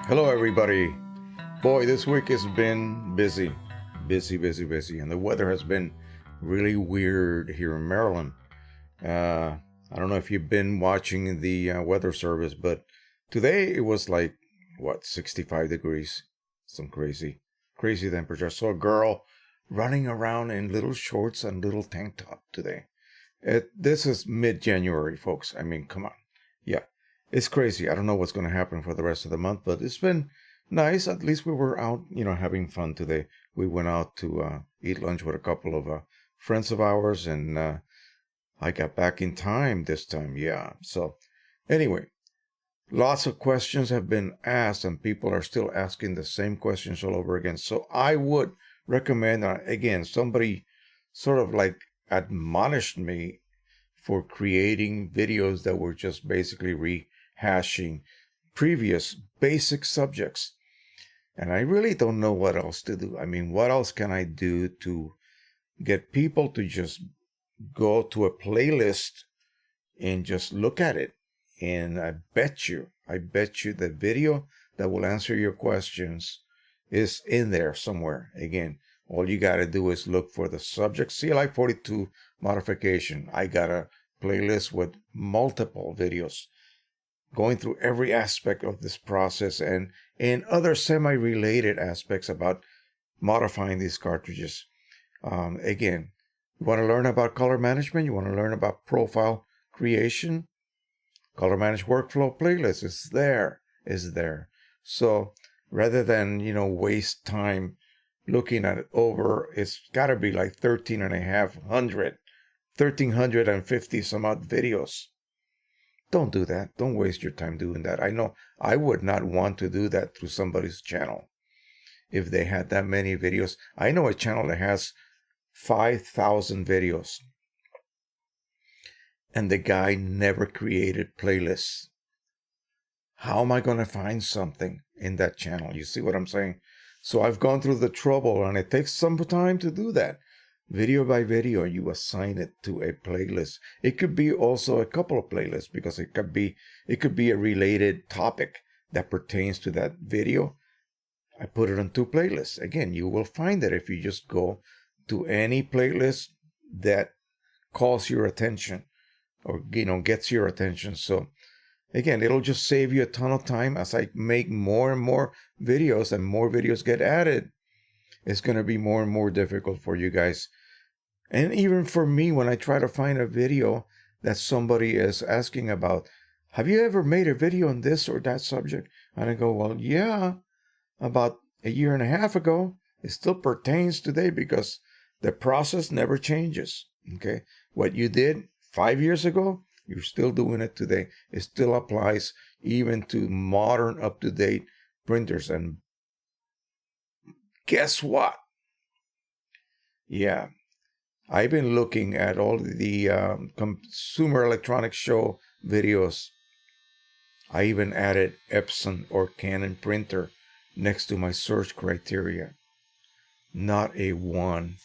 Hello, everybody. Boy, this week has been busy. Busy. And the weather has been really weird here in Maryland. I don't know if you've been watching the weather service, but today it was like, 65 degrees. Some crazy temperature. I saw a girl running around in little shorts and little tank top today. This is mid-January, folks. I mean, come on. Yeah, it's crazy. I don't know what's going to happen for the rest of the month, but it's been nice. At least we were out, having fun today. We went out to eat lunch with a couple of friends of ours, and I got back in time this time. Yeah. So anyway, lots of questions have been asked, and people are still asking the same questions all over again. So I would recommend, again, somebody sort of like admonished me for creating videos that were just basically rehashing previous basic subjects. And I really don't know what else to do. I mean, what else can I do to get people to just go to a playlist and just look at it? And I bet you the video that will answer your questions is in there somewhere. Again, all you got to do is look for the subject CLI 42 modification. I got a playlist with multiple videos going through every aspect of this process and other semi-related aspects about modifying these cartridges. Again, you want to learn about color management, you want to learn about profile creation, color manage workflow playlist is there. So rather than, waste time looking at it over, it's got to be like 1,350 some odd videos. Don't do that. Don't waste your time doing that. I know I would not want to do that through somebody's channel if they had that many videos. I know a channel that has 5,000 videos, and the guy never created playlists. How am I going to find something in that channel? You see what I'm saying? So I've gone through the trouble, and it takes some time to do that. Video by video, you assign it to a playlist. It could be also a couple of playlists, because it could be a related topic that pertains to that video. I put it on 2 playlists. Again, you will find that if you just go to any playlist that calls your attention or gets your attention. So again, it'll just save you a ton of time as I make more and more videos and more videos get added. It's going to be more and more difficult for you guys. And even for me, when I try to find a video that somebody is asking about, have you ever made a video on this or that subject? And I go, well, yeah, about a year and a half ago. It still pertains today because the process never changes. Okay. What you did 5 years ago, you're still doing it today. It still applies even to modern, up-to-date printers. And guess what? Yeah, I've been looking at all the Consumer Electronics Show videos. I even added Epson or Canon printer next to my search criteria. Not a one.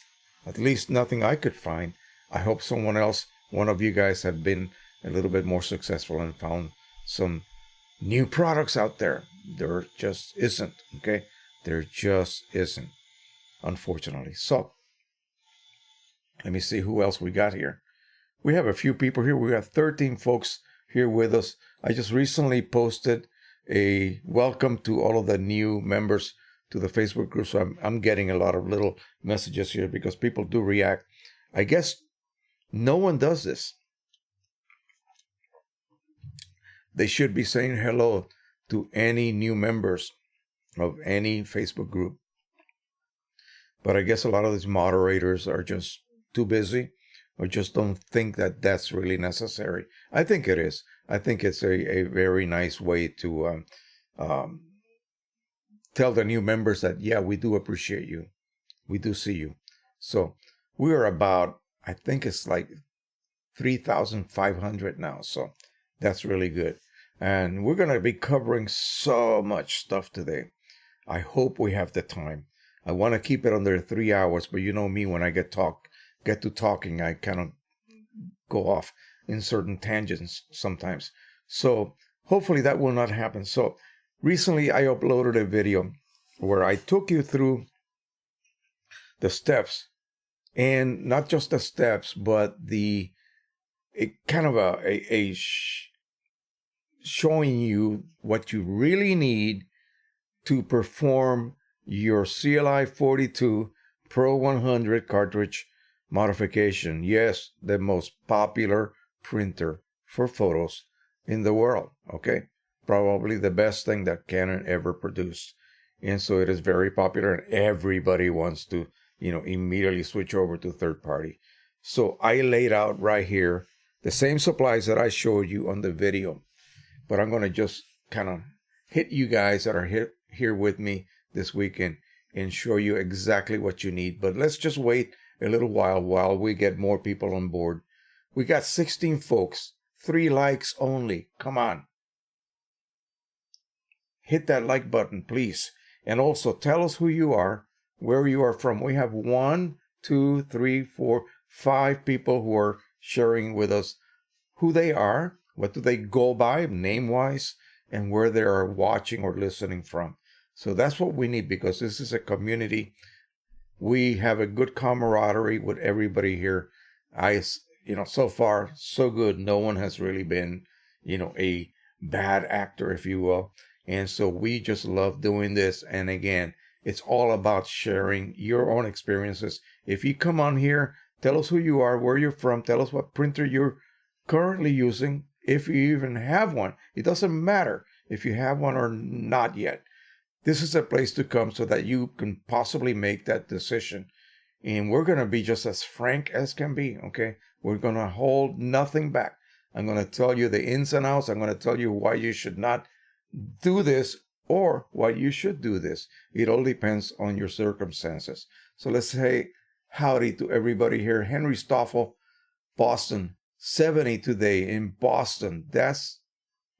At least nothing I could find. I hope someone else, one of you guys, have been a little bit more successful and found some new products out there. There just isn't, okay? There just isn't, unfortunately. So, let me see who else we got here. We have a few people here. We got 13 folks here with us. I just recently posted a welcome to all of the new members to the Facebook group. So I'm getting a lot of little messages here because people do react. I guess no one does this. They should be saying hello to any new members of any Facebook group. But I guess a lot of these moderators are just too busy or just don't think that that's really necessary. I think it is. I think it's a very nice way to tell the new members that, yeah, we do appreciate you. We do see you. So we are about, I think it's like 3,500 now. So that's really good. And we're going to be covering so much stuff today. I hope we have the time. I want to keep it under 3 hours, but you know me, when I get to talking, I kind of go off in certain tangents sometimes. So hopefully that will not happen. So recently I uploaded a video where I took you through the steps, and not just the steps, but kind of showing you what you really need to perform your CLI 42 Pro 100 cartridge modification. Yes, the most popular printer for photos in the world. Okay, probably the best thing that Canon ever produced, and so it is very popular, and everybody wants to, immediately switch over to third party. So I laid out right here the same supplies that I showed you on the video, but I'm going to just kind of hit you guys that are here with me this weekend and show you exactly what you need. But let's just wait a little while we get more people on board. We got 16 folks, 3 likes only. Come on. Hit that like button, please. And also tell us who you are, where you are from. We have 1, 2, 3, 4, 5 people who are sharing with us who they are, what do they go by name-wise, and where they are watching or listening from. So that's what we need, because this is a community. We have a good camaraderie with everybody here. So far, so good. No one has really been, a bad actor, if you will. And so we just love doing this. And again, it's all about sharing your own experiences. If you come on here, tell us who you are, where you're from, tell us what printer you're currently using, if you even have one. It doesn't matter if you have one or not yet. This is a place to come so that you can possibly make that decision. And we're going to be just as frank as can be, okay? We're going to hold nothing back. I'm going to tell you the ins and outs. I'm going to tell you why you should not do this or why you should do this. It all depends on your circumstances. So let's say howdy to everybody here. Henry Stoffel, Boston, 70 today in Boston. That's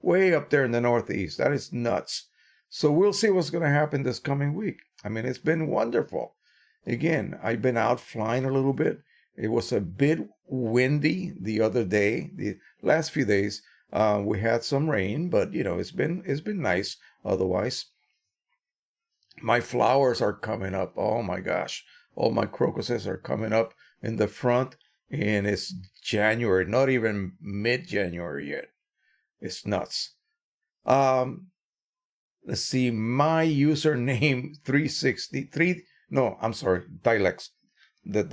way up there in the Northeast. That is nuts. So we'll see what's going to happen this coming week. I mean, it's been wonderful. Again, I've been out flying a little bit. It was a bit windy the other day. The last few days, we had some rain, but it's been nice otherwise. My flowers are coming up. Oh my gosh. All my crocuses are coming up in the front, and it's January, not even mid-January yet. It's nuts. Let's see, my username 363. No, I'm sorry, dialects. I'm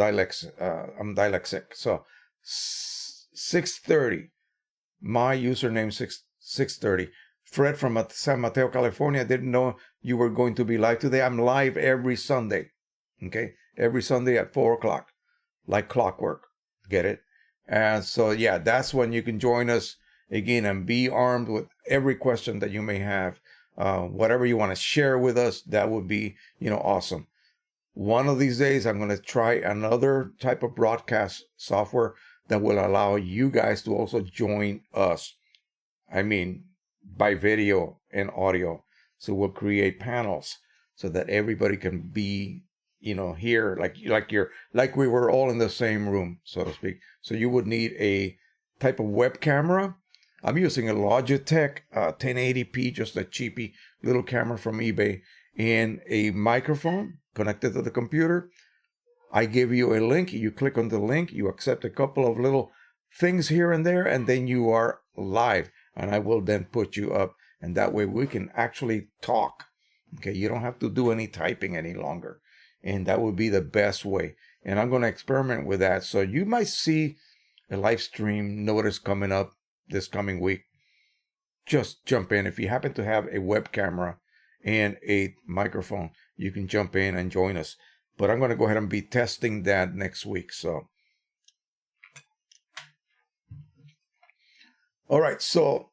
dyslexic. So 630. My username 630. Fred from San Mateo, California. Didn't know you were going to be live today. I'm live every Sunday. Okay, every Sunday at 4:00, like clockwork. Get it? And so yeah, that's when you can join us again and be armed with every question that you may have. Whatever you want to share with us, that would be, awesome. One of these days, I'm going to try another type of broadcast software that will allow you guys to also join us. I mean, by video and audio. So we'll create panels so that everybody can be, here, like we were all in the same room, so to speak. So you would need a type of web camera. I'm using a Logitech 1080p, just a cheapy little camera from eBay, and a microphone connected to the computer. I give you a link. You click on the link. You accept a couple of little things here and there, and then you are live. And I will then put you up, and that way we can actually talk. Okay, you don't have to do any typing any longer, and that would be the best way. And I'm going to experiment with that. So you might see a live stream notice coming up this coming week. Just jump in. If you happen to have a web camera and a microphone, you can jump in and join us. But I'm going to go ahead and be testing that next week. So, all right. So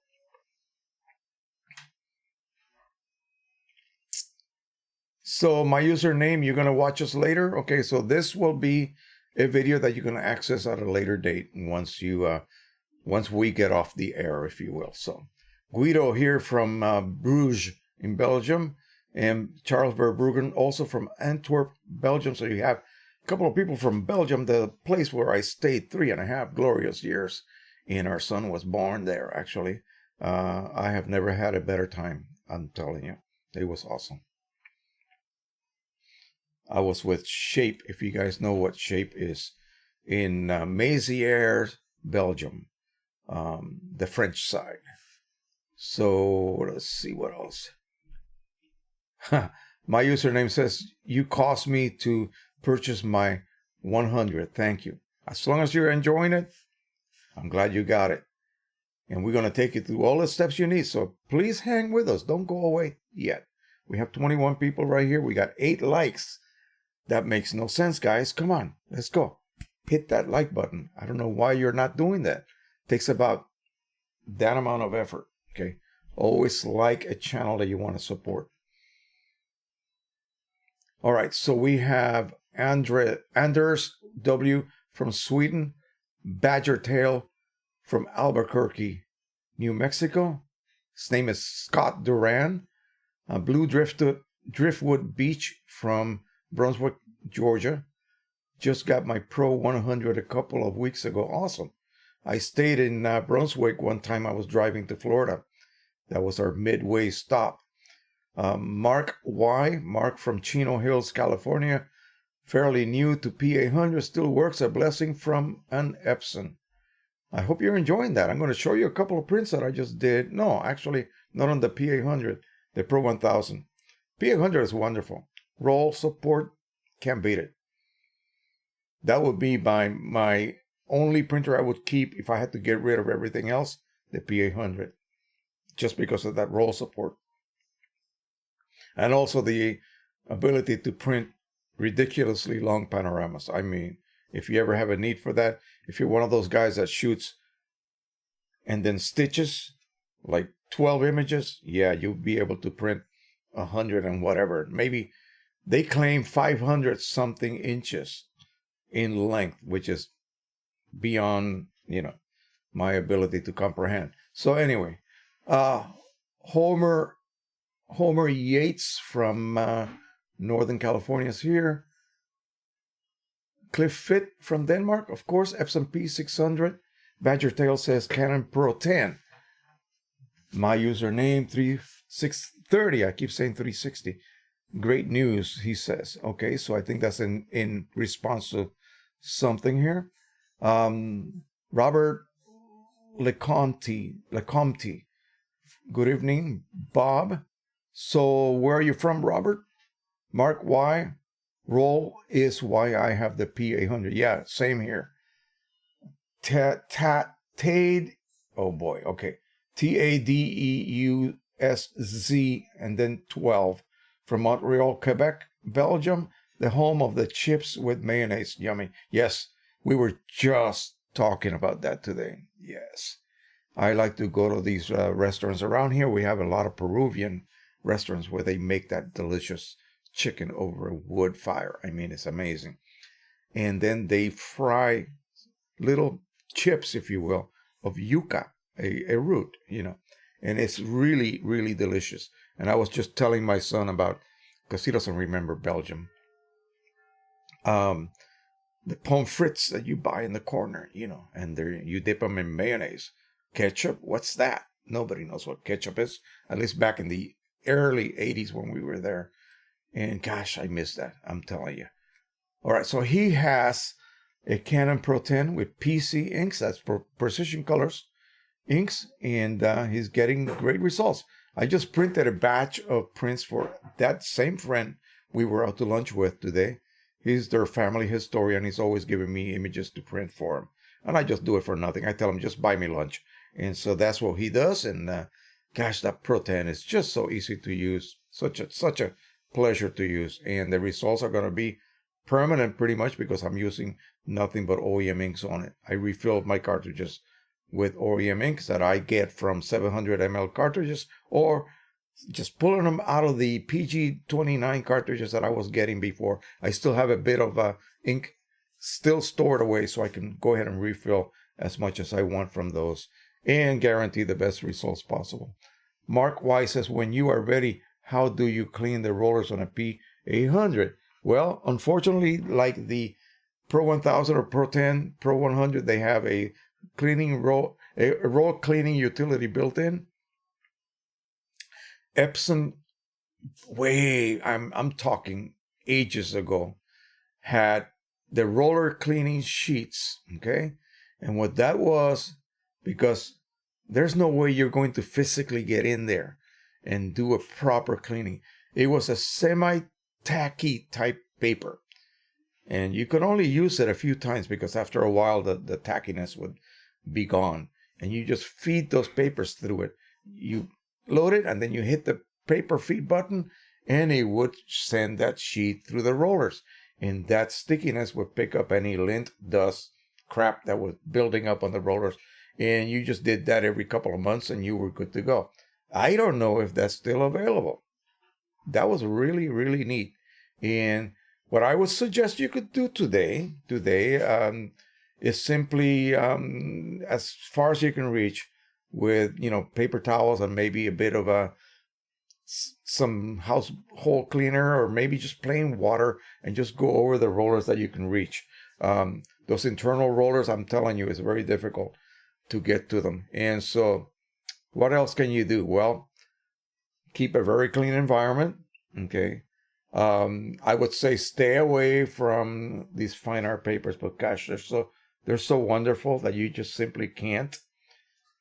my username, you're going to watch us later. Okay. So this will be a video that you're going to access at a later date once we get off the air, if you will. So Guido here from Bruges in Belgium, and Charles Verbruggen also from Antwerp, Belgium. So you have a couple of people from Belgium, the place where I stayed 3.5 glorious years, and our son was born there, actually. I have never had a better time. I'm telling you, it was awesome. I was with Shape, if you guys know what Shape is, in Mézières, Belgium, the French side. So let's see what else. My username says, you caused me to purchase my 100. Thank you. As long as you're enjoying it, I'm glad you got it. And we're going to take you through all the steps you need. So please hang with us. Don't go away yet. We have 21 people right here. We got 8 likes. That makes no sense, guys. Come on. Let's go. Hit that like button. I don't know why you're not doing that. It takes about that amount of effort. Okay. Always like a channel that you want to support. All right. So we have Anders W. from Sweden. Badger Tail from Albuquerque, New Mexico. His name is Scott Duran. Blue Driftwood Beach from Brunswick, Georgia. Just got my Pro 100 a couple of weeks ago. Awesome. I stayed in Brunswick one time I was driving to Florida. That was our midway stop. Mark Y. Mark from Chino Hills, California. Fairly new to P800. Still works. A blessing from an Epson. I hope you're enjoying that. I'm going to show you a couple of prints that I just did. No, actually, not on the P800, the Pro 1000. P800 is wonderful. Roll support, can't beat it. That would be my only printer I would keep if I had to get rid of everything else, the P800, just because of that roll support. And also the ability to print ridiculously long panoramas. I mean, if you ever have a need for that, if you're one of those guys that shoots and then stitches like 12 images, yeah, you'll be able to print 100 and whatever. Maybe they claim 500 something inches in length, which is beyond, my ability to comprehend. So anyway, Homer Yates from Northern California is here. Cliff Fit from Denmark, of course, Epson P600. Badger Tail says Canon Pro 10. My username 3630. I keep saying 360. Great news, he says. Okay, so I think that's in response to something here. Robert Lecomte. Good evening, Bob. So where are you from, Robert? Mark Y. Roll is why I have the P800. Yeah, same here. Tade. Oh boy. Okay. TADEUSZ and then 12 from Montreal, Quebec, Belgium, the home of the chips with mayonnaise. Yummy. Yes, we were just talking about that today. Yes. I like to go to these restaurants around here. We have a lot of Peruvian restaurants where they make that delicious chicken over a wood fire. I mean, it's amazing. And then they fry little chips, if you will, of yuca, a root, and it's really, really delicious. And I was just telling my son about, because he doesn't remember Belgium, the pommes frites that you buy in the corner, and you dip them in mayonnaise. Ketchup, what's that? Nobody knows what ketchup is, at least back in the early 80s when we were there. And gosh, I miss that, I'm telling you. All right, so he has a Canon Pro 10 with PC inks. That's Precision Colors inks, and he's getting great results. I just printed a batch of prints for that same friend we were out to lunch with today. He's their family historian. He's always giving me images to print for him. And I just do it for nothing. I tell him, just buy me lunch. And so that's what he does. And gosh, that Pro 10 is just so easy to use. Such a pleasure to use. And the results are going to be permanent pretty much because I'm using nothing but OEM inks on it. I refilled my cartridges with OEM inks that I get from 700 ml cartridges, or just pulling them out of the PG29 cartridges that I was getting before. I still have a bit of ink still stored away, so I can go ahead and refill as much as I want from those and guarantee the best results possible. Mark Y says, when you are ready, how do you clean the rollers on a P800? Well, unfortunately, like the Pro 1000 or Pro 10, Pro 100, they have a cleaning roll cleaning utility built in. Epson, I'm talking ages ago, had the roller cleaning sheets, okay? And what that was, because there's no way you're going to physically get in there and do a proper cleaning. It was a semi-tacky type paper. And you could only use it a few times because after a while the tackiness would be gone. And you just feed those papers through it. You load it and then you hit the paper feed button and it would send that sheet through the rollers. And that stickiness would pick up any lint, dust, crap that was building up on the rollers. And you just did that every couple of months and you were good to go. I don't know if that's still available. That was really, really neat. And what I would suggest you could do today, is simply, as far as you can reach, with paper towels and maybe a bit of some household cleaner, or maybe just plain water, and just go over the rollers that you can reach. Those internal rollers, I'm telling you, is very difficult to get to them. And so, what else can you do? Well, keep a very clean environment. Okay. I would say stay away from these fine art papers, but gosh, they're so wonderful that you just simply can't.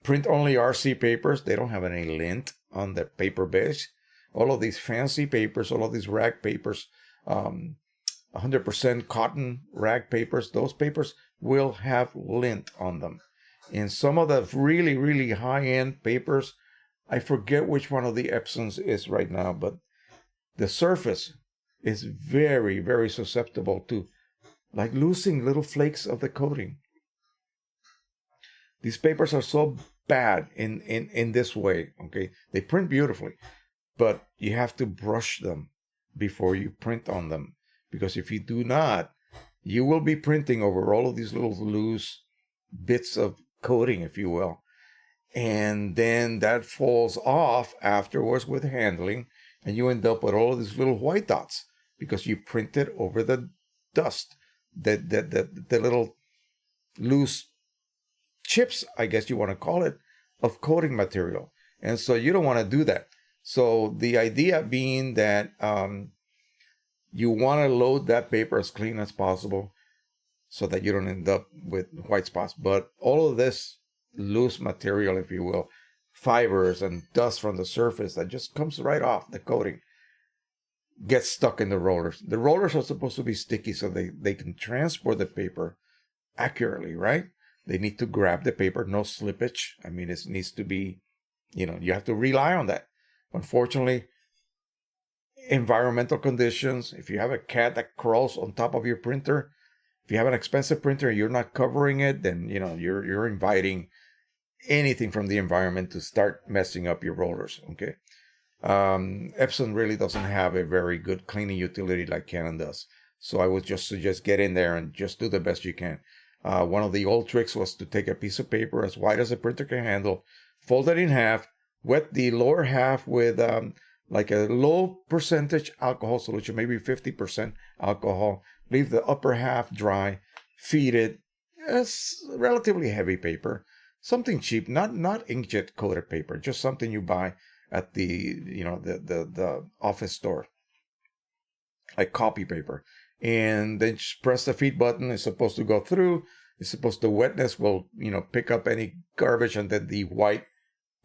Print only RC papers. They don't have any lint on the paper base. All of these fancy papers, all of these rag papers, 100% cotton rag papers, those papers will have lint on them. And some of the really, really high-end papers, I forget which one of the Epsons is right now, but the surface is very, very susceptible to like losing little flakes of the coating. These papers are so bad in this way, okay? They print beautifully, but you have to brush them before you print on them. Because if you do not, you will be printing over all of these little loose bits of coating, if you will. And then that falls off afterwards with handling, and you end up with all of these little white dots because you printed over the dust, the little loose chips, I guess you want to call it, of coating material. And so you don't want to do that. So the idea being that you want to load that paper as clean as possible so that you don't end up with white spots. But all of this loose material, if you will, fibers and dust from the surface that just comes right off the coating, gets stuck in the rollers. The rollers are supposed to be sticky so they can transport the paper accurately, right? They need to grab the paper, no slippage. I mean, it needs to be, you have to rely on that. Unfortunately, environmental conditions, if you have a cat that crawls on top of your printer, if you have an expensive printer and you're not covering it, then, you're inviting anything from the environment to start messing up your rollers, okay? Epson really doesn't have a very good cleaning utility like Canon does. So I would just suggest get in there and just do the best you can. One of the old tricks was to take a piece of paper as wide as a printer can handle, fold it in half, wet the lower half with like a low percentage alcohol solution, maybe 50% alcohol, leave the upper half dry, feed it. It's relatively heavy paper, something cheap, not inkjet coated paper, just something you buy at the the office store, like copy paper. And then just press the feed button. It's supposed to go through. It's supposed the wetness will pick up any garbage, and then the white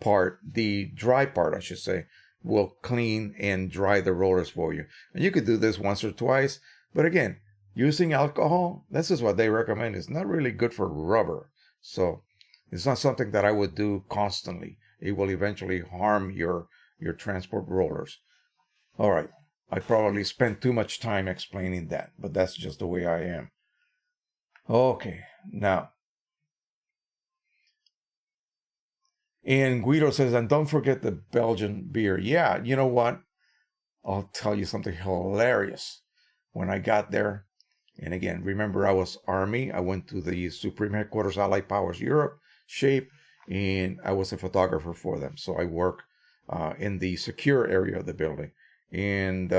part, the dry part I should say, will clean and dry the rollers for you. And you could do this once or twice, but again, using alcohol, this is what they recommend. It's not really good for rubber, so it's not something that I would do constantly. It will eventually harm your transport rollers. All right, I probably spent too much time explaining that, but that's just the way I am. Okay, now, and Guido says, and don't forget the Belgian beer. Yeah, you know what? I'll tell you something hilarious. When I got there, and again, remember I was Army. I went to the Supreme Headquarters Allied Powers Europe, SHAPE, and I was a photographer for them. So I work in the secure area of the building. And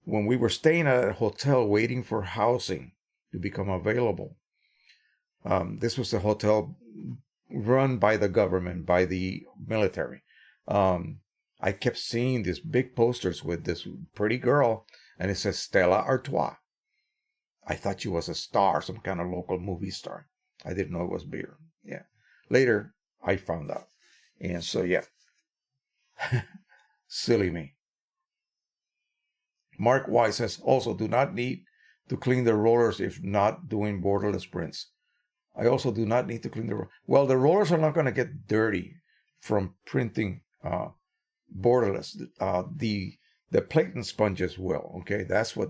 when we were staying at a hotel waiting for housing to become available, this was a hotel run by the government, by the military. I kept seeing these big posters with this pretty girl, and it says Stella Artois. I thought she was a star, some kind of local movie star. I didn't know it was beer. Yeah. Later, I found out. And so, yeah. Silly me. Mark Y says, also do not need to clean the rollers if not doing borderless prints. I also do not need to clean the rollers. Well, the rollers are not going to get dirty from printing borderless. The platen sponges will. Okay, that's where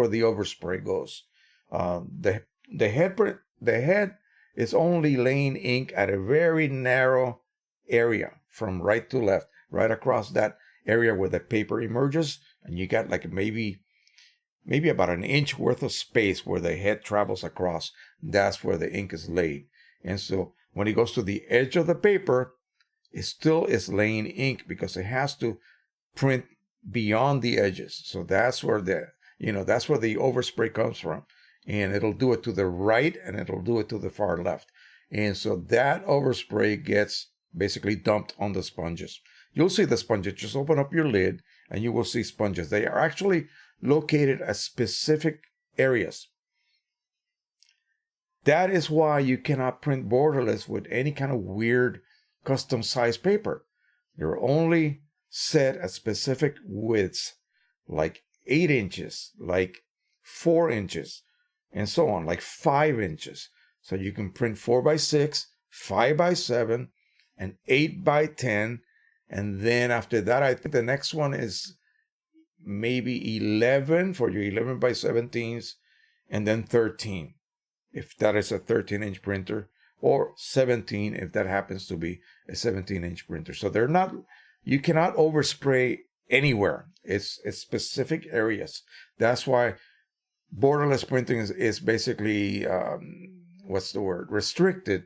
the overspray goes. The head is only laying ink at a very narrow area from right to left, right across that area where the paper emerges, and you got like maybe about an inch worth of space where the head travels across. That's where the ink is laid. And so when it goes to the edge of the paper, it still is laying ink because it has to print beyond the edges. So that's where the overspray comes from. And it'll do it to the right and it'll do it to the far left. And so that overspray gets basically dumped on the sponges. You'll see the sponges. Just open up your lid and you will see sponges. They are actually located at specific areas. That is why you cannot print borderless with any kind of weird custom size paper. You're only set at specific widths, like 8 inches, like 4 inches, and so on, like 5 inches. So you can print 4x6, 5x7, and 8x10. And then after that, I think the next one is maybe 11 for your 11x17s, and then 13 if that is a 13-inch printer, or 17 if that happens to be a 17-inch printer. So you cannot overspray anywhere. It's specific areas. That's why borderless printing is basically restricted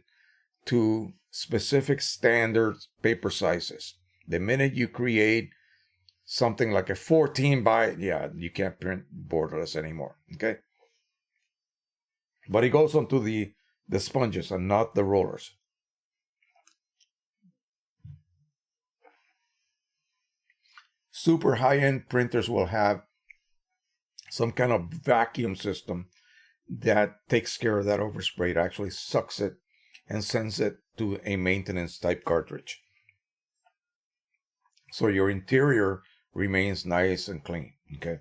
to specific standard paper sizes. The minute you create something like a 14 by, you can't print borderless anymore. Okay. But it goes onto the sponges and not the rollers. Super high-end printers will have some kind of vacuum system that takes care of that overspray. It actually sucks it and sends it to a maintenance type cartridge. So your interior remains nice and clean. Okay.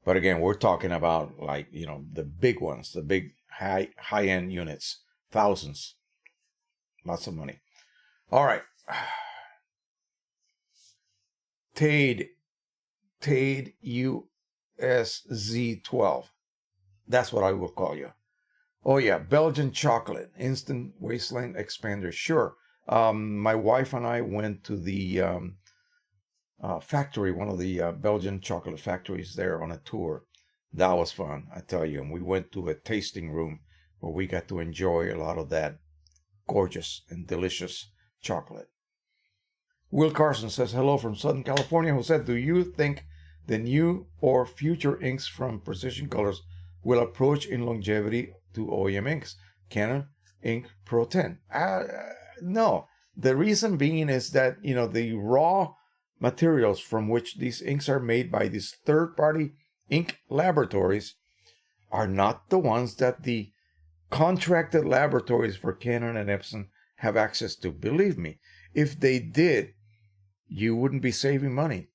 But again, we're talking about the big ones, the big high-end units, thousands, lots of money. All right. Tade USZ12. That's what I will call you. Oh yeah, Belgian chocolate, instant waistline expander. Sure. My wife and I went to the factory, one of the Belgian chocolate factories there on a tour. That was fun, I tell you. And we went to a tasting room where we got to enjoy a lot of that gorgeous and delicious chocolate. Will Carson says, hello from Southern California, who said, do you think the new or future inks from Precision Colors will approach in longevity to OEM inks? Canon Ink Pro 10. No. The reason being is that, the raw materials from which these inks are made by these third-party ink laboratories are not the ones that the contracted laboratories for Canon and Epson have access to. Believe me, if they did, you wouldn't be saving money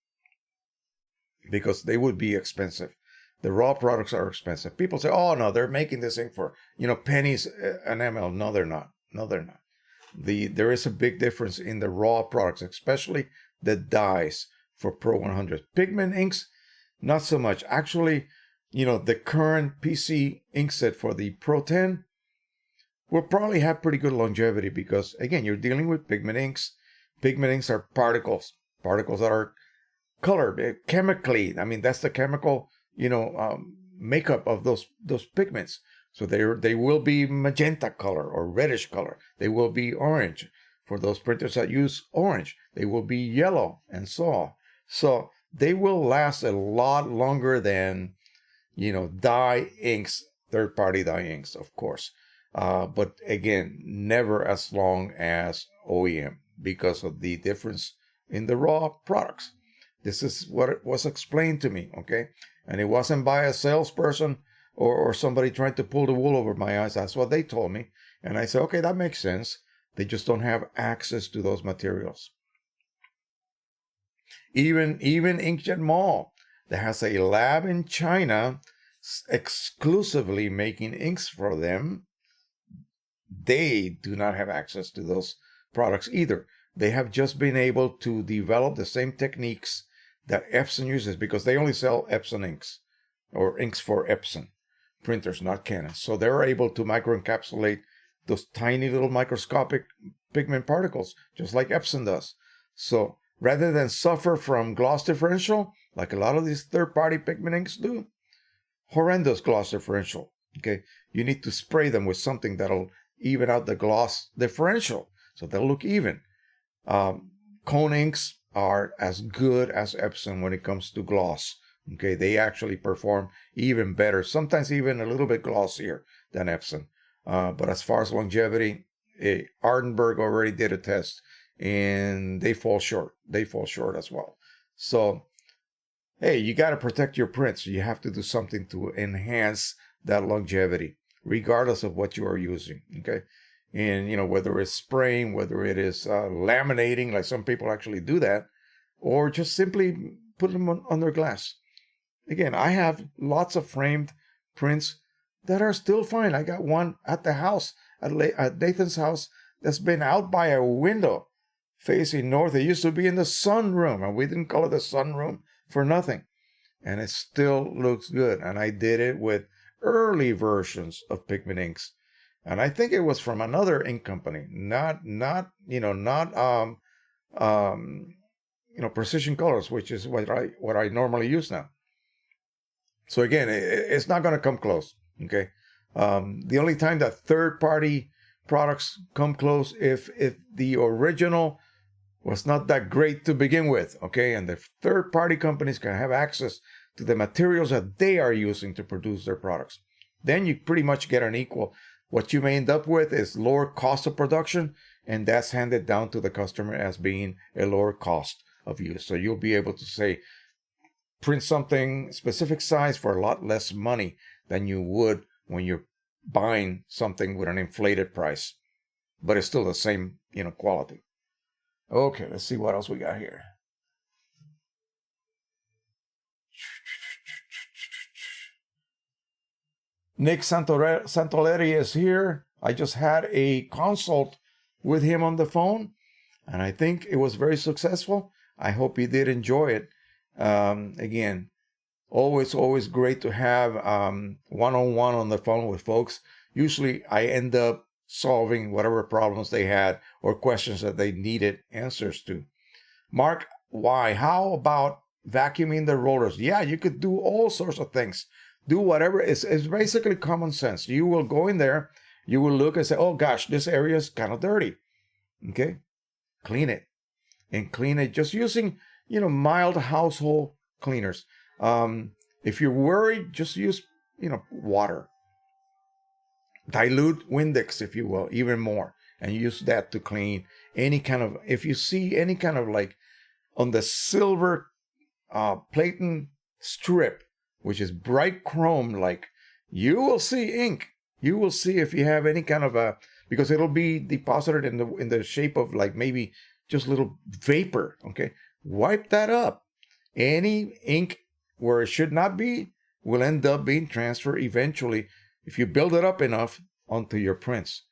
because they would be expensive. The raw products are expensive. People say, oh no, they're making this ink for, pennies an ml. No, they're not. There is a big difference in the raw products, especially the dyes for Pro 100. Pigment inks, not so much. Actually, the current PC ink set for the Pro 10 will probably have pretty good longevity because, again, you're dealing with pigment inks. Pigment inks are particles that are colored chemically. I mean, that's the chemical, makeup of those pigments. So they will be magenta color or reddish color. They will be orange. For those printers that use orange, they will be yellow and so on. So they will last a lot longer than, dye inks, third-party dye inks, of course. But again, never as long as OEM because of the difference in the raw products. This is what it was explained to me, okay? And it wasn't by a salesperson or somebody trying to pull the wool over my eyes. That's what they told me. And I said, okay, that makes sense. They just don't have access to those materials. Even Inkjet Mall, that has a lab in China exclusively making inks for them, they do not have access to those products either. They have just been able to develop the same techniques that Epson uses, because they only sell Epson inks, or inks for Epson printers, not Canon. So they're able to microencapsulate those tiny little microscopic pigment particles, just like Epson does. So rather than suffer from gloss differential, like a lot of these third-party pigment inks do, horrendous gloss differential, okay? You need to spray them with something that'll even out the gloss differential, so they'll look even. Cone inks are as good as Epson when it comes to gloss, okay? They actually perform even better, sometimes even a little bit glossier than Epson. But as far as longevity, Ardenberg already did a test, and they fall short. They fall short as well. So, hey, you got to protect your prints. You have to do something to enhance that longevity, regardless of what you are using, okay? And, you know, whether it's spraying, whether it is laminating, like some people actually do that, or just simply put them under glass. Again, I have lots of framed prints that are still fine. I got one at the house, at Nathan's house, that's been out by a window facing north. It used to be in the sunroom, and we didn't call it the sunroom for nothing. And it still looks good. And I did it with early versions of pigment inks. And I think it was from another ink company, not Precision Colors, which is what I normally use now. So again, it's not going to come close. Okay. The only time that third-party products come close if the original was not that great to begin with. Okay, and the third-party companies can have access to the materials that they are using to produce their products. Then you pretty much get an equal. What you may end up with is lower cost of production, and that's handed down to the customer as being a lower cost of use. So you'll be able to say, print something specific size for a lot less money than you would when you're buying something with an inflated price, but it's still the same, quality. Okay, let's see what else we got here. Nick Santoleri is here. I just had a consult with him on the phone, and I think it was very successful. I hope he did enjoy it. Again, always great to have one-on-one on the phone with folks. Usually I end up solving whatever problems they had or questions that they needed answers to. Mark, why? How about vacuuming the rollers? Yeah, you could do all sorts of things. Do whatever. It's basically common sense. You will go in there, you will look and say, oh gosh, this area is kind of dirty. Okay? Clean it. And clean it just using, mild household cleaners. If you're worried, just use, water. Dilute Windex, if you will, even more. And use that to clean any kind of, if you see any kind of like on the silver platen strip, which is bright chrome like, you will see ink. You will see if you have any kind of because it'll be deposited in the shape of like maybe just little vapor, okay? Wipe that up. Any ink where it should not be will end up being transferred eventually if you build it up enough onto your prints.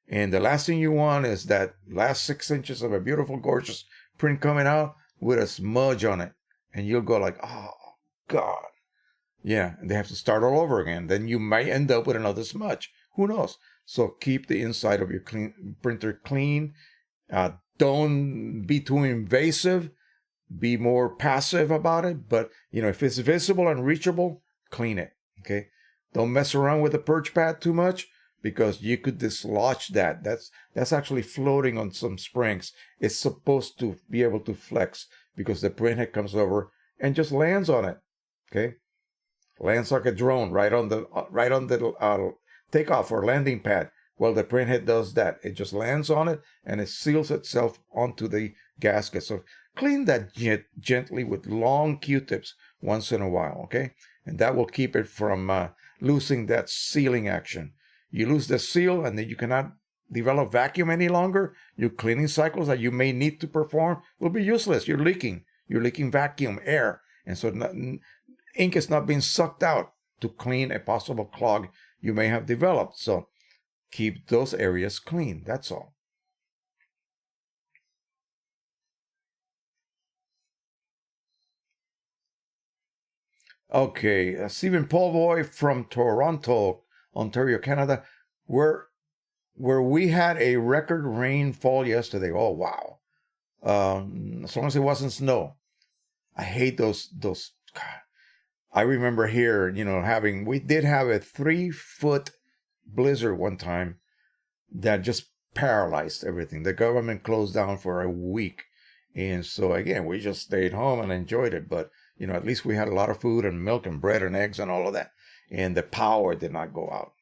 And the last thing you want is that last 6 inches of a beautiful, gorgeous print coming out with a smudge on it. And you'll go like, oh, God. Yeah, and they have to start all over again. Then you might end up with another smudge. Who knows? So keep the inside of your printer clean. Don't be too invasive. Be more passive about it. But, if it's visible and reachable, clean it. Okay? Don't mess around with the purge pad too much because you could dislodge that. That's actually floating on some springs. It's supposed to be able to flex because the printhead comes over and just lands on it. Okay? Lands like a drone right on the takeoff or landing pad. Well, the printhead does that. It just lands on it and it seals itself onto the gasket. So clean that gently with long Q-tips once in a while, okay? And that will keep it from losing that sealing action. You lose the seal and then you cannot develop vacuum any longer. Your cleaning cycles that you may need to perform will be useless. You're leaking vacuum, air. And so ink is not being sucked out to clean a possible clog you may have developed. So keep those areas clean. That's all. Okay, Stephen Paulboy from Toronto, Ontario, Canada, where we had a record rainfall yesterday. Oh wow! As long as it wasn't snow. I hate those. God. I remember here, we did have a 3-foot blizzard one time that just paralyzed everything. The government closed down for a week. And so again, we just stayed home and enjoyed it. But, at least we had a lot of food and milk and bread and eggs and all of that. And the power did not go out.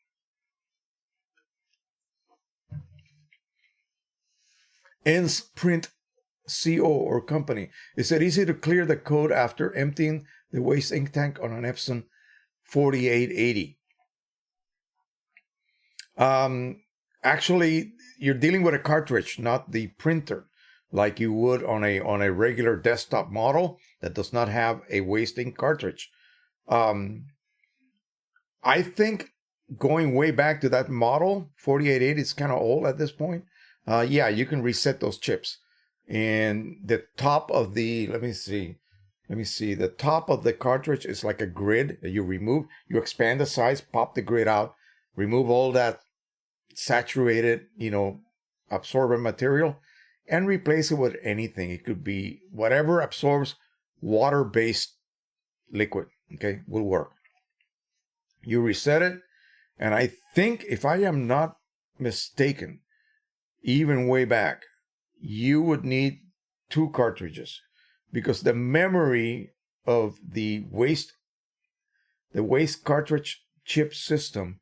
Ends Print CO or company. Is it easy to clear the code after emptying the waste ink tank on an Epson 4880? Actually, you're dealing with a cartridge, not the printer, like you would on a regular desktop model that does not have a waste ink cartridge. I think going way back to that model, 4880 is kind of old at this point. Yeah, you can reset those chips. And the top of the, let me see, the top of the cartridge is like a grid that you remove. You expand the size, pop the grid out, remove all that saturated, absorbent material, and replace it with anything. It could be whatever absorbs water-based liquid, okay, will work. You reset it, and I think, if I am not mistaken, even way back, you would need 2 cartridges, because the memory of the waste cartridge chip system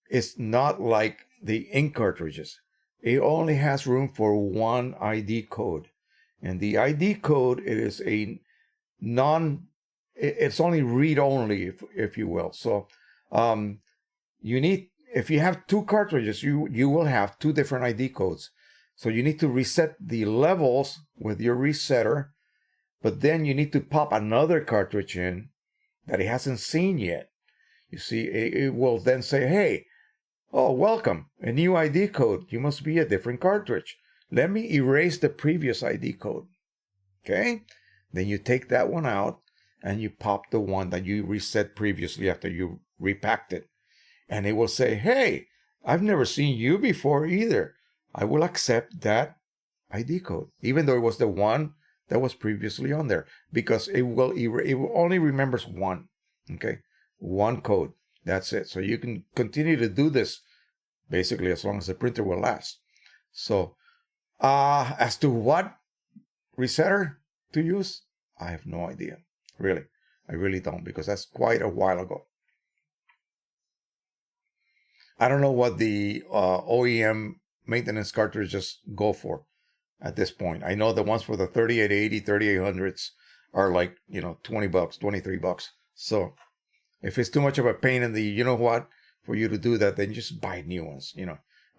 is not like the ink cartridges. It only has room for 1 ID code. And the ID code, it's only read-only, if you will. So if you have 2 cartridges, you will have 2 different ID codes. So you need to reset the levels with your resetter, but then you need to pop another cartridge in that it hasn't seen yet. You see, it will then say, hey, oh, welcome, a new ID code. You must be a different cartridge. Let me erase the previous ID code. Okay? Then you take that one out and you pop the one that you reset previously after you repacked it. And it will say, hey, I've never seen you before either. I will accept that ID code, even though it was the one that was previously on there, because it will only remembers 1. Okay? 1 code. That's it. So you can continue to do this basically as long as the printer will last. So as to what resetter to use, I have no idea. Really. I really don't, because that's quite a while ago. I don't know what the OEM maintenance cartridges go for at this point. I know the ones for the 3880, 3800s are like, $20, $23. So if it's too much of a pain in the, for you to do that, then just buy new ones,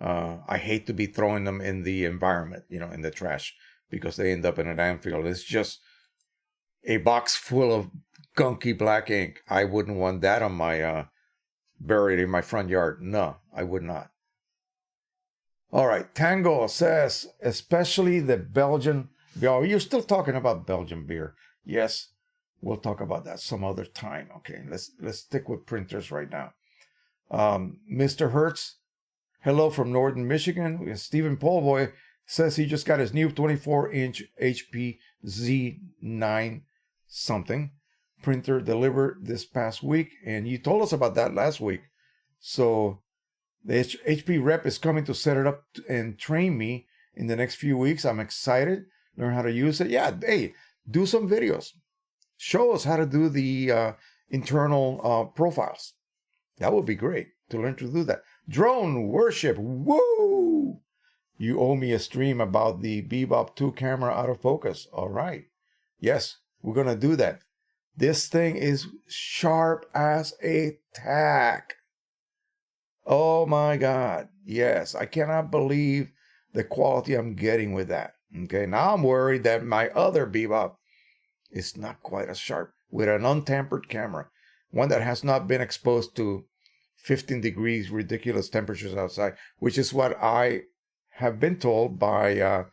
I hate to be throwing them in the environment, in the trash, because they end up in a landfill. It's just a box full of gunky black ink. I wouldn't want that on my, buried in my front yard. No, I would not. All right, Tango says, especially the Belgian beer. You're still talking about Belgian beer. Yes, we'll talk about that some other time. Okay, let's stick with printers right now. Mr. Hertz, hello from Northern Michigan. Stephen Paulboy says he just got his new 24-inch HP Z9 something printer delivered this past week, and you told us about that last week. So the HP rep is coming to set it up and train me in the next few weeks. I'm excited. Learn how to use it. Yeah, hey, do some videos. Show us how to do the internal profiles. That would be great to learn to do that. Drone worship. Woo! you owe me a stream about the Bebop 2 camera out of focus. All right. Yes, we're going to do that. This thing is sharp as a tack. Oh my God. Yes, I cannot believe the quality I'm getting with that. Okay, now I'm worried that my other Bebop is not quite as sharp with an untampered camera, one that has not been exposed to 15 degrees ridiculous temperatures outside, which is what I have been told by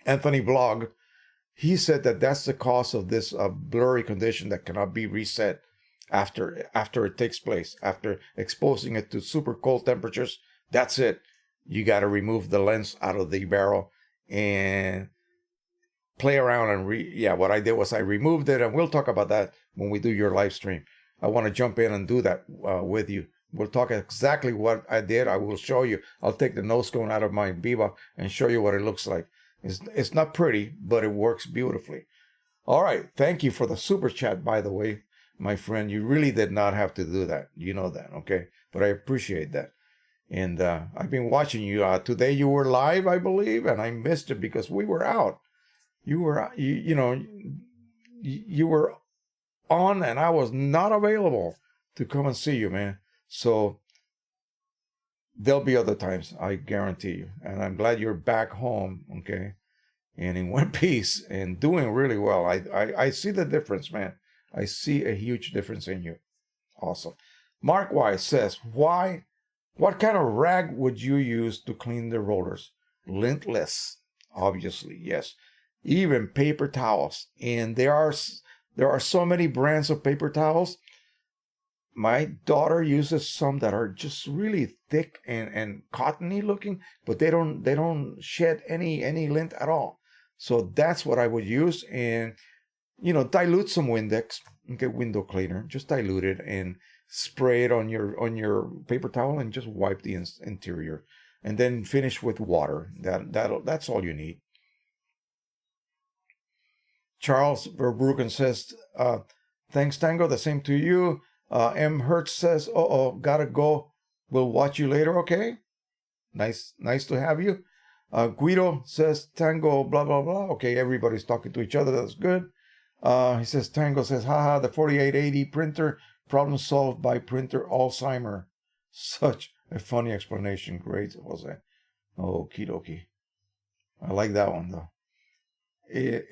Anthony Blog. He said that that's the cause of this blurry condition that cannot be reset after it takes place, after exposing it to super cold temperatures. That's it. You got to remove the lens out of the barrel and play around and what I did was I removed it, and we'll talk about that when we do your live stream. I want to jump in and do that with you. We'll talk exactly what I did. I will show you. I'll take the nose cone out of my Bebop and show you what it looks like. It's not pretty, but it works beautifully. All right. Thank you for the super chat, by the way, my friend. You really did not have to do that. You know that, okay? But I appreciate that. And I've been watching you. Today you were live, I believe, and I missed it because we were out. You were, you were on, and I was not available to come and see you, man. So there'll be other times, I guarantee you. And I'm glad you're back home, okay, and in one piece and doing really well. I see the difference, man. I see a huge difference in you. Awesome. Mark Wise says, what kind of rag would you use to clean the rollers? Lintless, obviously, yes. Even paper towels. And there are so many brands of paper towels. My daughter uses some that are just really thick and cottony looking, but they don't shed any lint at all. So that's what I would use. And dilute some Windex, okay, window cleaner. Just dilute it and spray it on your paper towel and just wipe the interior, and then finish with water. That's all you need. Charles Verbruggen says, thanks, Tango. The same to you. M. Hertz says, gotta go. We'll watch you later, okay? Nice to have you. Guido says, Tango, blah, blah, blah. Okay, everybody's talking to each other. That's good. He says, Tango says, haha, the 4880 printer, problem solved by printer Alzheimer. Such a funny explanation. Great, Jose. Okie dokie. I like that one, though.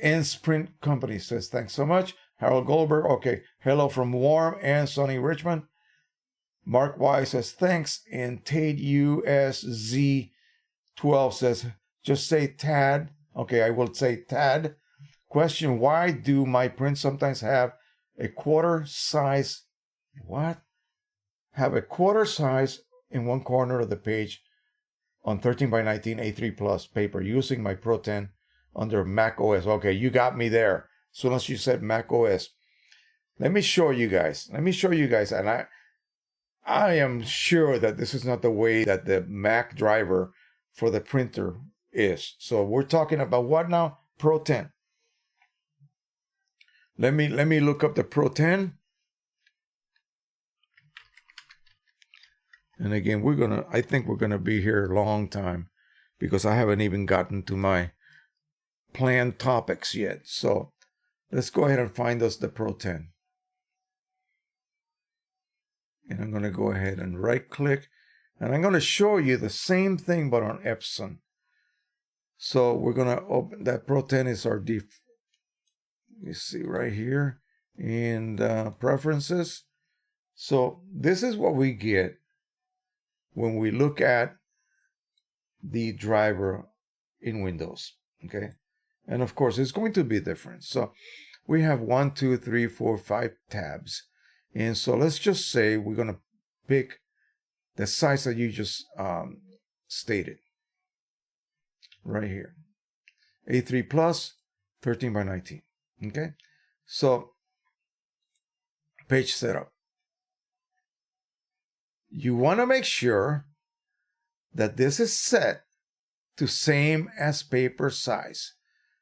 Ends Print Company says, thanks so much. Harold Goldberg, okay. Hello from warm and sunny Richmond. Mark Y says, thanks. And Tate USZ12 says, just say Tad. Okay, I will say Tad. Question, why do my prints sometimes have a quarter size, have a quarter size in one corner of the page on 13 by 19 A3 Plus paper using my Pro 10 under Mac OS. Okay, you got me there. As soon as you said Mac OS. Let me show you guys. And I am sure that this is not the way that the Mac driver for the printer is. So we're talking about what now? Pro 10. Let me look up the Pro 10. And again, I think we're gonna be here a long time because I haven't even gotten to my planned topics yet. So let's go ahead and find us the Pro 10. And I'm gonna go ahead and right click, and I'm gonna show you the same thing but on Epson. So we're gonna open that Pro 10 is our you see right here in preferences. So this is what we get when we look at the driver in Windows, okay? And of course, it's going to be different. So we have 1, 2, 3, 4, 5 tabs. And so let's just say we're going to pick the size that you just stated right here. A3 Plus, 13 by 19. Okay, so page setup. You want to make sure that this is set to same as paper size.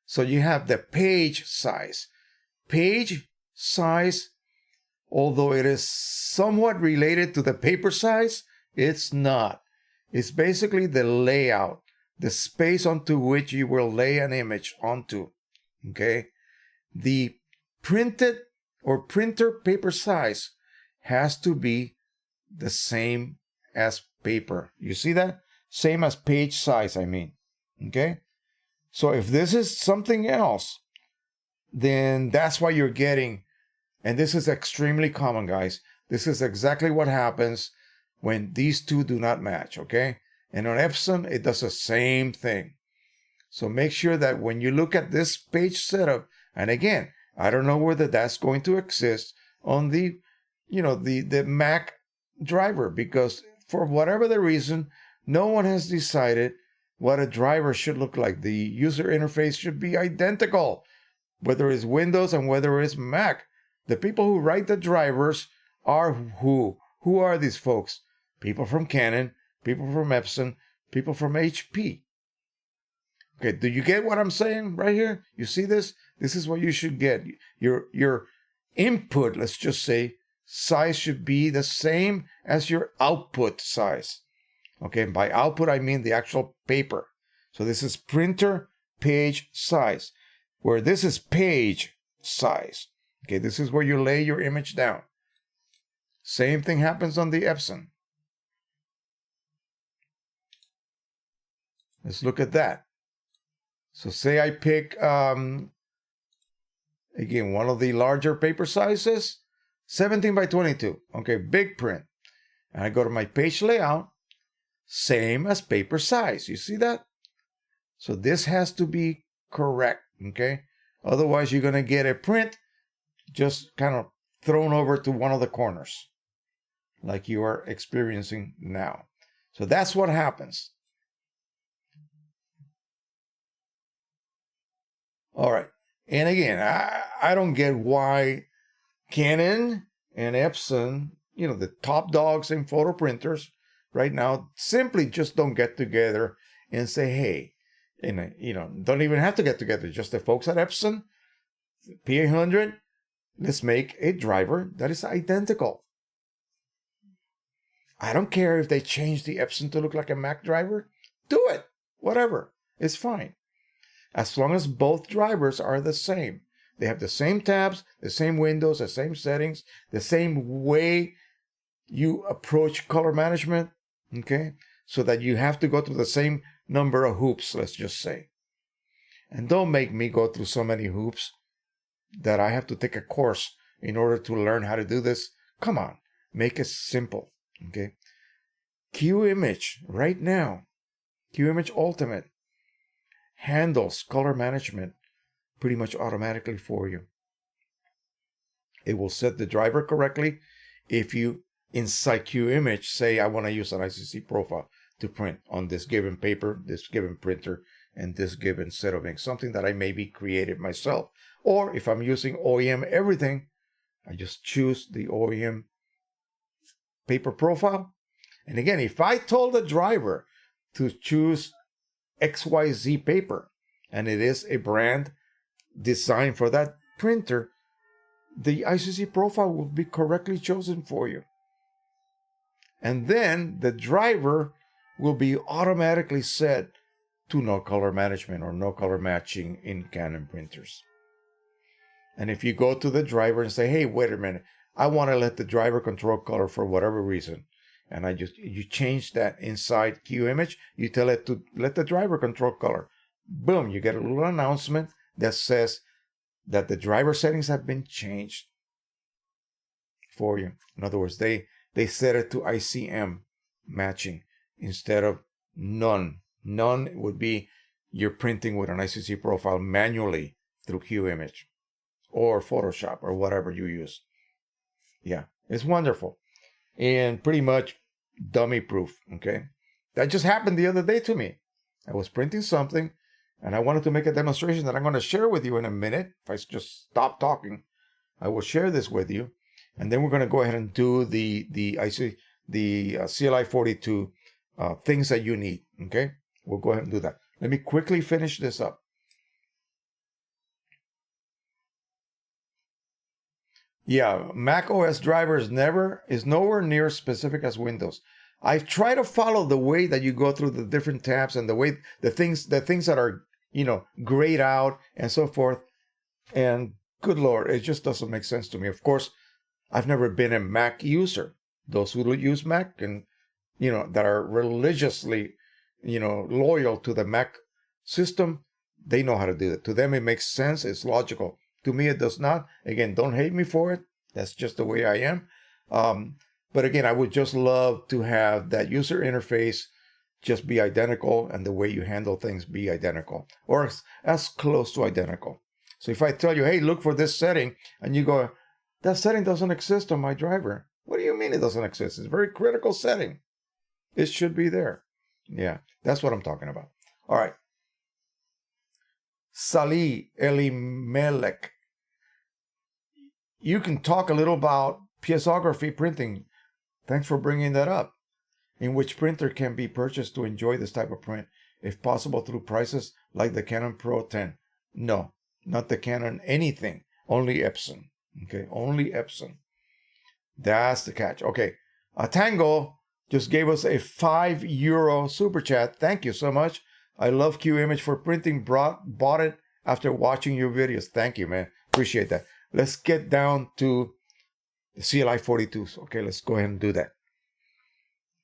So you have the page size. Page size, although it is somewhat related to the paper size, It's not. It's basically the layout, the space onto which you will lay an image onto. Okay? The printed or printer paper size has to be the same as paper. You see that? Same as page size, I mean. Okay? So if this is something else, then that's why you're getting, and this is extremely common, guys. This is exactly what happens when these two do not match, okay? And on Epson, it does the same thing. So make sure that when you look at this page setup, and again, I don't know whether that's going to exist on the, the Mac driver, because for whatever the reason, no one has decided what a driver should look like. The user interface should be identical, whether it's Windows and whether it's Mac. The people who write the drivers are who? Who are these folks? People from Canon, people from Epson, people from HP. Okay, do you get what I'm saying right here? You see this? This is what you should get. Your input, let's just say, size should be the same as your output size. Okay, by output, I mean the actual paper. So this is printer page size, where this is page size. Okay, this is where you lay your image down. Same thing happens on the Epson. Let's look at that. So say I pick, again, one of the larger paper sizes, 17 by 22. Okay, big print. And I go to my page layout, same as paper size. You see that? So this has to be correct, okay? Otherwise, you're going to get a print just kind of thrown over to one of the corners, like you are experiencing now. So that's what happens. All right. And again, I don't get why Canon and Epson, the top dogs in photo printers right now, simply just don't get together and say, hey, and don't even have to get together. Just the folks at Epson, P800, let's make a driver that is identical. I don't care if they change the Epson to look like a Mac driver. Do it. Whatever. It's fine. As long as both drivers are the same. They have the same tabs, the same windows, the same settings, the same way you approach color management, okay? So that you have to go through the same number of hoops, let's just say. And don't make me go through so many hoops that I have to take a course in order to learn how to do this. Come on, make it simple, okay? QImage right now, QImage Ultimate, handles color management pretty much automatically for you. It will set the driver correctly if you, inside QImage, say I want to use an ICC profile to print on this given paper, this given printer, and this given set of ink, something that I maybe created myself. Or if I'm using OEM everything, I just choose the OEM paper profile. And again, if I told the driver to choose XYZ paper, and it is a brand designed for that printer, the ICC profile will be correctly chosen for you. And then the driver will be automatically set to no color management or no color matching in Canon printers. And if you go to the driver and say, hey, wait a minute, I want to let the driver control color for whatever reason, and you change that inside QImage, you tell it to let the driver control color. Boom, you get a little announcement that says that the driver settings have been changed for you. In other words, they set it to ICM matching instead of none. None would be you're printing with an ICC profile manually through QImage or Photoshop or whatever you use. Yeah, it's wonderful and pretty much dummy proof, okay? That just happened the other day to me. I was printing something and I wanted to make a demonstration that I'm going to share with you in a minute. If I just stop talking, I will share this with you. And then we're going to go ahead and do the CLI 42 things that you need, okay? We'll go ahead and do that. Let me quickly finish this up. Yeah, Mac OS driver is nowhere near as specific as Windows. I try to follow the way that you go through the different tabs and the way the things that are, grayed out and so forth. And good Lord, it just doesn't make sense to me. Of course, I've never been a Mac user. Those who use Mac and, that are religiously, loyal to the Mac system, they know how to do it. To them, it makes sense. It's logical. To me, it does not. Again, don't hate me for it. That's just the way I am. But again, I would just love to have that user interface just be identical and the way you handle things be identical or as close to identical. So if I tell you, hey, look for this setting, and you go, that setting doesn't exist on my driver. What do you mean it doesn't exist? It's a very critical setting. It should be there. Yeah, that's what I'm talking about. All right. Salih Elimelech. You can talk a little about piezography printing. Thanks for bringing that up. In which printer can be purchased to enjoy this type of print, if possible through prices like the Canon Pro 10? No, not the Canon anything. Only Epson. Okay, only Epson. That's the catch. Okay, Tango just gave us a €5 super chat. Thank you so much. I love Q Image for printing. Bought it after watching your videos. Thank you, man. Appreciate that. Let's get down to the CLI 42s. Okay, let's go ahead and do that.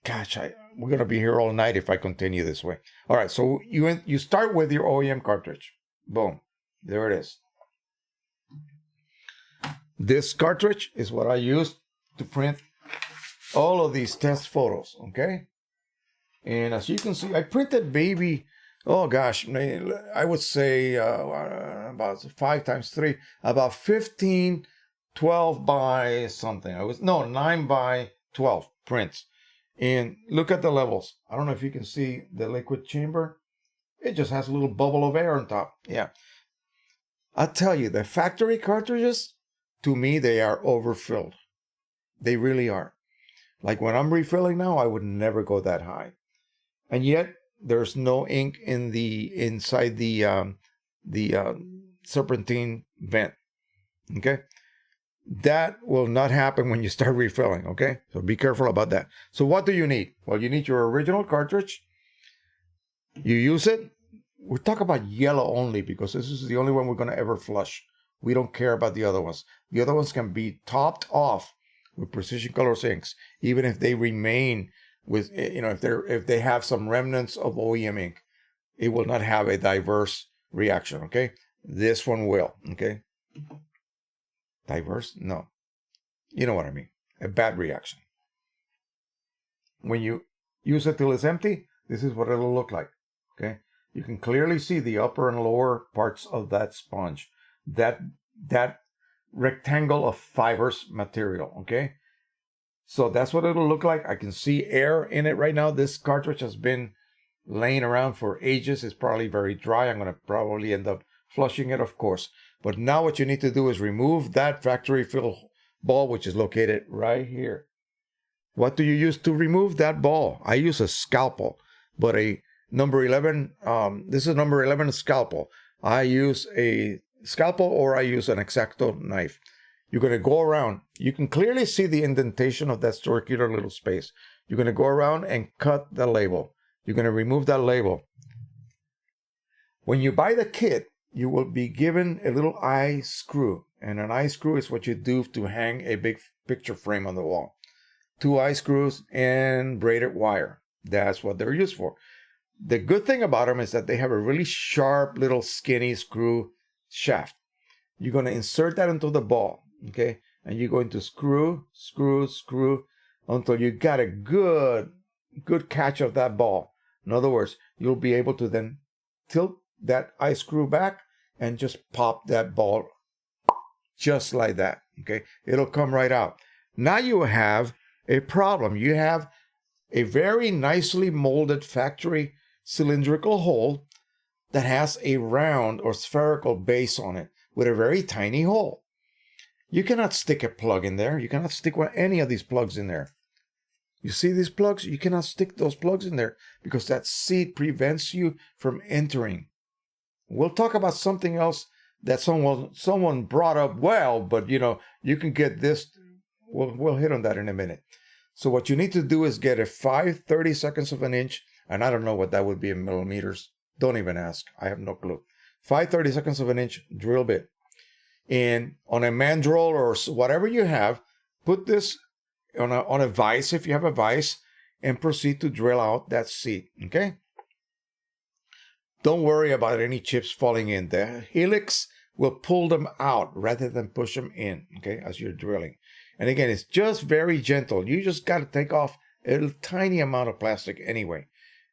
Gosh, we're going to be here all night if I continue this way. All right, so you start with your OEM cartridge. Boom. There it is. This cartridge is what I used to print all of these test photos, okay? And as you can see, I printed maybe, oh gosh, I would say about 5 times 3, about 15, 12 by something. 9 by 12 prints. And look at the levels. I don't know if you can see the liquid chamber. It just has a little bubble of air on top. Yeah. I tell you, the factory cartridges, to me, they are overfilled. They really are. Like when I'm refilling now, I would never go that high. And yet, there's no ink inside the serpentine vent. Okay? That will not happen when you start refilling, okay? So be careful about that. So what do you need? Well, you need your original cartridge. You use it. We talk about yellow only because this is the only one we're going to ever flush. We don't care about the other ones. The other ones can be topped off with Precision Colors inks, even if they remain with, if they have some remnants of OEM ink. It will not have a diverse reaction, okay? This one will, okay? Diverse? No. You know what I mean. A bad reaction. When you use it till it's empty, this is what it'll look like. Okay? You can clearly see the upper and lower parts of that sponge. That rectangle of fibrous material. Okay? So that's what it'll look like. I can see air in it right now. This cartridge has been laying around for ages. It's probably very dry. I'm going to probably end up flushing it, of course. But now what you need to do is remove that factory fill ball, which is located right here. What do you use to remove that ball? I use a scalpel, but a number 11, this is number 11 scalpel. I use a scalpel or I use an X-Acto knife. You're going to go around. You can clearly see the indentation of that circular little space. You're going to go around and cut the label. You're going to remove that label. When you buy the kit, you will be given a little eye screw. And an eye screw is what you do to hang a big picture frame on the wall. 2 eye screws and braided wire. That's what they're used for. The good thing about them is that they have a really sharp little skinny screw shaft. You're going to insert that into the ball, okay? And you're going to screw, screw, screw until you got a good catch of that ball. In other words, you'll be able to then tilt that eye screw back and just pop that ball just like that, okay? It'll come right out. Now you have a problem. You have a very nicely molded factory cylindrical hole that has a round or spherical base on it with a very tiny hole. You cannot stick a plug in there. You cannot stick any of these plugs in there. You see these plugs? You cannot stick those plugs in there because that seat prevents you from entering. We'll talk about something else that someone brought up well, but you can get this. We'll hit on that in a minute. So what you need to do is get a 5/32 of an inch, and I don't know what that would be in millimeters. Don't even ask. I have no clue. 5/32 of an inch drill bit. And on a mandrel or whatever you have, put this on a vise if you have a vise, and proceed to drill out that seat, okay? Don't worry about any chips falling in. The helix will pull them out rather than push them in, okay, as you're drilling. And again, it's just very gentle. You just got to take off a tiny amount of plastic anyway.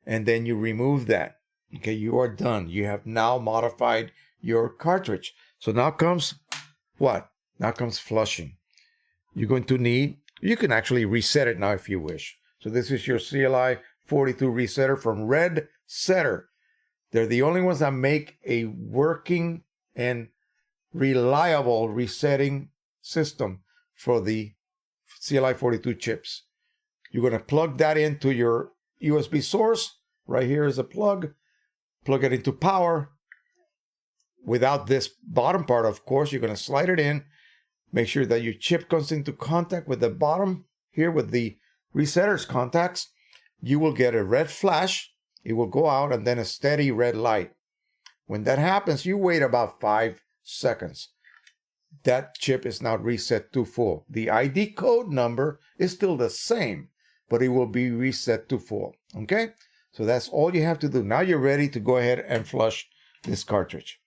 And then you remove that. Okay, you are done. You have now modified your cartridge. So now comes what? Now comes flushing. You're going to need, you can actually reset it now if you wish. So this is your CLI 42 resetter from Red Setter. They're the only ones that make a working and reliable resetting system for the CLI 42 chips. You're going to plug that into your USB source. Right here is a plug. Plug it into power. Without this bottom part, of course, you're going to slide it in. Make sure that your chip comes into contact with the bottom here with the resetter's contacts. You will get a red flash. It will go out, and then a steady red light. When that happens, you wait about 5 seconds. That chip is now reset to full. The ID code number is still the same, but it will be reset to full. Okay? So that's all you have to do. Now you're ready to go ahead and flush this cartridge.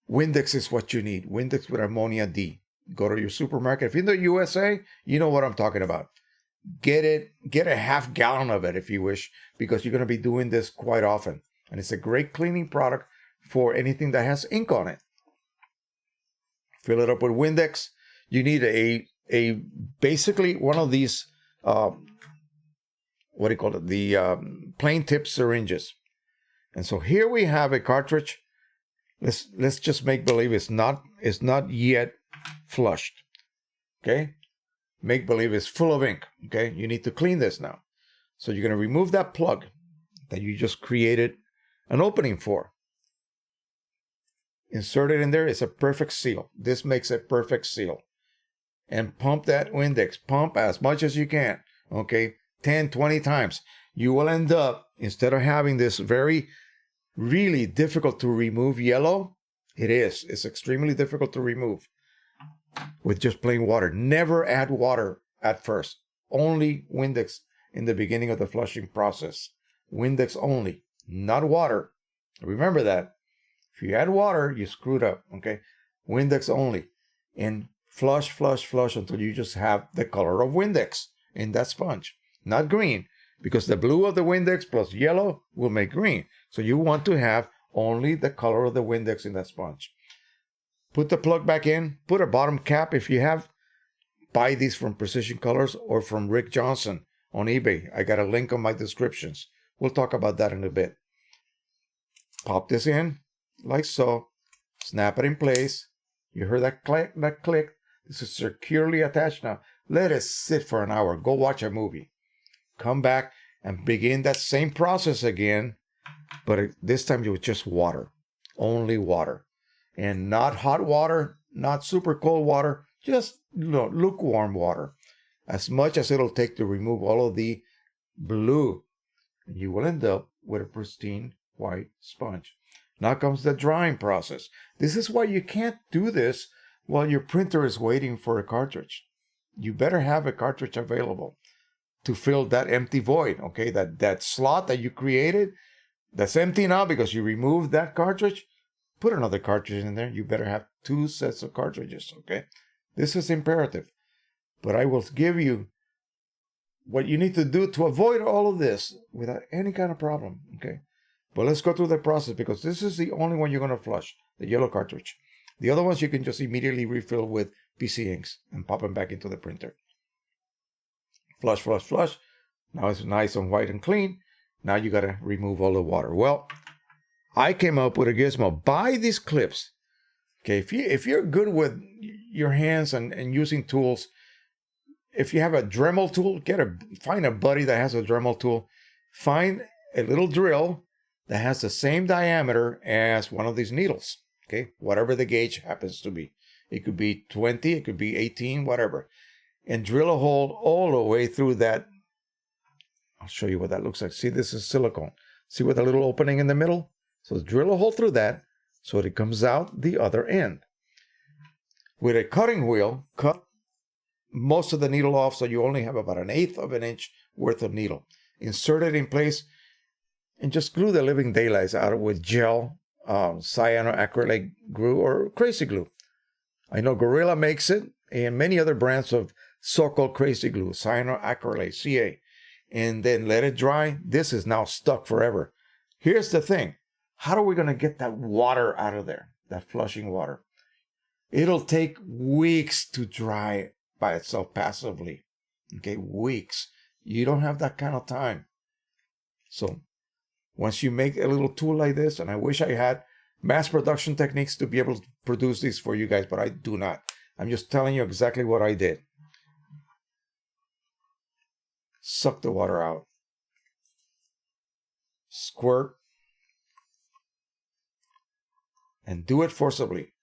Windex is what you need. Windex with ammonia D. Go to your supermarket. If you're in the USA, you know what I'm talking about. Get a half gallon of it if you wish, because you're going to be doing this quite often. And it's a great cleaning product for anything that has ink on it. Fill it up with Windex. You need a basically one of these, what do you call it? The plain tip syringes. And so here we have a cartridge. Let's just make believe it's not yet flushed. Okay? Make believe it's full of ink. Okay? You need to clean this now. So you're going to remove that plug that you just created an opening for. Insert it in there. It's a perfect seal. This makes a perfect seal. And pump that Windex. Pump as much as you can. Okay? 10, 20 times. You will end up, instead of having this really difficult to remove yellow, it's extremely difficult to remove with just plain water. Never add water at first. Only Windex in the beginning of the flushing process. Windex only, not water. Remember that. If you add water, you screwed up, okay? Windex only. And flush until you just have the color of Windex in that sponge. Not green, because the blue of the Windex plus yellow will make green. So you want to have only the color of the Windex in that sponge. Put the plug back in. Put a bottom cap if you have. Buy these from Precision Colors or from Rick Johnson on eBay. I got a link on my descriptions. We'll talk about that in a bit. Pop this in like so. Snap it in place. You heard that click? This is securely attached now. Let it sit for an hour. Go watch a movie. Come back and begin that same process again, but this time with just water. Only water. And not hot water, not super cold water, just lukewarm water. As much as it'll take to remove all of the blue. And you will end up with a pristine white sponge. Now comes the drying process. This is why you can't do this while your printer is waiting for a cartridge. You better have a cartridge available to fill that empty void, okay? That slot that you created, that's empty now because you removed that cartridge. Put another cartridge in there. You better have 2 sets of cartridges, okay? This is imperative. But I will give you what you need to do to avoid all of this without any kind of problem, okay? But let's go through the process, because this is the only one you're going to flush, the yellow cartridge. The other ones you can just immediately refill with PC inks and pop them back into the printer. Flush. Now it's nice and white and clean. Now you got to remove all the water. Well, I came up with a gizmo. Buy these clips. Okay, if you're good with your hands and using tools, if you have a Dremel tool, find a buddy that has a Dremel tool. Find a little drill that has the same diameter as one of these needles. Okay, whatever the gauge happens to be. It could be 20, it could be 18, whatever. and drill a hole all the way through that. I'll show you what that looks like. See, this is silicone. See with a little opening in the middle? So drill a hole through that so it comes out the other end. With a cutting wheel, cut most of the needle off so you only have about 1/8 of an inch worth of needle. Insert it in place and just glue the living daylights out with gel, cyanoacrylate glue, or crazy glue. I know Gorilla makes it and many other brands of so-called crazy glue, cyanoacrylate, CA. And then let it dry. This is now stuck forever. Here's the thing. How are we going to get that water out of there, that flushing water? It'll take weeks to dry by itself passively. Okay, weeks. You don't have that kind of time. So once you make a little tool like this, and I wish I had mass production techniques to be able to produce these for you guys, but I do not. I'm just telling you exactly what I did. Suck the water out. Squirt. And do it forcibly,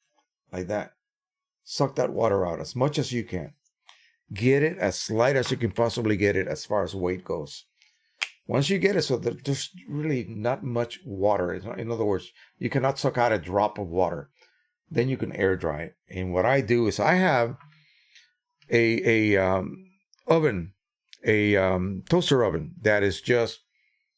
like that. Suck that water out as much as you can. Get it as light as you can possibly get it as far as weight goes. Once you get it so that there's really not much water, in other words, you cannot suck out a drop of water, then you can air dry it. And what I do is I have a toaster oven that is just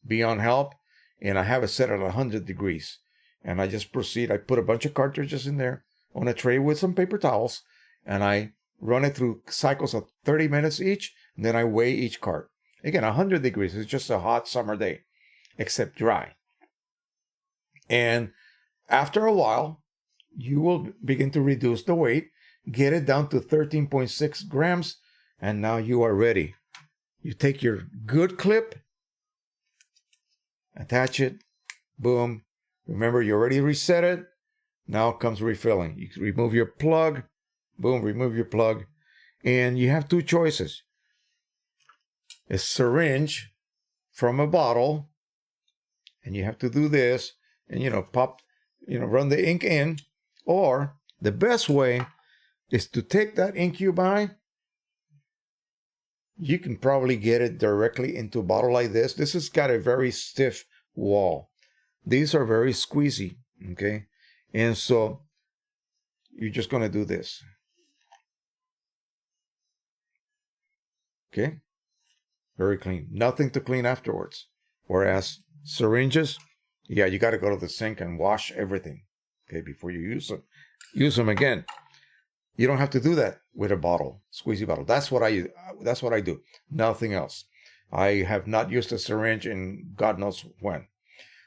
beyond help, and I have it set at 100 degrees. And I just proceed. I put a bunch of cartridges in there on a tray with some paper towels, and I run it through cycles of 30 minutes each, and then I weigh each cart. Again, 100 degrees. It's just a hot summer day, except dry. And after a while, you will begin to reduce the weight, get it down to 13.6 grams, and now you are ready. You take your good clip, attach it, boom. Remember, you already reset it. Now comes refilling. You remove your plug, boom, remove your plug. And you have two choices. A syringe from a bottle, and you have to do this, and run the ink in. Or the best way is to take that ink you buy. You can probably get it directly into a bottle like this. This has got a very stiff wall. These are very squeezy, okay? And so you're just going to do this. Okay? Very clean. Nothing to clean afterwards. Whereas syringes, yeah, you got to go to the sink and wash everything, okay, before you use them. Use them again. You don't have to do that with a bottle, squeezy bottle. That's what I do. Nothing else. I have not used a syringe in God knows when.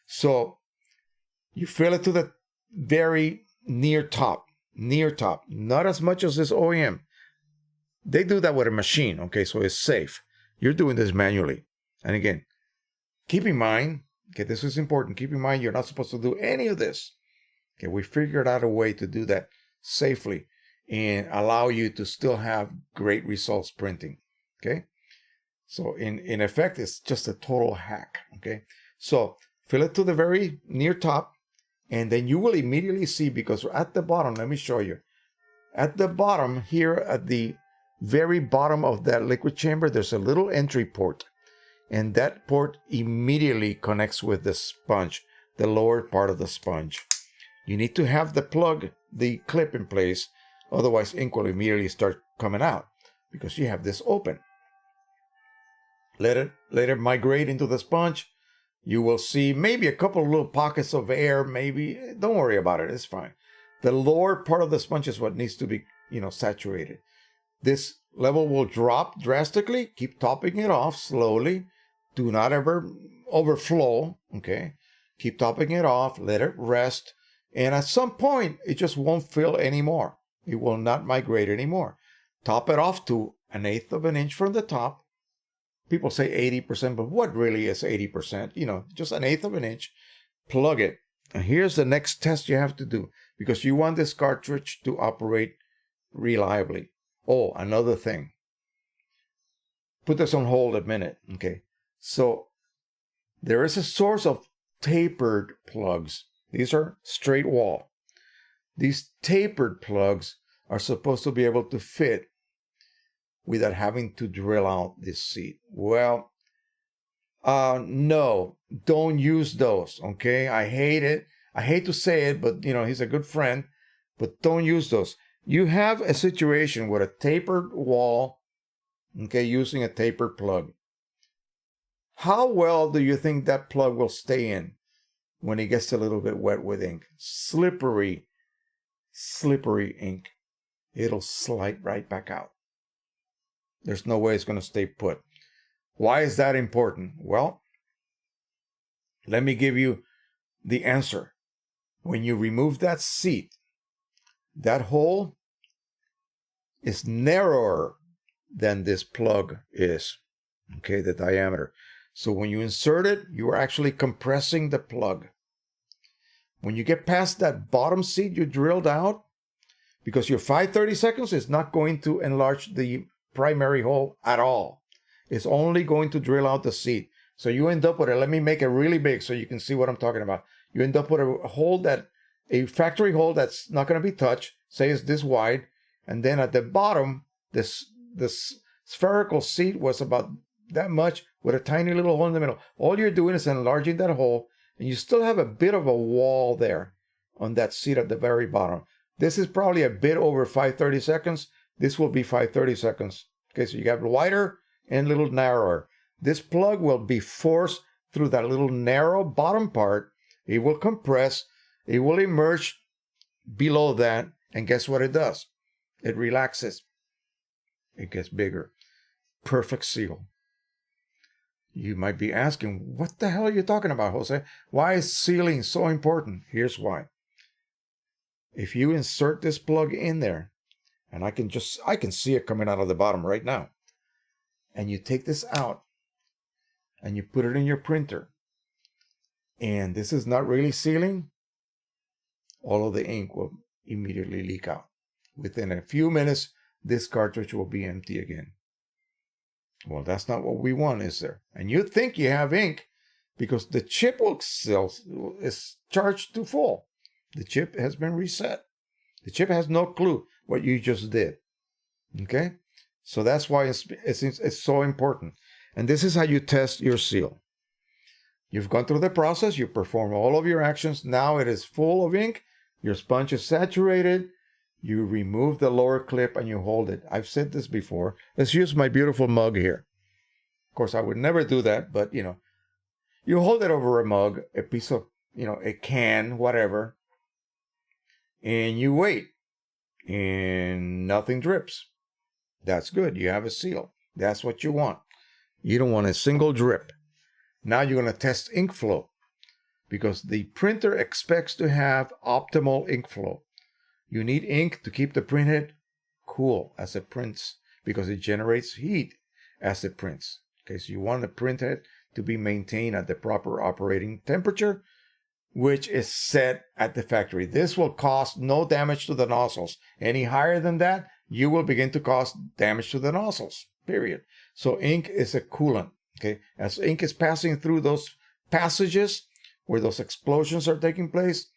So you fill it to the very near top, not as much as this OEM. They do that with a machine, okay, so it's safe. You're doing this manually. And again, keep in mind, okay, this is important. Keep in mind, you're not supposed to do any of this. Okay, we figured out a way to do that safely and allow you to still have great results printing, okay? So in effect, it's just a total hack, okay? So fill it to the very near top, and then you will immediately see, because at the bottom, let me show you. At the bottom here, at the very bottom of that liquid chamber, there's a little entry port. And that port immediately connects with the sponge, the lower part of the sponge. You need to have the clip in place, otherwise ink will immediately start coming out because you have this open. Let it migrate into the sponge. You will see maybe a couple of little pockets of air, maybe. Don't worry about it, it's fine. The lower part of the sponge is what needs to be, saturated. This level will drop drastically. Keep topping it off slowly. Do not ever overflow, okay? Keep topping it off, let it rest. And at some point, it just won't fill anymore. It will not migrate anymore. Top it off to 1/8 of an inch from the top. People say 80%, but what really is 80%? Just 1/8 of an inch. Plug it. And here's the next test you have to do, because you want this cartridge to operate reliably. Oh, another thing. Put this on hold a minute, okay? So there is a source of tapered plugs. These are straight wall. These tapered plugs are supposed to be able to fit without having to drill out this seat? Well, no, don't use those, okay? I hate it. I hate to say it, but he's a good friend, but don't use those. You have a situation with a tapered wall, okay, using a tapered plug. How well do you think that plug will stay in when it gets a little bit wet with ink? Slippery ink. It'll slide right back out. There's no way it's going to stay put. Why is that important? Well, let me give you the answer. When you remove that seat, that hole is narrower than this plug is, okay, the diameter. So when you insert it, you are actually compressing the plug. When you get past that bottom seat you drilled out, because your 5/32 is not going to enlarge the primary hole at all. It's only going to drill out the seat. So you end up with let me make it really big so you can see what I'm talking about. You end up with a factory hole that's not going to be touched, say it's this wide, and then at the bottom, this spherical seat was about that much with a tiny little hole in the middle. All you're doing is enlarging that hole, and you still have a bit of a wall there on that seat at the very bottom. This is probably a bit over 5/32. This will be 5/32. Okay, so you have wider and a little narrower. This plug will be forced through that little narrow bottom part. It will compress. It will emerge below that. And guess what it does? It relaxes. It gets bigger. Perfect seal. You might be asking, what the hell are you talking about, Jose? Why is sealing so important? Here's why. If you insert this plug in there, and I can see it coming out of the bottom right now, and you take this out, and you put it in your printer, and this is not really sealing, all of the ink will immediately leak out. Within a few minutes, this cartridge will be empty again. Well, that's not what we want, is there? And you think you have ink because the chip is charged to full. The chip has been reset. The chip has no clue what you just did. Okay? So that's why it's so important. And this is how you test your seal. You've gone through the process. You perform all of your actions. Now it is full of ink. Your sponge is saturated. You remove the lower clip and you hold it. I've said this before. Let's use my beautiful mug here. Of course, I would never do that, but you hold it over a mug, a piece of, a can, whatever, and you wait, and nothing drips. That's good. You have a seal. That's what you want. You don't want a single drip. Now you're going to test ink flow because the printer expects to have optimal ink flow. You need ink to keep the printhead cool as it prints because it generates heat as it prints. Okay, so you want the printhead to be maintained at the proper operating temperature, which is set at the factory. This will cause no damage to the nozzles. Any higher than that, you will begin to cause damage to the nozzles, period. So ink is a coolant. Okay, as ink is passing through those passages where those explosions are taking place,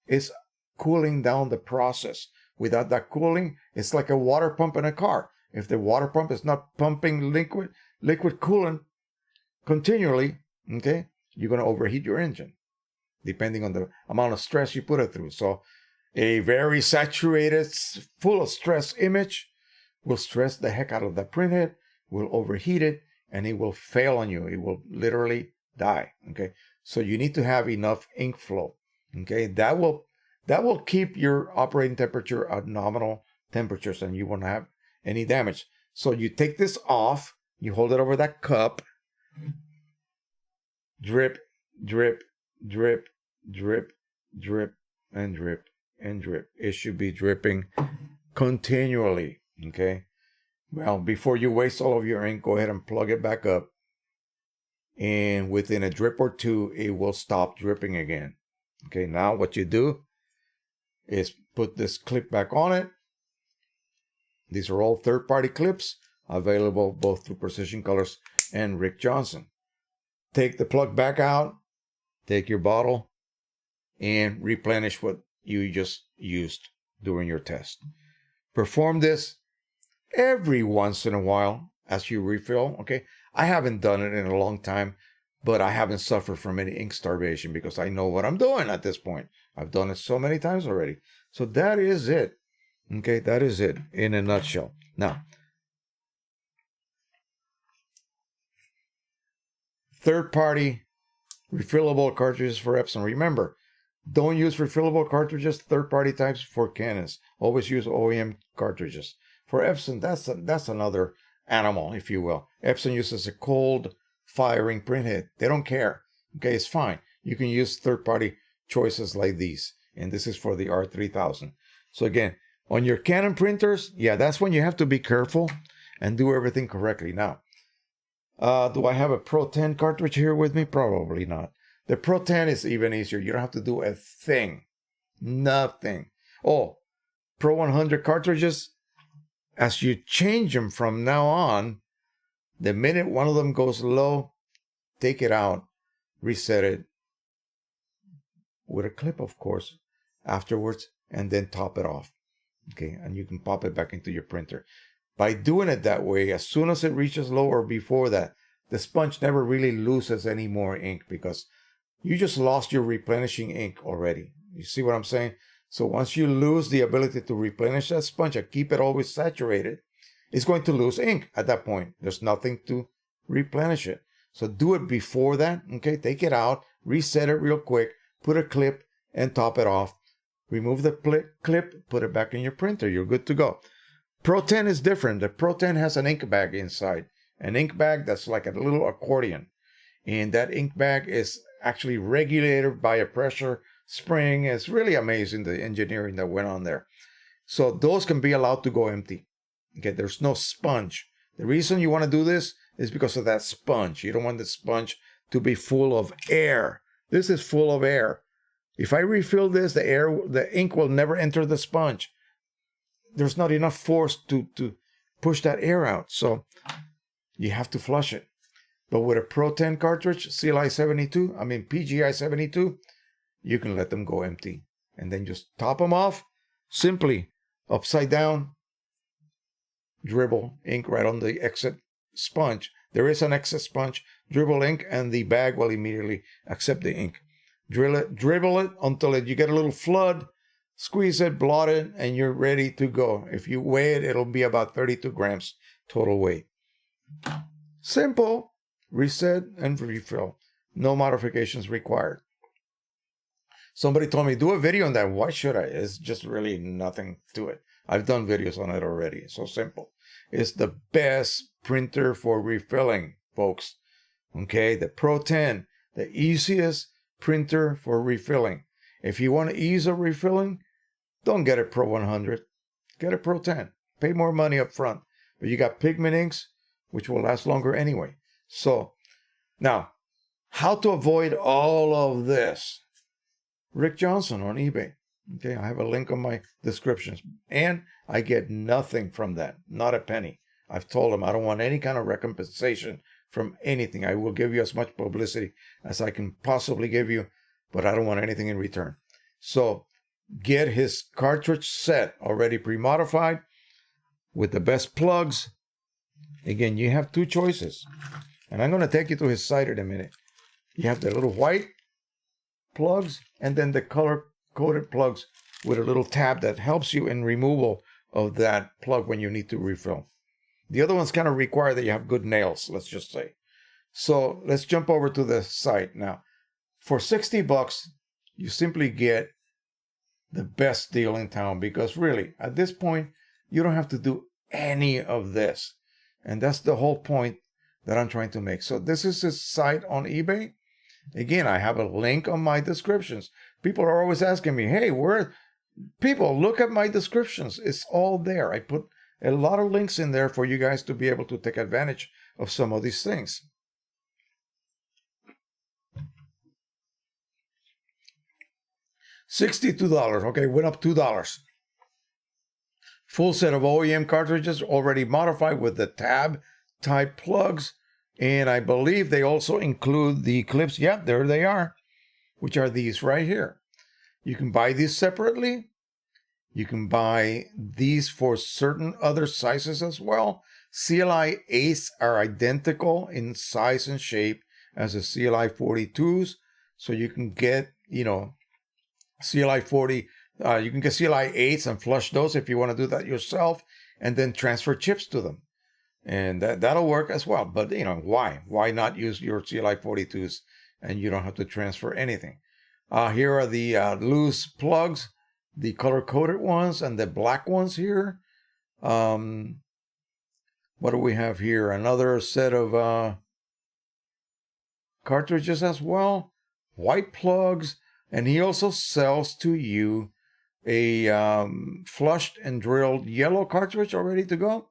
it's cooling down the process. Without that cooling, it's like a water pump in a car. If the water pump is not pumping liquid coolant continually, okay, you're going to overheat your engine, depending on the amount of stress you put it through. So a very saturated, full of stress image will stress the heck out of the printhead, will overheat it, and it will fail on you. It will literally die. Okay, so you need to have enough ink flow. Okay, that will keep your operating temperature at nominal temperatures, and you won't have any damage. So you take this off, you hold it over that cup, drip, drip, drip, drip, drip, and drip, and drip. It should be dripping continually. Okay. Well, before you waste all of your ink, go ahead and plug it back up. And within a drip or two, it will stop dripping again. Okay, now what you do is put this clip back on it. These are all third-party clips available both through Precision Colors and Rick Johnson. Take the plug back out, take your bottle, and replenish what you just used during your test. Perform this every once in a while as you refill. Okay, I haven't done it in a long time, but I haven't suffered from any ink starvation because I know what I'm doing at this point. I've done it so many times already. So that is it. Okay, that is it in a nutshell. Now, third-party refillable cartridges for Epson. Remember, don't use refillable cartridges, third-party types for Canons. Always use OEM cartridges. For Epson, that's another animal, if you will. Epson uses a cold firing printhead. They don't care. Okay, it's fine. You can use third-party choices like these. And this is for the R3000. So again, on your Canon printers, yeah, that's when you have to be careful and do everything correctly. Now, do I have a Pro 10 cartridge here with me? Probably not. The Pro 10 is even easier. You don't have to do a thing. Nothing. Oh, Pro 100 cartridges, as you change them from now on, the minute one of them goes low, take it out, reset it with a clip, of course, afterwards, and then top it off. Okay, and you can pop it back into your printer. By doing it that way, as soon as it reaches low or before that, the sponge never really loses any more ink because you just lost your replenishing ink already. You see what I'm saying? So once you lose the ability to replenish that sponge and keep it always saturated, it's going to lose ink at that point. There's nothing to replenish it. So do it before that. Okay, take it out, reset it real quick, put a clip and top it off. Remove the clip, put it back in your printer. You're good to go. Pro 10 is different. The Pro 10 has an ink bag inside. An ink bag that's like a little accordion. And that ink bag is actually regulated by a pressure spring. It's really amazing, the engineering that went on there. So those can be allowed to go empty. Okay, there's no sponge. The reason you want to do this is because of that sponge. You don't want the sponge to be full of air. This is full of air. If I refill this, the ink will never enter the sponge. There's not enough force to push that air out. So you have to flush it. But with a Pro 10 cartridge, PGI 72, you can let them go empty. And then just top them off. Simply upside down, dribble ink right on the exit sponge. There is an exit sponge. Dribble ink and the bag will immediately accept the ink. Dribble it until you get a little flood. Squeeze it, blot it, and you're ready to go. If you weigh it, it'll be about 32 grams total weight. Simple. Reset and refill. No modifications required. Somebody told me, do a video on that. Why should I? It's just really nothing to it. I've done videos on it already. It's so simple. It's the best printer for refilling, folks. Okay, the Pro 10, the easiest printer for refilling. If you want ease of refilling, don't get a Pro 100. Get a Pro 10. Pay more money up front. But you got pigment inks, which will last longer anyway. So, now, how to avoid all of this? Rick Johnson on eBay. Okay, I have a link on my descriptions. And I get nothing from that. Not a penny. I've told him I don't want any kind of recompensation from anything. I will give you as much publicity as I can possibly give you, but I don't want anything in return. So, get his cartridge set already pre-modified with the best plugs. Again, you have two choices. And I'm going to take you to his site in a minute. You have the little white plugs and then the color-coded plugs with a little tab that helps you in removal of that plug when you need to refill. The other ones kind of require that you have good nails, let's just say. So let's jump over to the site now. For $60, you simply get the best deal in town because really, at this point, you don't have to do any of this. And that's the whole point that I'm trying to make. So this is his site on eBay. Again, I have a link on my descriptions. People are always asking me, hey, people, look at my descriptions. It's all there. I put a lot of links in there for you guys to be able to take advantage of some of these things. $62. Okay, went up $2. Full set of OEM cartridges already modified with the tab type plugs. And I believe they also include the clips. Yep, there they are, which are these right here. You can buy these separately. You can buy these for certain other sizes as well. CLI 8s are identical in size and shape as the CLI 42s. So you can get, CLI 40, you can get CLI 8s and flush those if you want to do that yourself and then transfer chips to them. And that'll work as well. But, why? Why not use your CLI 42s and you don't have to transfer anything? Here are the loose plugs, the color-coded ones and the black ones here. What do we have here? Another set of cartridges as well. White plugs. And he also sells to you a flushed and drilled yellow cartridge all ready to go.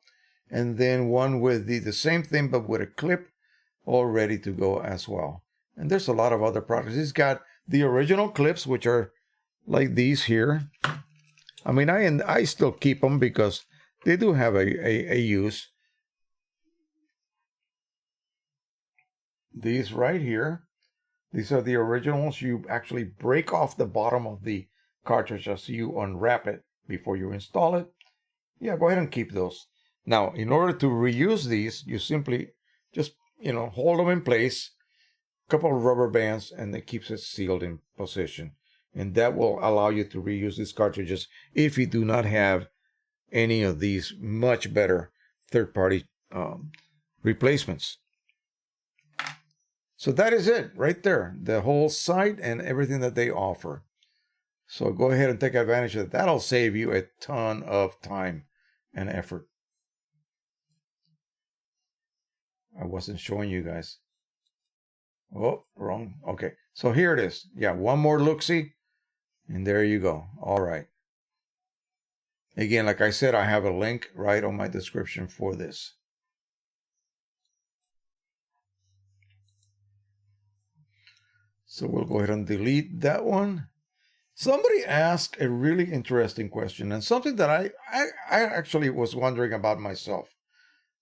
And then one with the same thing but with a clip all ready to go as well. And there's a lot of other products. He's got the original clips, which are like these here. I mean, I still keep them because they do have a use. These right here, these are the originals. You actually break off the bottom of the cartridge as you unwrap it before you install it. Yeah, go ahead and keep those. Now, in order to reuse these, you simply just, hold them in place, a couple of rubber bands, and it keeps it sealed in position. And that will allow you to reuse these cartridges if you do not have any of these much better third-party replacements. So that is it right there, the whole site and everything that they offer. So go ahead and take advantage of it. That'll save you a ton of time and effort. I wasn't showing you guys. Oh, wrong. Okay, so here it is. Yeah, one more look-see, and there you go. All right. Again, like I said, I have a link right on my description for this. So we'll go ahead and delete that one. Somebody asked a really interesting question, and something that I actually was wondering about myself.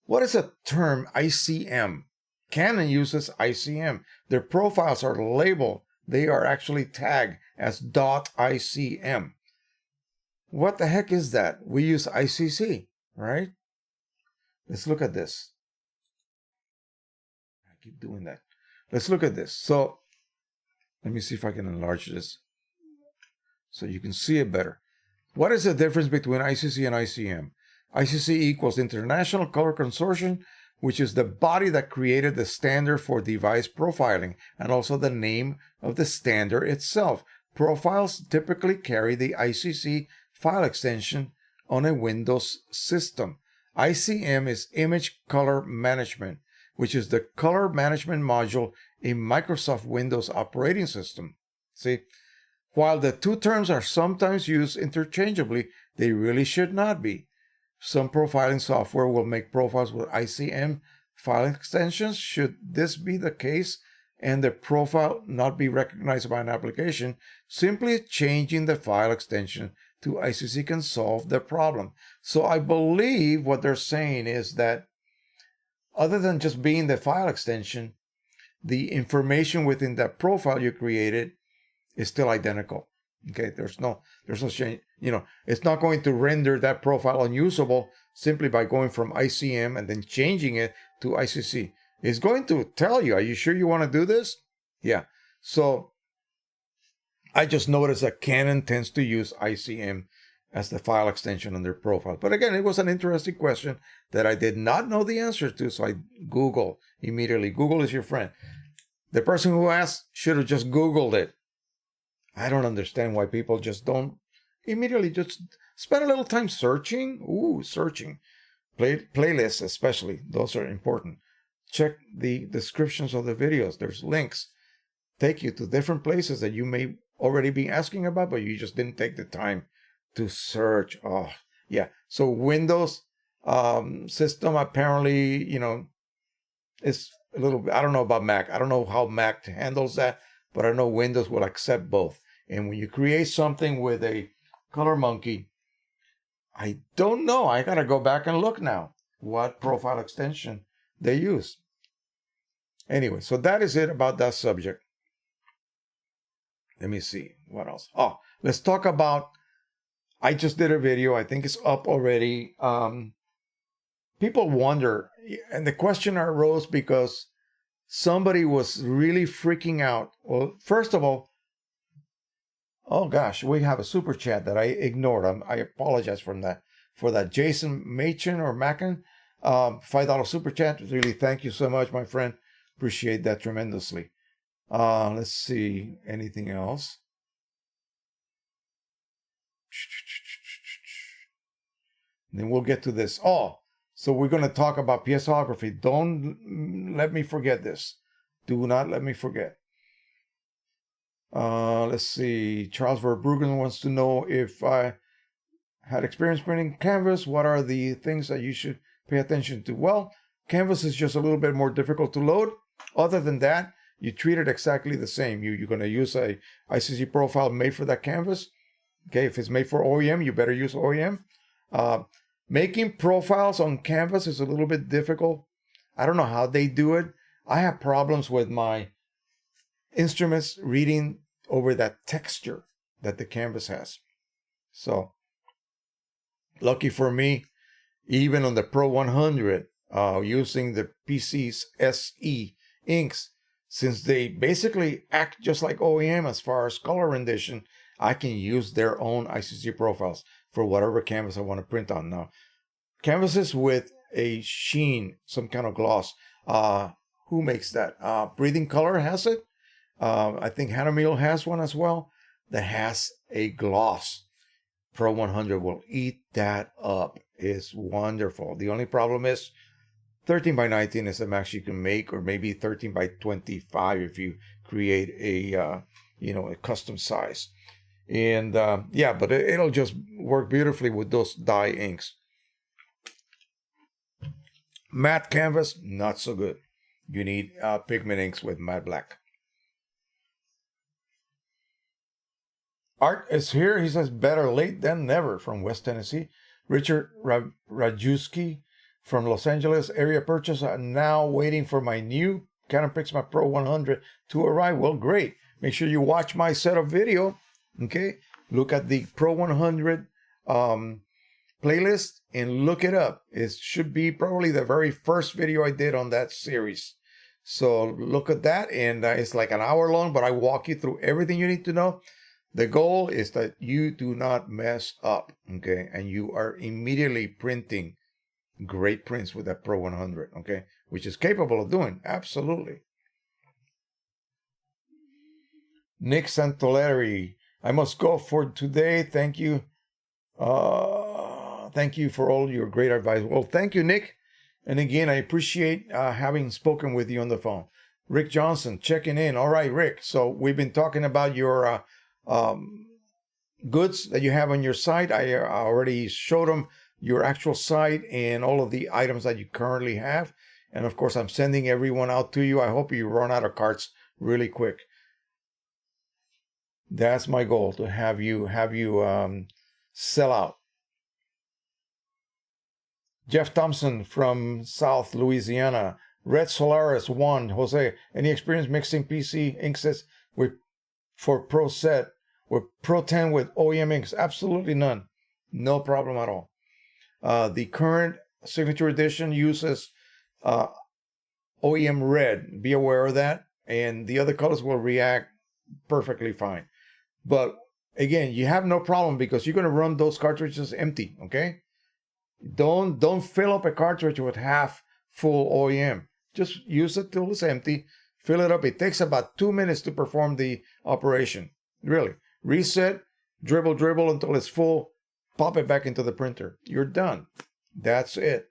What is a term ICM? Canon uses ICM. Their profiles are labeled. They are actually tagged as .ICM. What the heck is that? We use ICC, right? Let's look at this. I keep doing that. Let's look at this. So let me see if I can enlarge this so you can see it better. What is the difference between ICC and ICM? ICC equals International Color Consortium, which is the body that created the standard for device profiling and also the name of the standard itself. Profiles typically carry the ICC file extension on a Windows system. ICM is Image Color Management, which is the color management module in Microsoft Windows operating system. See, while the two terms are sometimes used interchangeably, they really should not be. Some profiling software will make profiles with ICM file extensions. Should this be the case and the profile not be recognized by an application, simply changing the file extension to ICC can solve the problem. So I believe what they're saying is that other than just being the file extension, the information within that profile you created is still identical. Okay, there's no change. It's not going to render that profile unusable simply by going from ICM and then changing it to ICC. It's going to tell you, are you sure you want to do this? Yeah. So I just noticed that Canon tends to use ICM as the file extension on their profile. But again, it was an interesting question that I did not know the answer to, so I Googled immediately. Google is your friend. The person who asked should have just Googled it. I don't understand why people just don't immediately just spend a little time searching. Searching. Playlists especially. Those are important. Check the descriptions of the videos. There's links. Take you to different places that you may already be asking about, but you just didn't take the time to search. Oh, yeah. So Windows system apparently, is a little bit, I don't know about Mac. I don't know how Mac handles that, but I know Windows will accept both. And when you create something with a color monkey, I don't know. I got to go back and look now what profile extension they use. Anyway, so that is it about that subject. Let me see. What else? Oh, let's talk about I just did a video. I think it's up already. People wonder, and the question arose because somebody was really freaking out. Well, first of all, oh gosh, we have a super chat that I ignored. I apologize for that. Jason Machen or Mackin, $5 super chat. Really, thank you so much, my friend. Appreciate that tremendously. Let's see, anything else? And then we'll get to this. Oh, so we're going to talk about piezoography. Don't let me forget this. Do not let me forget. Let's see. Charles Verbruggen wants to know if I had experience printing canvas. What are the things that you should pay attention to? Well, canvas is just a little bit more difficult to load. Other than that, you treat it exactly the same. You're going to use a ICC profile made for that canvas. Okay, if it's made for OEM, you better use OEM. Making profiles on canvas is a little bit difficult. I don't know how they do it. I have problems with my instruments reading over that texture that the canvas has. So, lucky for me, even on the Pro 100, using the PC's SE inks, since they basically act just like OEM as far as color rendition, I can use their own ICC profiles for whatever canvas I want to print on. Now, canvases with a sheen, some kind of gloss. Who makes that? Breathing Color has it. I think Hanamiel has one as well that has a gloss. Pro 100 will eat that up. It's wonderful. The only problem is 13 by 19 is the max you can make, or maybe 13 by 25 if you create a custom size. And yeah, but it'll just work beautifully with those dye inks. Matte canvas, not so good. You need pigment inks with matte black. Art is here. He says, better late than never, from West Tennessee. Richard Rajewski from Los Angeles, area purchase. Now waiting for my new Canon Pixma Pro 100 to arrive. Well, great. Make sure you watch my setup video. Okay, look at the Pro 100 playlist and look it up. It should be probably the very first video I did on that series. So look at that, and it's like an hour long, but I walk you through everything you need to know. The goal is that you do not mess up, okay? And you are immediately printing great prints with that Pro 100, okay? Which is capable of doing, absolutely. Nick Santoleri, I must go for today. Thank you. Thank you for all your great advice. Well, thank you, Nick. And again, I appreciate having spoken with you on the phone. Rick Johnson, checking in. All right, Rick. So we've been talking about your goods that you have on your site. I already showed them your actual site and all of the items that you currently have. And of course, I'm sending everyone out to you. I hope you run out of carts really quick. That's my goal, to have you sell out. Jeff Thompson from South Louisiana. Red Solaris 1. Jose, any experience mixing PC inksets for Pro set with Pro 10 with OEM inks? Absolutely none. No problem at all. The current Signature Edition uses OEM red. Be aware of that. And the other colors will react perfectly fine. But again, you have no problem because you're going to run those cartridges empty, okay? Don't fill up a cartridge with half full OEM. Just use it till it's empty. Fill it up. It takes about 2 minutes to perform the operation. Really. Reset, dribble until it's full. Pop it back into the printer. You're done. That's it.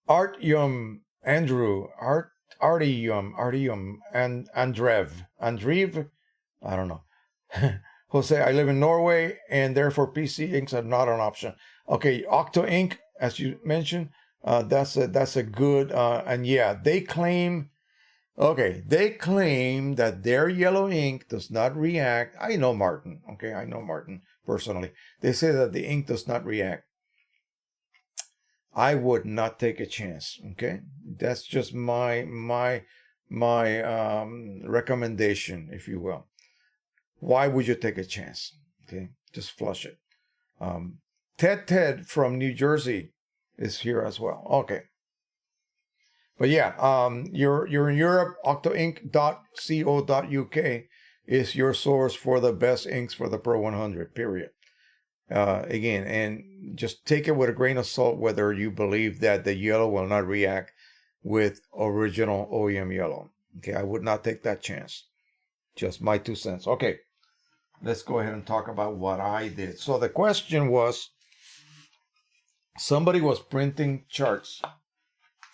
Artyom Andrew, Artyom and Andreev, I don't know. Jose, I live in Norway, and therefore PC inks are not an option. Okay, Octo Ink, as you mentioned, that's a good, and yeah, they claim that their yellow ink does not react. I know Martin, okay, I know Martin personally. They say that the ink does not react. I would not take a chance, okay? That's just my recommendation, if you will. Why would you take a chance? Okay, just flush it. Ted from New Jersey is here as well. Okay. But yeah, you're in Europe. octoink.co.uk is your source for the best inks for the Pro 100. Period. Again, and just take it with a grain of salt whether you believe that the yellow will not react with original OEM yellow. Okay, I would not take that chance. Just my 2 cents. Okay, let's go ahead and talk about what I did. So the question was, somebody was printing charts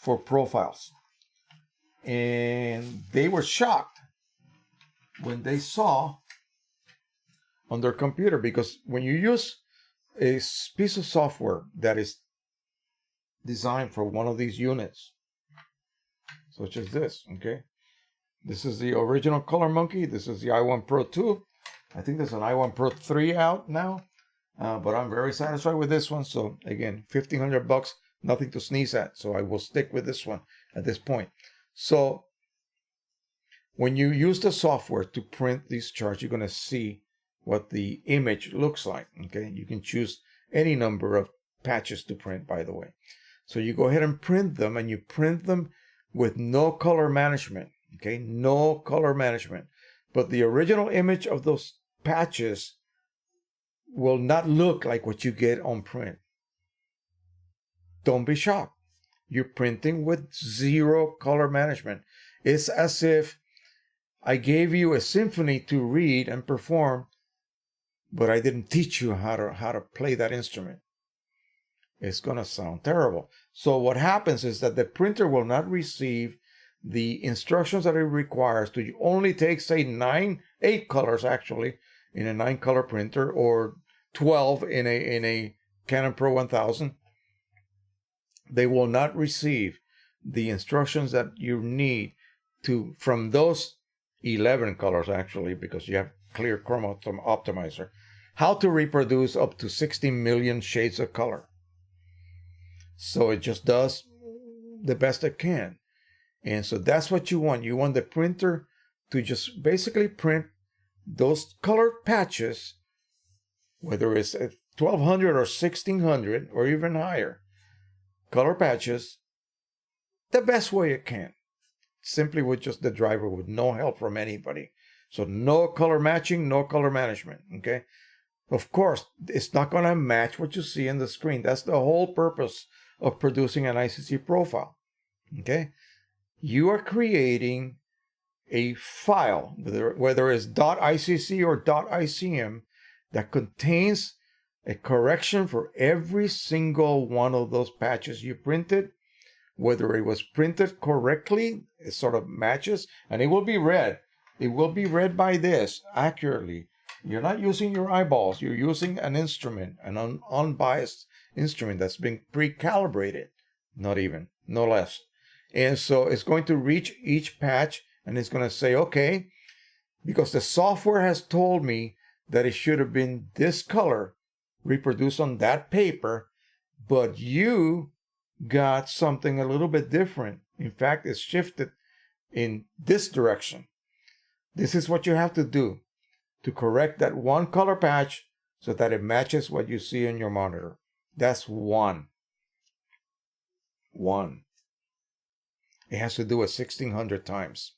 for profiles, and they were shocked when they saw on their computer, because when you use a piece of software that is designed for one of these units, such as this, okay, this is the original Color Monkey, this is the i1 Pro 2, I think there's an i1 Pro 3 out now, but I'm very satisfied with this one. So again, $1,500, nothing to sneeze at. So I will stick with this one at this point. So when you use the software to print these charts, you're going to see what the image looks like. Okay, you can choose any number of patches to print, by the way. So you go ahead and print them, and you print them with no color management. Okay, no color management. But the original image of those patches will not look like what you get on print. Don't be shocked. You're printing with zero color management. It's as if I gave you a symphony to read and perform, but I didn't teach you how to play that instrument. It's going to sound terrible. So what happens is that the printer will not receive the instructions that it requires to only take, say, 8 colors actually in a 9-color printer, or 12 in a Canon Pro 1000. They will not receive the instructions that you need to from those 11 colors actually, because you have clear chroma optimizer, how to reproduce up to 60 million shades of color. So it just does the best it can. And so that's what you want. You want the printer to just basically print those colored patches, whether it's 1200 or 1600 or even higher color patches, the best way it can, simply with just the driver, with no help from anybody. So no color matching, no color management. Okay, of course it's not going to match what you see in the screen. That's the whole purpose of producing an ICC profile. Okay, you are creating a file, whether it's .icc or .icm, that contains a correction for every single one of those patches you printed, whether it was printed correctly, it sort of matches, and it will be read. It will be read by this accurately. You're not using your eyeballs. You're using an instrument, an unbiased instrument that's been pre-calibrated, no less. And so it's going to reach each patch, and it's going to say, okay, because the software has told me that it should have been this color reproduced on that paper, but you got something a little bit different. In fact, it's shifted in this direction. This is what you have to do to correct that one color patch so that it matches what you see in your monitor. That's one. It has to do it 1,600 times.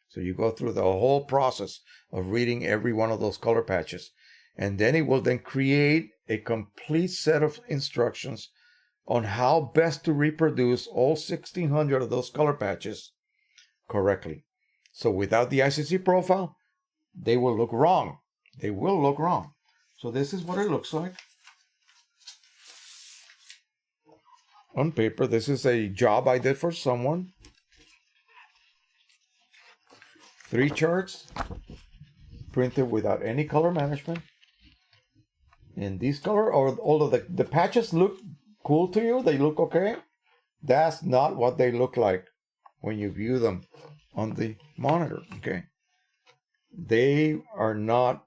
So you go through the whole process of reading every one of those color patches. And then it will then create a complete set of instructions on how best to reproduce all 1,600 of those color patches correctly. So without the ICC profile, they will look wrong. They will look wrong. So this is what it looks like. On paper, this is a job I did for someone. 3 charts printed without any color management. And these color, or although the patches look cool to you, they look okay, that's not what they look like when you view them on the monitor. Okay, they are not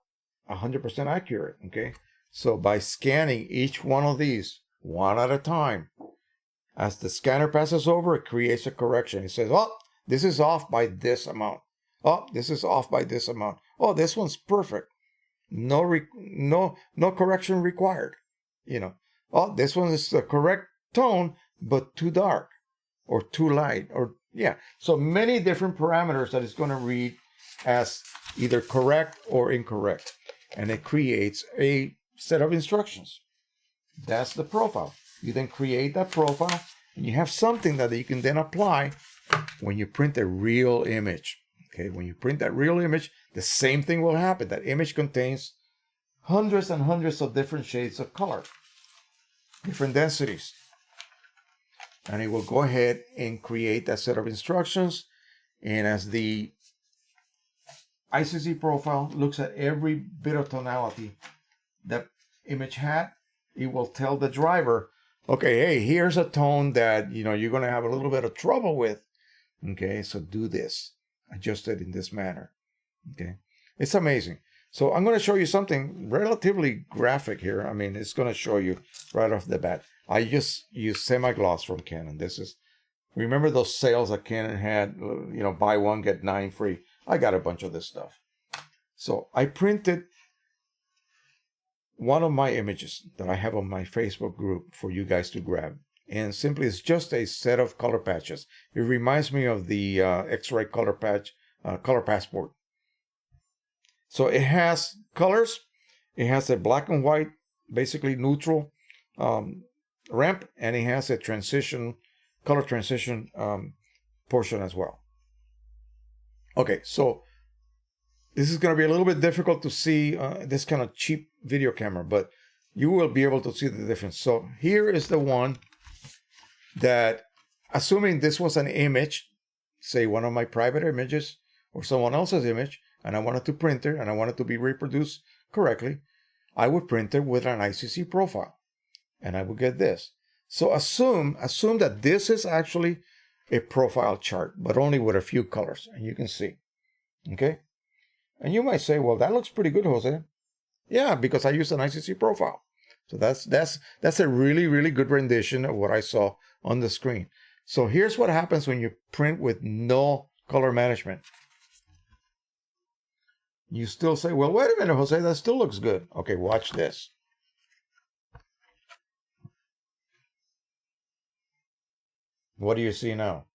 100% accurate. Okay, so by scanning each one of these one at a time, as the scanner passes over, it creates a correction. It says, oh, this is off by this amount. Oh, this is off by this amount. Oh, this one's perfect. no correction required. You know, oh, this one is the correct tone, but too dark or too light, or yeah. So many different parameters that it's going to read as either correct or incorrect. And it creates a set of instructions. That's the profile. You then create that profile, and you have something that you can then apply when you print a real image. Okay, when you print that real image, the same thing will happen. That image contains hundreds and hundreds of different shades of color, different densities. And it will go ahead and create that set of instructions. And as the ICC profile looks at every bit of tonality that image had, it will tell the driver, okay, hey, here's a tone that you're going to have a little bit of trouble with. Okay, so do this. Adjust it in this manner. Okay, it's amazing. So I'm going to show you something relatively graphic here. I mean, it's going to show you right off the bat. I just use semi-gloss from Canon. This is, remember those sales that Canon had, buy one, get 9 free. I got a bunch of this stuff. So I printed one of my images that I have on my Facebook group for you guys to grab. And simply it's just a set of color patches. It reminds me of the X-Ray color patch, color passport. So it has colors. It has a black and white, basically neutral ramp, and it has a color transition portion as well. Okay, so this is going to be a little bit difficult to see this kind of cheap video camera, but you will be able to see the difference. So here is the one that, assuming this was an image, say one of my private images or someone else's image, and I wanted to print it and I wanted to be reproduced correctly, I would print it with an ICC profile and I would get this. So assume that this is actually a profile chart, but only with a few colors, and you can see. Okay? And you might say, well, that looks pretty good, Jose. Yeah, because I used an ICC profile. So that's a really, really good rendition of what I saw on the screen. So here's what happens when you print with no color management. You still say, well, wait a minute, Jose, that still looks good. Okay, watch this. What do you see now?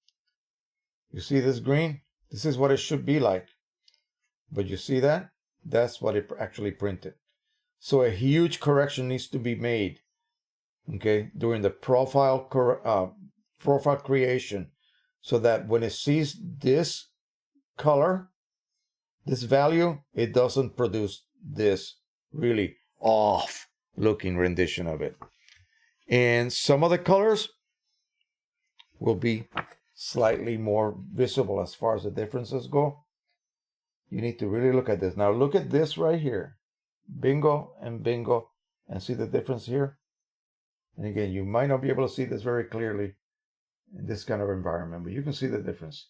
You see this green? This is what it should be like. But you see that? That's what it actually printed. So a huge correction needs to be made, okay, during the profile creation, so that when it sees this color, this value, it doesn't produce this really off looking rendition of it. And some of the colors will be slightly more visible as far as the differences go. You need to really look at this. Now look at this right here. Bingo and bingo. And see the difference here? And again, you might not be able to see this very clearly in this kind of environment, but you can see the difference.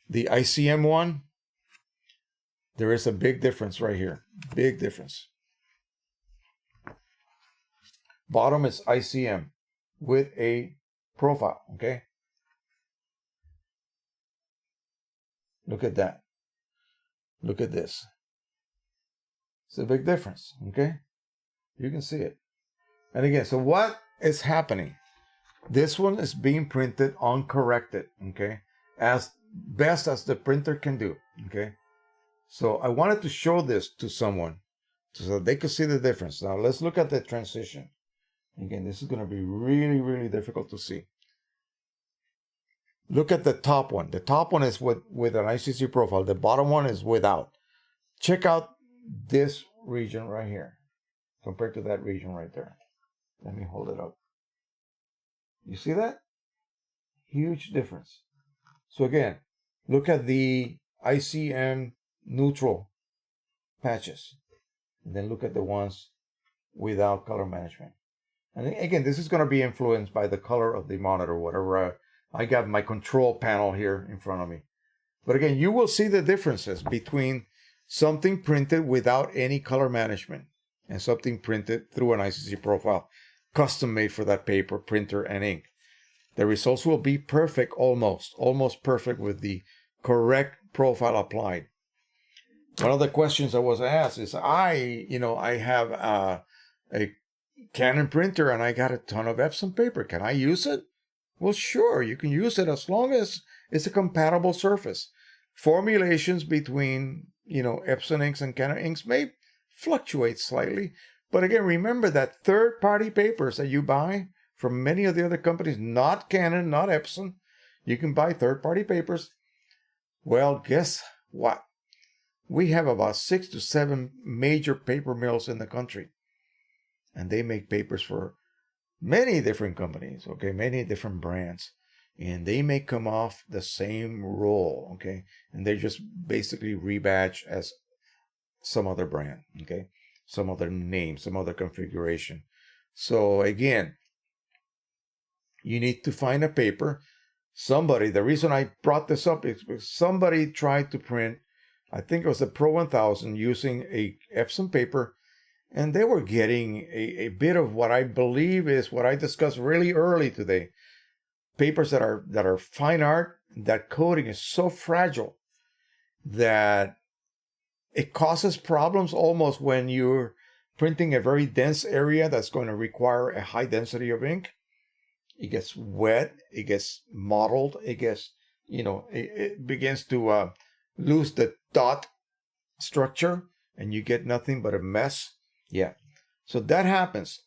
The ICM one, there is a big difference right here. Big difference. Bottom is ICM with a profile, okay? Look at that. Look at this. It's a big difference, okay? You can see it. And again, so what is happening? This one is being printed uncorrected, okay? As best as the printer can do, okay? So I wanted to show this to someone so that they could see the difference. Now let's look at the transition. Again, this is going to be really, really difficult to see. Look at the top one. The top one is with an ICC profile. The bottom one is without. Check out this region right here compared to that region right there. Let me hold it up. You see that? Huge difference. So again, look at the ICM neutral patches. And then look at the ones without color management. And again, this is going to be influenced by the color of the monitor, whatever. I got my control panel here in front of me. But again, you will see the differences between something printed without any color management and something printed through an ICC profile, custom made for that paper, printer, and ink. The results will be perfect, almost perfect with the correct profile applied. one of the questions I was asked is, I have a Canon printer and I got a ton of Epson paper. Can I use it? Well, sure, you can use it as long as it's a compatible surface. Formulations between, Epson inks and Canon inks may fluctuate slightly. But again, remember that third-party papers that you buy from many of the other companies, not Canon, not Epson, you can buy third-party papers. Well, guess what? We have about 6 to 7 major paper mills in the country. And they make papers for many different companies, okay, many different brands. And they may come off the same roll, okay? And they just basically rebadge as some other brand, okay? Some other name, some other configuration. So again, you need to find a paper. The reason I brought this up is because somebody tried to print, I think it was a Pro 1000 using a Epson paper, and they were getting a bit of what I believe is what I discussed really early today. Papers that are fine art, that coating is so fragile that it causes problems almost when you're printing a very dense area that's going to require a high density of ink. It gets wet, it gets mottled, it gets, it begins to lose the dot structure, and you get nothing but a mess. Yeah. So that happens.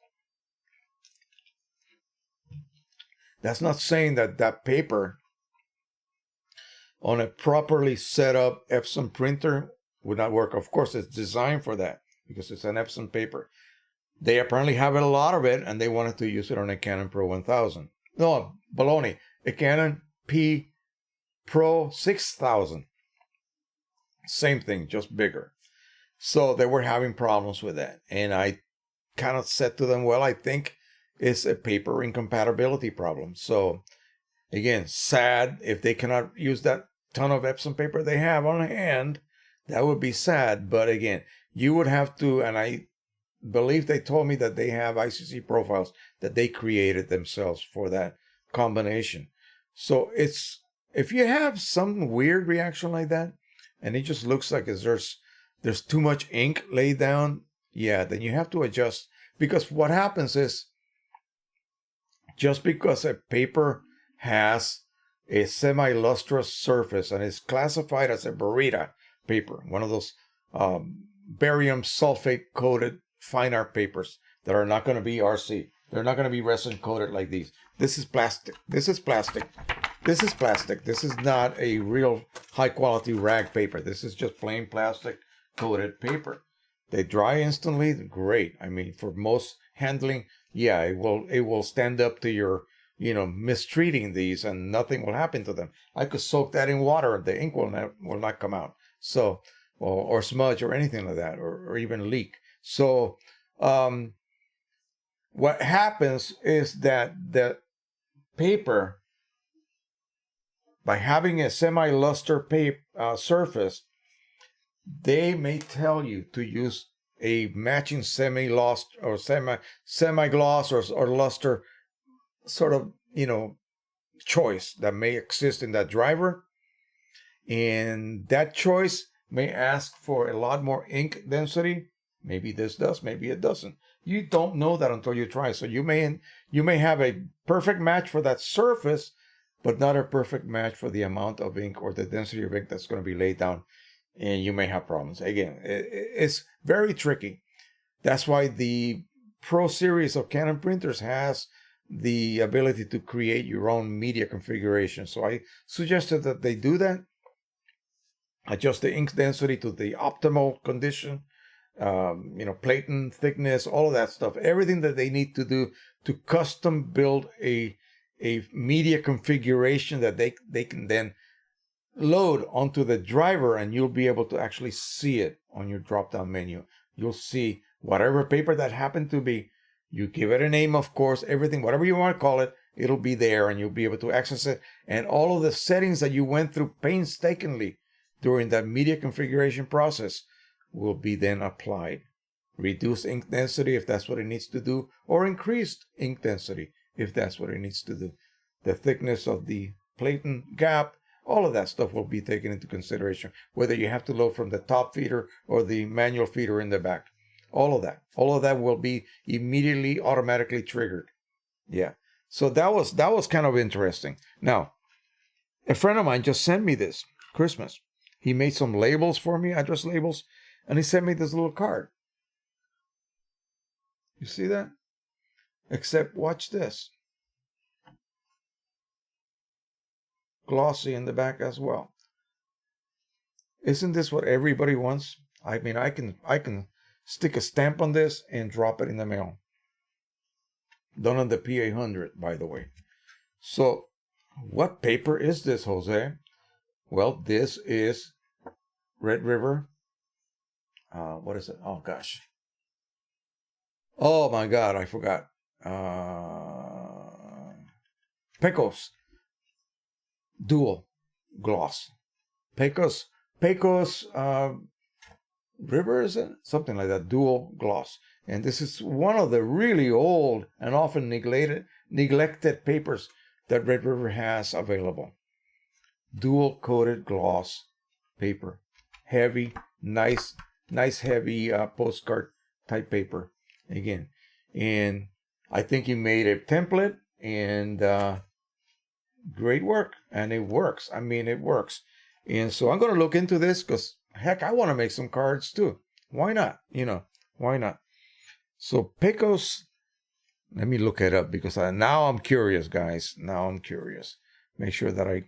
That's not saying that paper on a properly set up Epson printer would not work. Of course, it's designed for that because it's an Epson paper. They apparently have a lot of it, and they wanted to use it on a Canon Pro 1000. No, baloney. A Canon P Pro 6000. Same thing, just bigger. So they were having problems with that. And I kind of said to them, well, I think it's a paper incompatibility problem. So again, sad if they cannot use that ton of Epson paper they have on hand. That would be sad. But again, you would have to, and I believe they told me that they have ICC profiles that they created themselves for that combination. So if you have some weird reaction like that, and it just looks like there's too much ink laid down, yeah, then you have to adjust. Because what happens is, just because a paper has a semi-lustrous surface and is classified as a Barita paper, one of those barium sulfate coated fine art papers that are not going to be RC. They're not going to be resin coated like these. This is plastic. This is plastic. This is plastic. This is not a real high quality rag paper. This is just plain plastic coated paper. They dry instantly. Great. I mean, for most handling, yeah, it will stand up to your, mistreating these, and nothing will happen to them. I could soak that in water and the ink will not come out. So, or smudge or anything like that, or even leak. So, what happens is that the paper, by having a semi-luster surface, they may tell you to use a matching semi-gloss or semi-gloss or luster sort of, choice that may exist in that driver. And that choice may ask for a lot more ink density. Maybe this does, maybe it doesn't. You don't know that until you try. So you may have a perfect match for that surface, but not a perfect match for the amount of ink or the density of ink that's going to be laid down. And you may have problems. Again, it's very tricky. That's why the Pro series of Canon printers has the ability to create your own media configuration. So I suggested that they do that. Adjust the ink density to the optimal condition, platen thickness, all of that stuff. Everything that they need to do to custom build a media configuration that they can then load onto the driver, and you'll be able to actually see it on your drop-down menu. You'll see whatever paper that happened to be. You give it a name, of course, everything, whatever you want to call it, it'll be there, and you'll be able to access it. And all of the settings that you went through painstakingly during that media configuration process will be then applied. Reduced ink density if that's what it needs to do, or increased ink density if that's what it needs to do. The thickness of the platen gap, All of that stuff will be taken into consideration, whether you have to load from the top feeder or the manual feeder in the back. All of that will be immediately automatically triggered. Yeah. So that was kind of interesting. Now, a friend of mine just sent me this Christmas. He made some labels for me, address labels, and he sent me this little card. You see that? Except watch this. Glossy in the back as well. Isn't this what everybody wants? I mean, I can stick a stamp on this and drop it in the mail. Done on the P800, by the way. So, what paper is this, Jose? Well, this is Red River. What is it? Oh, gosh. Oh, my God, I forgot. Pecos Dual Gloss. Pecos River, is it? Something like that. Dual Gloss. And this is one of the really old and often neglected papers that Red River has available. Dual coated gloss paper. Heavy, nice heavy postcard type paper. Again. And I think he made a template, and great work. And it works. I mean, it works. And so I'm going to look into this because, heck, I want to make some cards too. Why not? Why not? So Pecos, let me look it up because now I'm curious, guys. Now I'm curious. Make sure that I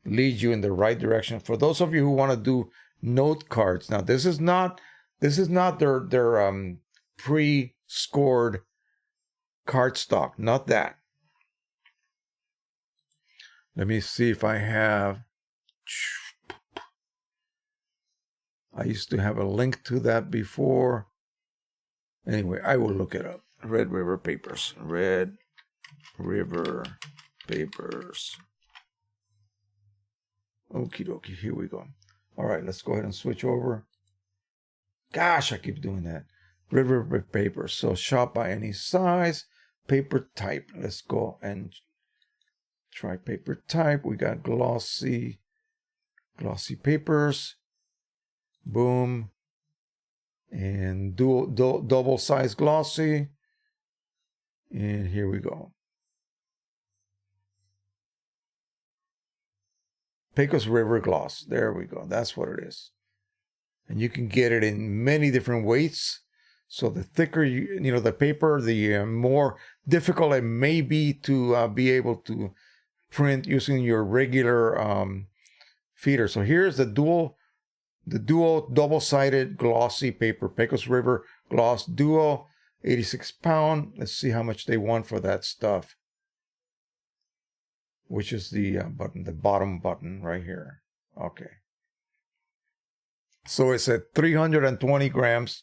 lead you in the right direction. For those of you who want to do note cards, now this is not their pre-scored cardstock. Not that. Let me see if I have. I used to have a link to that before. Anyway, I will look it up. Red River Papers. Red River Papers. Okie dokie, here we go. All right, let's go ahead and switch over. Gosh, I keep doing that. Red River Papers. So shop by any size. Paper type. Let's go and try paper type. We got glossy papers. Boom. And double size glossy. And here we go. Pecos River Gloss. There we go. That's what it is. And you can get it in many different weights. So the thicker the paper, the more difficult it may be to be able to print using your regular feeder. So here's the dual double-sided glossy paper, Pecos River Gloss Duo, 86 pound. Let's see how much they want for that stuff. Which is the button, the bottom button right here. Okay. So it's at 320 grams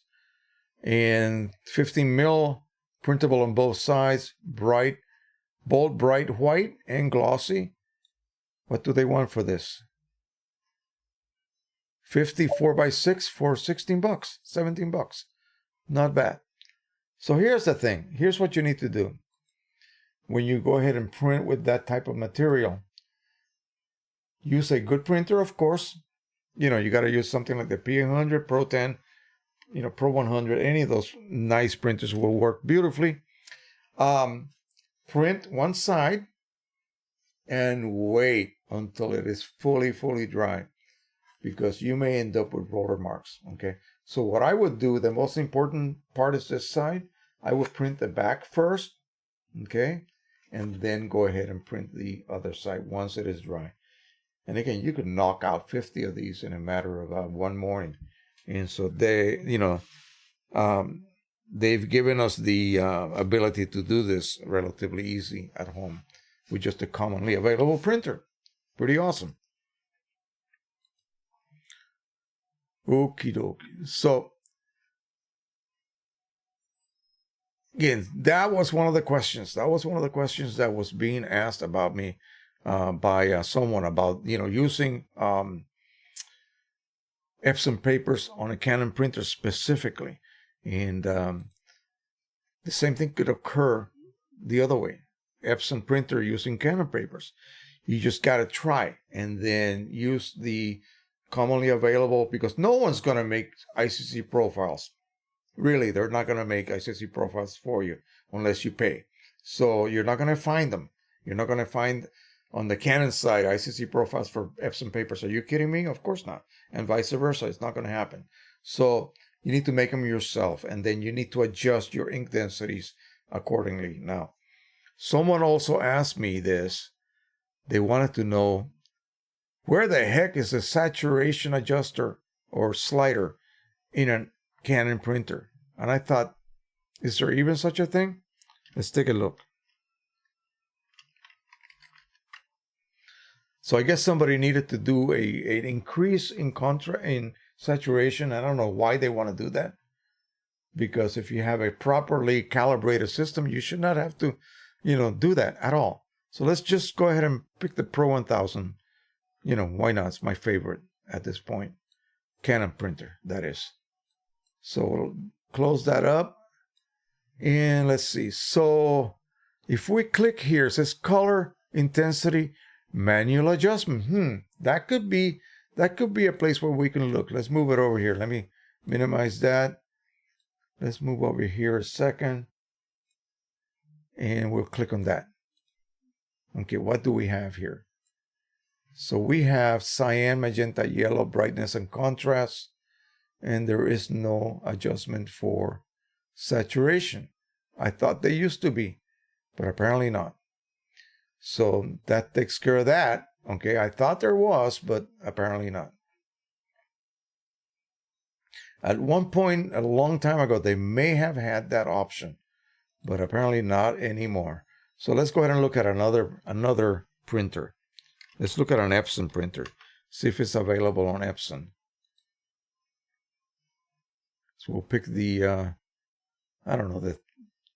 and 15 mil, printable on both sides, bold bright white and glossy. What do they want for this? 54 by 6 for $16, $17. Not bad. So here's the thing. Here's what you need to do. When you go ahead and print with that type of material, use a good printer, of course. You got to use something like the P800, Pro 10, Pro 100. Any of those nice printers will work beautifully. Print one side and wait until it is fully dry, because you may end up with roller marks. Okay. So what I would do, the most important part is this side. I would print the back first. Okay. And then go ahead and print the other side once it is dry. And again, you could knock out 50 of these in a matter of one morning. And so they've given us the ability to do this relatively easy at home with just a commonly available printer. Pretty awesome. Okie dokie. So, again, that was one of the questions. That was being asked about me by someone about, using Epson papers on a Canon printer specifically. And the same thing could occur the other way. Epson printer using Canon papers. You just got to try and then use the commonly available, because no one's going to make ICC profiles. Really, they're not going to make ICC profiles for you unless you pay. So you're not going to find them. You're not going to find on the Canon side ICC profiles for Epson papers. Are you kidding me? Of course not. And vice versa. It's not going to happen. So you need to make them yourself, and then you need to adjust your ink densities accordingly. Now, someone also asked me this. They wanted to know, where the heck is the saturation adjuster or slider in a Canon printer? And I thought, is there even such a thing? Let's take a look. So I guess somebody needed to do an increase in saturation. I don't know why they want to do that, because if you have a properly calibrated system, you should not have to, do that at all. So let's just go ahead and pick the Pro 1000. Why not? It's my favorite at this point. Canon printer, that is. So we'll close that up. And let's see. So if we click here, it says color intensity manual adjustment. That could be a place where we can look. Let's move it over here. Let me minimize that. Let's move over here a second. And we'll click on that. Okay, what do we have here? So we have cyan, magenta, yellow, brightness, and contrast. And there is no adjustment for saturation. I thought they used to be, but apparently not. So that takes care of that. Okay, I thought there was, but apparently not. At one point, a long time ago, they may have had that option, but apparently not anymore. So let's go ahead and look at another printer. Let's look at an Epson printer. See if it's available on Epson. So we'll pick the, the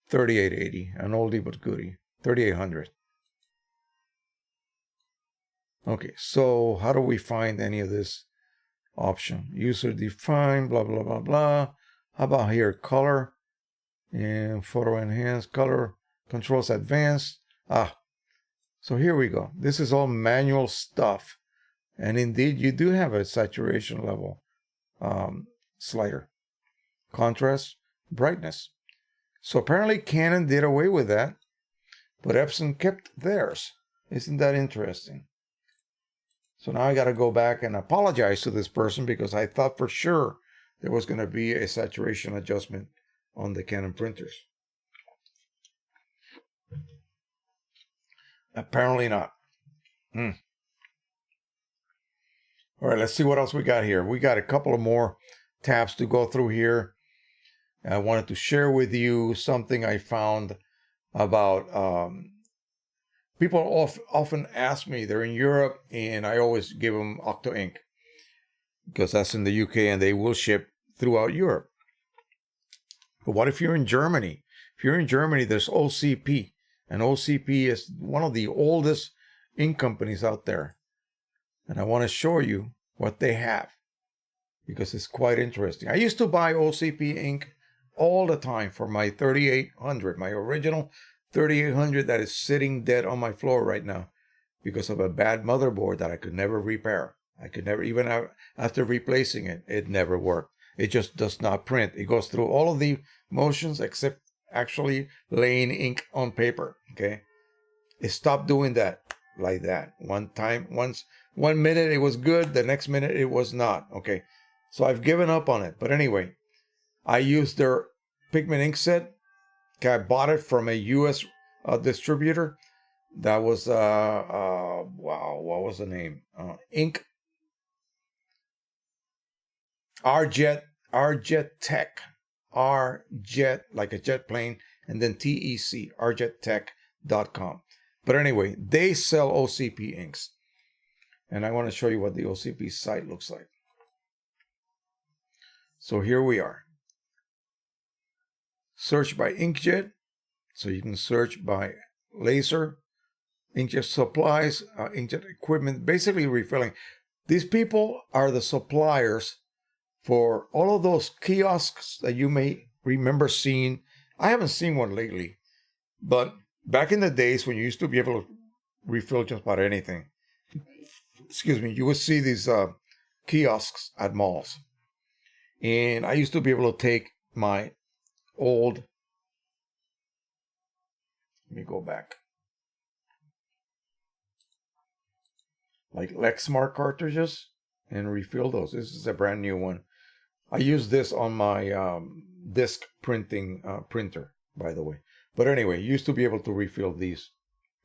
3880, an oldie but goodie, 3800. Okay, so how do we find any of this option? User defined, blah, blah, blah, blah. How about here, color and photo enhance, color controls advanced. So here we go. This is all manual stuff. And indeed, you do have a saturation level slider. Contrast, brightness. So apparently Canon did away with that, but Epson kept theirs. Isn't that interesting? So now I got to go back and apologize to this person, because I thought for sure there was going to be a saturation adjustment on the Canon printers. Apparently not. All right, let's see what else we got here. We got a couple of more tabs to go through here. I wanted to share with you something I found about people often ask me, they're in Europe, and I always give them Octo Ink, because that's in the UK and they will ship throughout Europe. But what if you're in Germany? If you're in Germany, there's OCP. And OCP is one of the oldest ink companies out there. And I want to show you what they have, because it's quite interesting. I used to buy OCP ink all the time for my 3800, my original 3800 that is sitting dead on my floor right now because of a bad motherboard that I could never repair. I could never, even after replacing it, it never worked. It just does not print. It goes through all of the motions except actually laying ink on paper. Okay, it stopped doing that like that. One minute it was good, the next minute it was not. Okay, so I've given up on it. But anyway, I used their pigment ink set. Okay, I bought it from a U.S. distributor. That was wow, what was the name? Ink Rjet Tech. Rjet, like a jet plane, and then TEC, rjettech.com. But anyway, they sell OCP inks. And I want to show you what the OCP site looks like. So here we are. Search by inkjet. So you can search by laser, inkjet supplies, inkjet equipment, basically refilling. These people are the suppliers for all of those kiosks that you may remember seeing. I haven't seen one lately, but back in the days when you used to be able to refill just about anything. Excuse me. You would see these kiosks at malls. And I used to be able to take my old, let me go back, like Lexmark cartridges and refill those. This is a brand new one. I use this on my disc printing printer, by the way. But anyway, you used to be able to refill these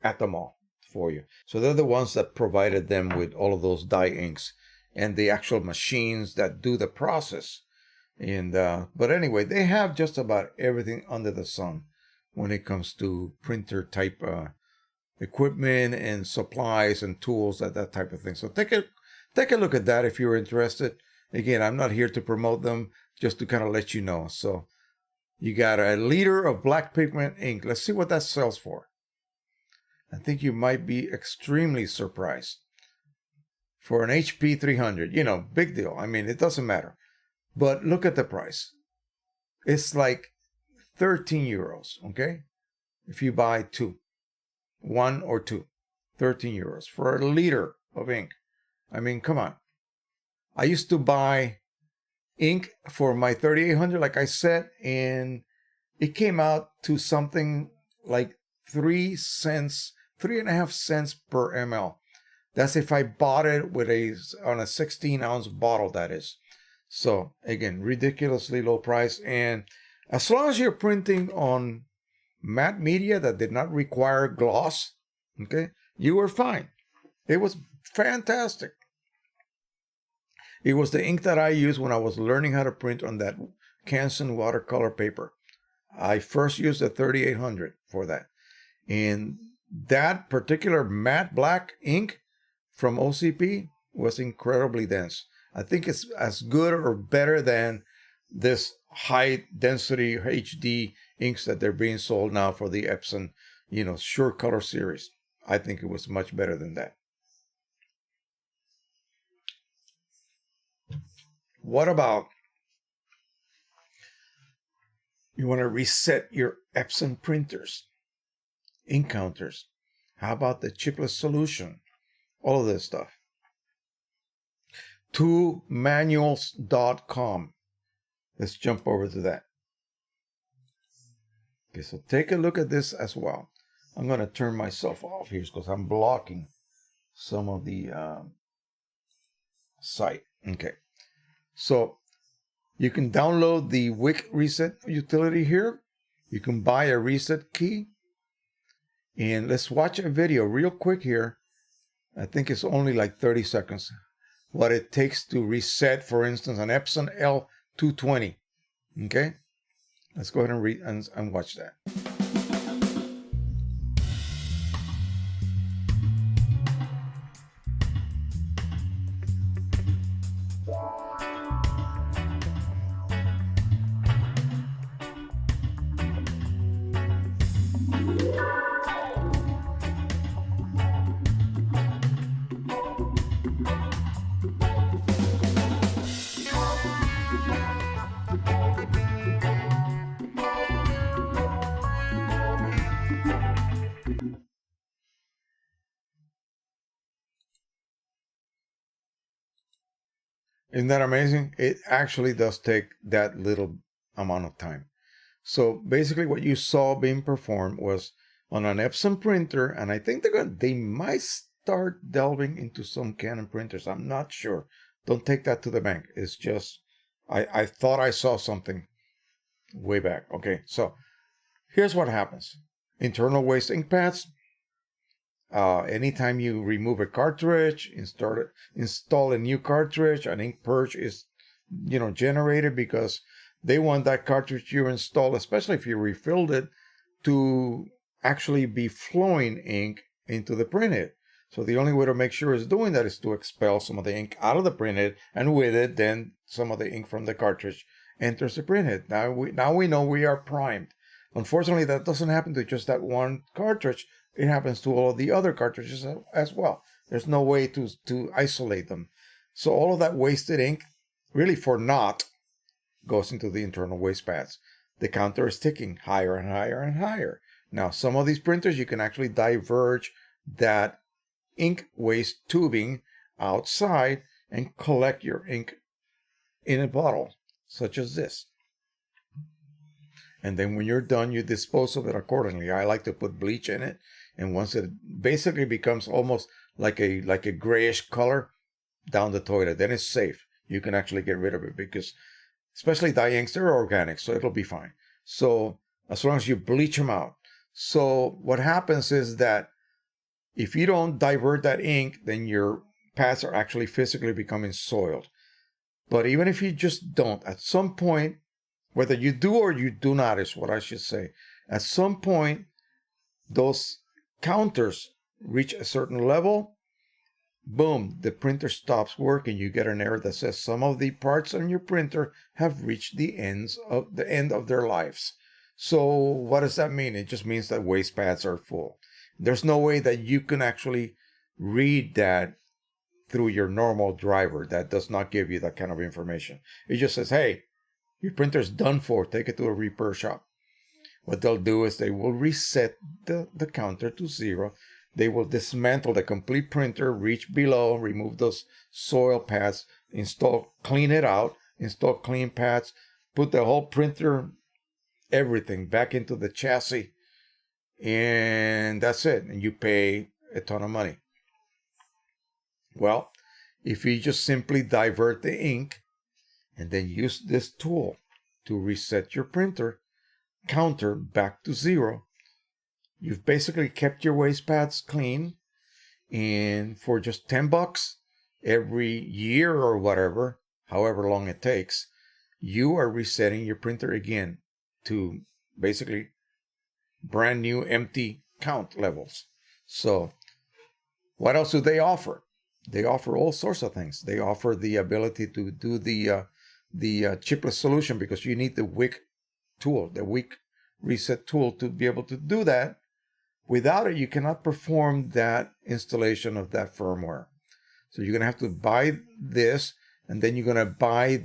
at the mall for you. So they're the ones that provided them with all of those dye inks and the actual machines that do the process. And but anyway, they have just about everything under the sun when it comes to printer type equipment and supplies and tools, that type of thing. So take a look at that if you're interested. Again, I'm not here to promote them, just to kind of let you know. So you got a liter of black pigment ink. Let's see what that sells for. I think you might be extremely surprised. For an HP 300, big deal. I mean, it doesn't matter. But look at the price. It's like 13 euros, okay? If you buy one or two, 13 euros for a liter of ink. I mean, come on. I used to buy ink for my 3800, like I said, and it came out to something like 3.5 cents per ml. That's if I bought it on a 16-ounce bottle, that is. So again, ridiculously low price. And as long as you're printing on matte media that did not require gloss, okay, you were fine. It was fantastic. It was the ink that I used when I was learning how to print on that Canson watercolor paper. I first used the 3800 for that. And that particular matte black ink from OCP was incredibly dense. I think it's as good or better than this high density HD inks that they're being sold now for the Epson, Sure Color series. I think it was much better than that. What about you want to reset your Epson printers, ink counters? How about the chipless solution? All of this stuff. 2manuals.com. Let's jump over to that. Okay, so take a look at this as well. I'm going to turn myself off here because I'm blocking some of the site. Okay. So you can download the Wick Reset utility here. You can buy a reset key. And let's watch a video real quick here. I think it's only like 30 seconds. What it takes to reset, for instance, an Epson L220. Okay? Let's go ahead and read and watch that. Isn't that amazing? It actually does take that little amount of time. So basically what you saw being performed was on an Epson printer, and I think they might start delving into some Canon printers. I'm not sure. Don't take that to the bank. It's just, I thought I saw something way back. Okay, so here's what happens. Internal waste ink pads. Anytime you remove a cartridge, install a new cartridge, an ink purge is, generated because they want that cartridge you install, especially if you refilled it, to actually be flowing ink into the printhead. So the only way to make sure it's doing that is to expel some of the ink out of the printhead, and with it, then some of the ink from the cartridge enters the printhead. Now we know we are primed. Unfortunately, that doesn't happen to just that one cartridge. It happens to all of the other cartridges as well. There's no way to isolate them. So all of that wasted ink, really for naught, goes into the internal waste pads. The counter is ticking higher and higher and higher. Now, some of these printers, you can actually diverge that ink waste tubing outside and collect your ink in a bottle, such as this. And then when you're done, you dispose of it accordingly. I like to put bleach in it, and once it basically becomes almost like a grayish color, down the toilet, then it's safe. You can actually get rid of it, because especially dye inks, they're organic, so it'll be fine. So as long as you bleach them out. So what happens is that if you don't divert that ink, then your pads are actually physically becoming soiled. But even if you just don't, at some point, whether you do or you do not is what I should say, at some point, those counters reach a certain level, boom, the printer stops working. You get an error that says some of the parts on your printer have reached the end of their lives. So what does that mean? It just means that waste pads are full. There's no way that you can actually read that through your normal driver. That does not give you that kind of information. It just says, hey, your printer's done for. Take it to a repair shop. What they'll do is they will reset the counter to 0. They will dismantle the complete printer, reach below, remove those soil pads, clean it out, install clean pads, put the whole printer, everything back into the chassis, and that's it. And you pay a ton of money. Well, if you just simply divert the ink and then use this tool to reset your printer counter back to 0, you've basically kept your waste pads clean, and for just $10 every year or whatever, however long it takes, you are resetting your printer again to basically brand new empty count levels. So what else do they offer? They offer all sorts of things. They offer the ability to do the chipless solution, because you need the wick tool, the wick reset tool, to be able to do that. Without it, you cannot perform that installation of that firmware. So you're going to have to buy this, and then you're going to buy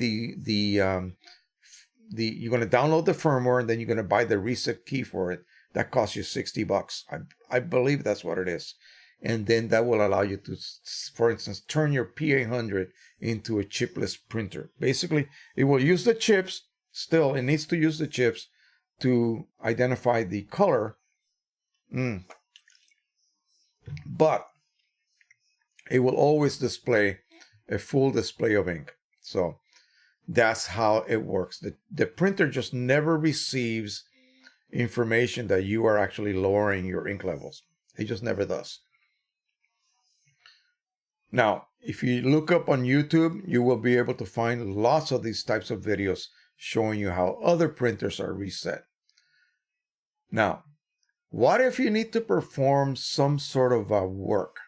you're going to download the firmware, and then you're going to buy the reset key for it. That costs you $60. I believe that's what it is. And then that will allow you to, for instance, turn your P800 into a chipless printer. Basically, it will use the chips. Still, it needs to use the chips to identify the color. But it will always display a full display of ink. So that's how it works. The printer just never receives information that you are actually lowering your ink levels. It just never does. Now, if you look up on YouTube, you will be able to find lots of these types of videos showing you how other printers are reset. Now, what if you need to perform some sort of work?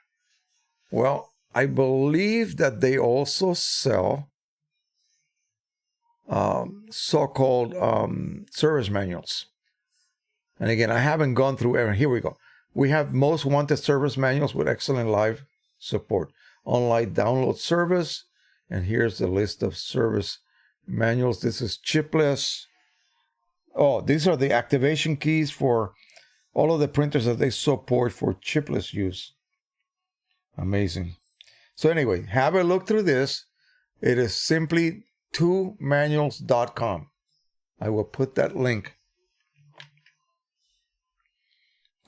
Well, I believe that they also sell so-called service manuals. And again, I haven't gone through every. Here we go. We have most wanted service manuals with excellent live support. Online download service. And here's the list of service manuals. This is chipless. Oh, these are the activation keys for all of the printers that they support for chipless use. Amazing. So anyway, have a look through this. It is simply 2manuals.com. I will put that link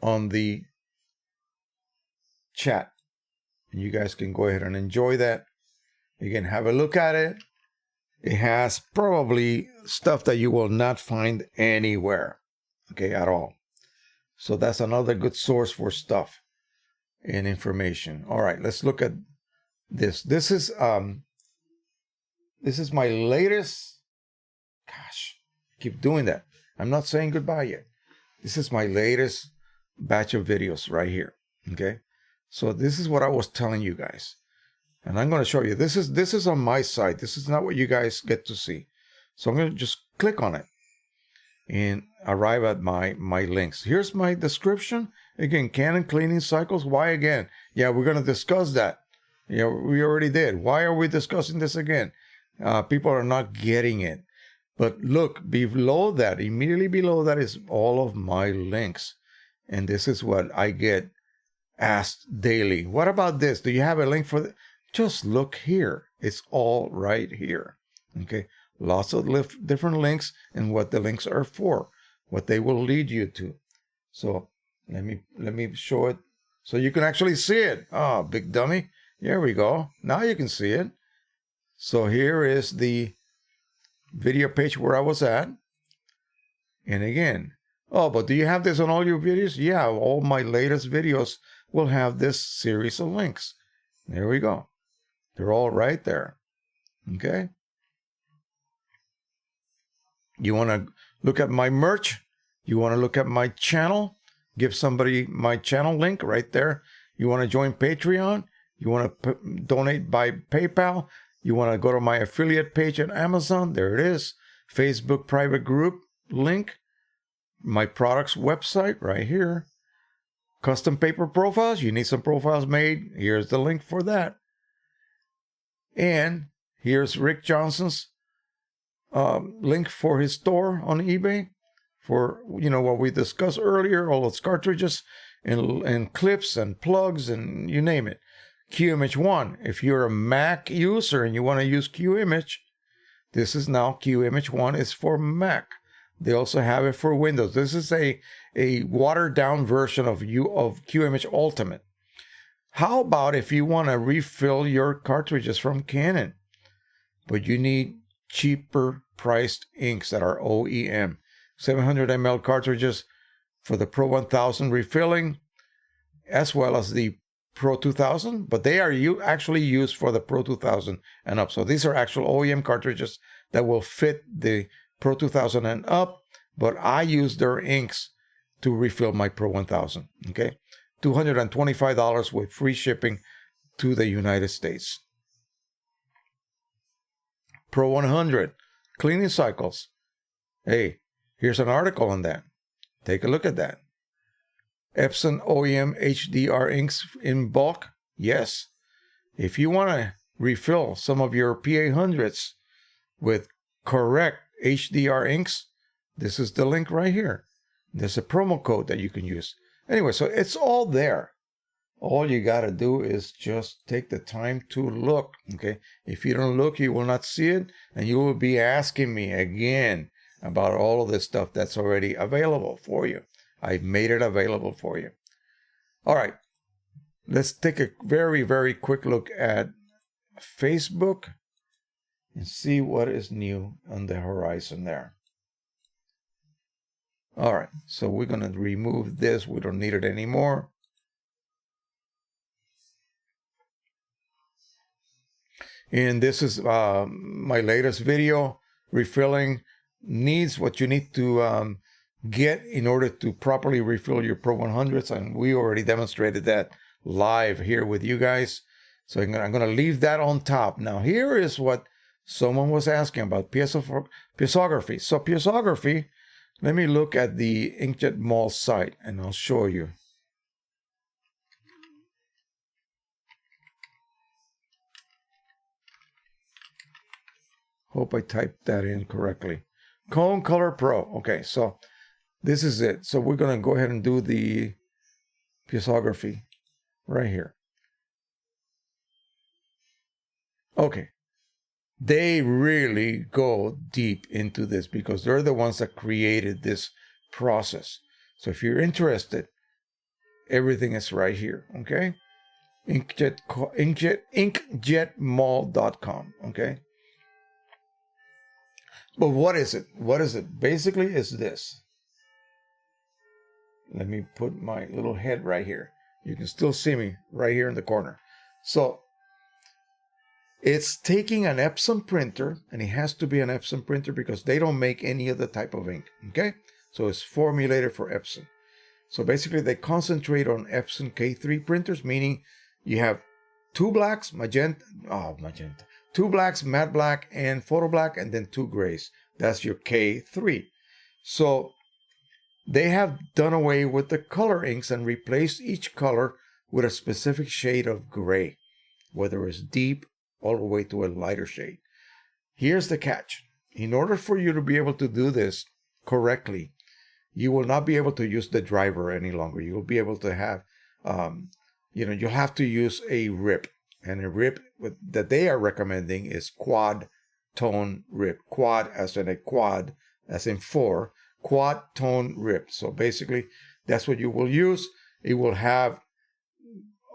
on the chat, and you guys can go ahead and enjoy that. You can have a look at it. It has probably stuff that you will not find anywhere, okay, at all. So that's another good source for stuff and information. All right, let's look at this. This is my latest. Gosh, I keep doing that. I'm not saying goodbye yet. This is my latest batch of videos right here. Okay, so this is what I was telling you guys, and I'm going to show you. This is on my site. This is not what you guys get to see. So I'm going to just click on it and arrive at my links. Here's my description. Again, Canon cleaning cycles. Why again? Yeah, we're going to discuss that. Yeah, we already did. Why are we discussing this again? People are not getting it. But look, below that, immediately below that is all of my links. And this is what I get asked daily, what about this? Do you have a link for this? Just look here. It's all right here. Okay. Lots of different links and what the links are for, what they will lead you to. So let me show it so you can actually see it. Oh, big dummy. Here we go. Now you can see it. So here is the video page where I was at. And again, oh, but do you have this on all your videos? Yeah, all my latest videos will have this series of links. There we go. They're all right there. Okay. You want to look at my merch? You want to look at my channel? Give somebody my channel link right there. You want to join Patreon? You want to donate by PayPal? You want to go to my affiliate page at Amazon? There it is. Facebook private group link. My products website right here. Custom paper profiles. You need some profiles made. Here's the link for that. And here's Rick Johnson's link for his store on eBay for, you know, what we discussed earlier, all those cartridges and clips and plugs and you name it. QImage 1. If you're a Mac user and you want to use QImage, this is now QImage 1 is for Mac. They also have it for Windows. This is a watered down version of QImage Ultimate. How about if you want to refill your cartridges from Canon, but you need cheaper priced inks that are OEM, 700 ml cartridges for the Pro 1000 refilling, as well as the Pro 2000, but they are actually used for the Pro 2000 and up. So these are actual OEM cartridges that will fit the Pro 2000 and up, but I use their inks to refill my Pro 1000. Okay, $225 with free shipping to the United States. Pro 100 cleaning cycles. Hey, here's an article on that. Take a look at that. Epson OEM HDR inks in bulk. Yes. If you want to refill some of your PA100s with correct HDR inks, this is the link right here. There's a promo code that you can use. Anyway, so it's all there. All you got to do is just take the time to look, okay? If you don't look, you will not see it, and you will be asking me again about all of this stuff that's already available for you. I've made it available for you. All right. Let's take a very, very quick look at Facebook and see what is new on the horizon there. All right. So we're going to remove this. We don't need it anymore. And this is my latest video, refilling needs, what you need to get in order to properly refill your Pro 100s. And we already demonstrated that live here with you guys. So I'm going to leave that on top. Now, here is what someone was asking about piezoography. So piezoography, let me look at the Inkjet Mall site and I'll show you. Hope I typed that in correctly. Cone Color Pro. Okay, so this is it. So we're going to go ahead and do the piezoography right here. Okay. They really go deep into this because they're the ones that created this process. So if you're interested, everything is right here. Okay. Inkjetmall.com. Okay. But what is it? What is it? Basically, it's this. Let me put my little head right here. You can still see me right here in the corner. So it's taking an Epson printer, and it has to be an Epson printer because they don't make any other type of ink. Okay? So it's formulated for Epson. So basically, they concentrate on Epson K3 printers, meaning you have two blacks, magenta, two blacks, matte black, and photo black, and then two grays. That's your K3. So they have done away with the color inks and replaced each color with a specific shade of gray, whether it's deep all the way to a lighter shade. Here's the catch. In order for you to be able to do this correctly, you will not be able to use the driver any longer. You will be able to have you'll have to use a rip. And a rip that they are recommending is quad tone rip. Quad as in a quad, as in 4. Quad tone rip. So basically, that's what you will use. It will have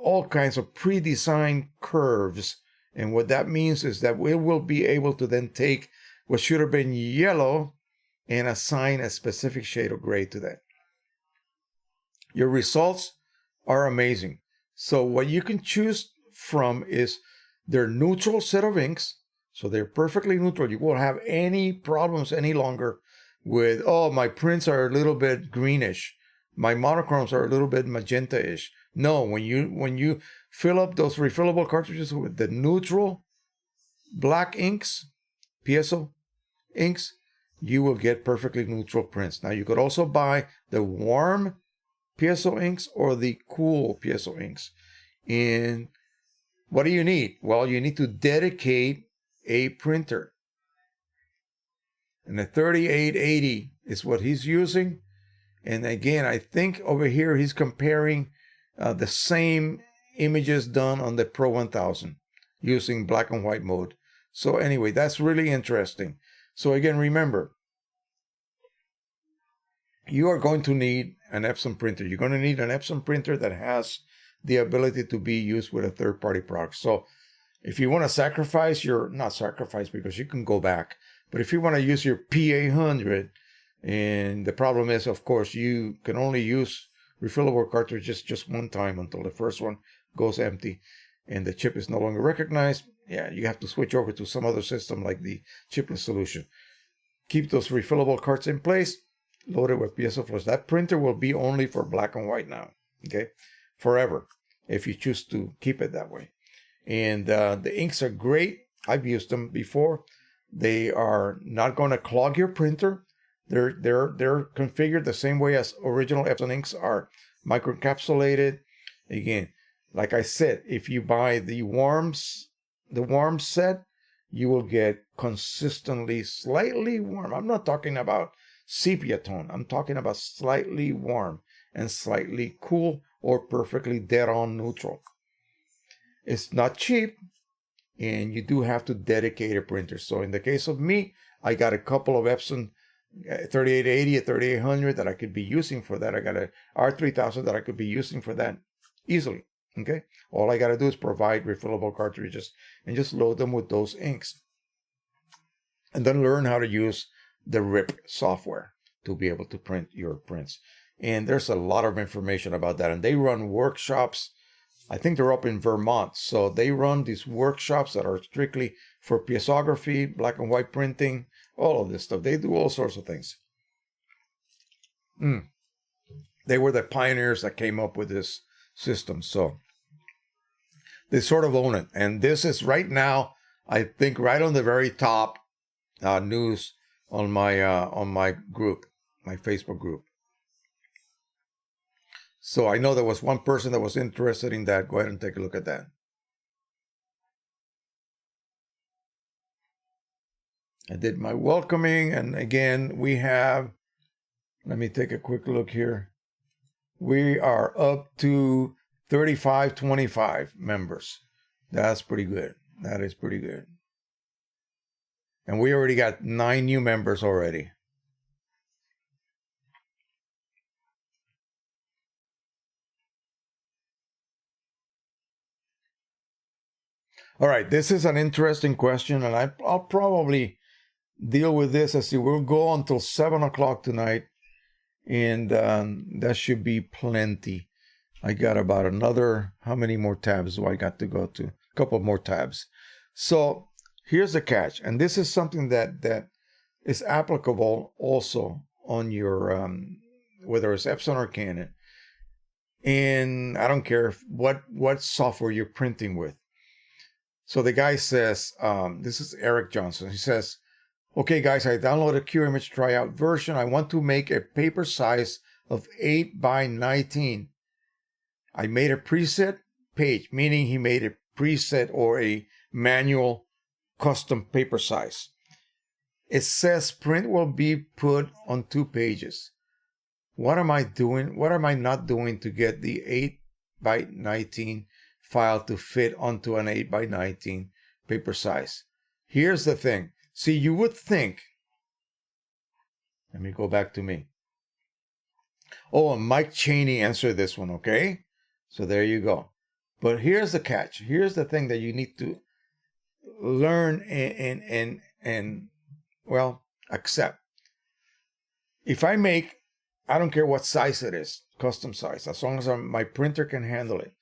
all kinds of pre-designed curves. And what that means is that we will be able to then take what should have been yellow and assign a specific shade of gray to that. Your results are amazing. So what you can choose from is their neutral set of inks. So they're perfectly neutral. You won't have any problems any longer with, oh, my prints are a little bit greenish. My monochromes are a little bit magenta-ish. No, when you fill up those refillable cartridges with the neutral black inks, piezo inks, you will get perfectly neutral prints. Now, you could also buy the warm piezo inks or the cool piezo inks. And what do you need? Well, you need to dedicate a printer. And the 3880 is what he's using. And again, I think over here he's comparing the same images done on the Pro 1000 using black and white mode. So anyway, that's really interesting. So again, remember, you are going to need an Epson printer. You're going to need an Epson printer that has the ability to be used with a third-party product. So if you want to sacrifice not sacrifice because you can go back, but if you want to use your P800, and the problem is, of course, you can only use refillable cartridges just one time until the first one goes empty and the chip is no longer recognized. Yeah, you have to switch over to some other system like the chipless solution. Keep those refillable carts in place, load it with piezo flush. That printer will be only for black and white now, okay? Forever, if you choose to keep it that way. And the inks are great. I've used them before. They are not going to clog your printer. They're configured the same way as original Epson inks are, microencapsulated. Again, like I said, if you buy the warm set, you will get consistently slightly warm. I'm not talking about sepia tone. I'm talking about slightly warm and slightly cool or perfectly dead on neutral. It's not cheap, and you do have to dedicate a printer. So in the case of me, I got a couple of Epson 3880, a 3800 that I could be using for that. I got a R3000 that I could be using for that easily. Okay, all I got to do is provide refillable cartridges and just load them with those inks, and then learn how to use the RIP software to be able to print your prints. And there's a lot of information about that. And they run workshops. I think they're up in Vermont. So they run these workshops that are strictly for piezography, black and white printing, all of this stuff. They do all sorts of things. They were the pioneers that came up with this system. So they sort of own it. And this is right now, I think, right on the very top news on my group, my Facebook group. So I know there was one person that was interested in that. Go ahead and take a look at that. I did my welcoming, and again, we have, let me take a quick look here. We are up to 3525 members. That's pretty good. That is pretty good. And we already got 9 new members already. All right, this is an interesting question, and I'll probably deal with this as we'll go until 7 o'clock tonight, and that should be plenty. I got about another, how many more tabs do I got to go to? A couple more tabs. So here's the catch, and this is something that is applicable also on your, whether it's Epson or Canon. And I don't care what software you're printing with. So the guy says, this is Eric Johnson. He says, okay, guys, I downloaded a QImage tryout version. I want to make a paper size of 8 by 19. I made a preset page, meaning he made a preset or a manual custom paper size. It says print will be put on 2 pages. What am I doing? What am I not doing to get the 8 by 19 file to fit onto an 8 by 19 paper size. Here's the thing. See, you would think, let me go back to me. Oh, and Mike Cheney answered this one, okay? So there you go. But here's the catch. Here's the thing that you need to learn and well, accept. If I make, I don't care what size it is, custom size, as long as my printer can handle it.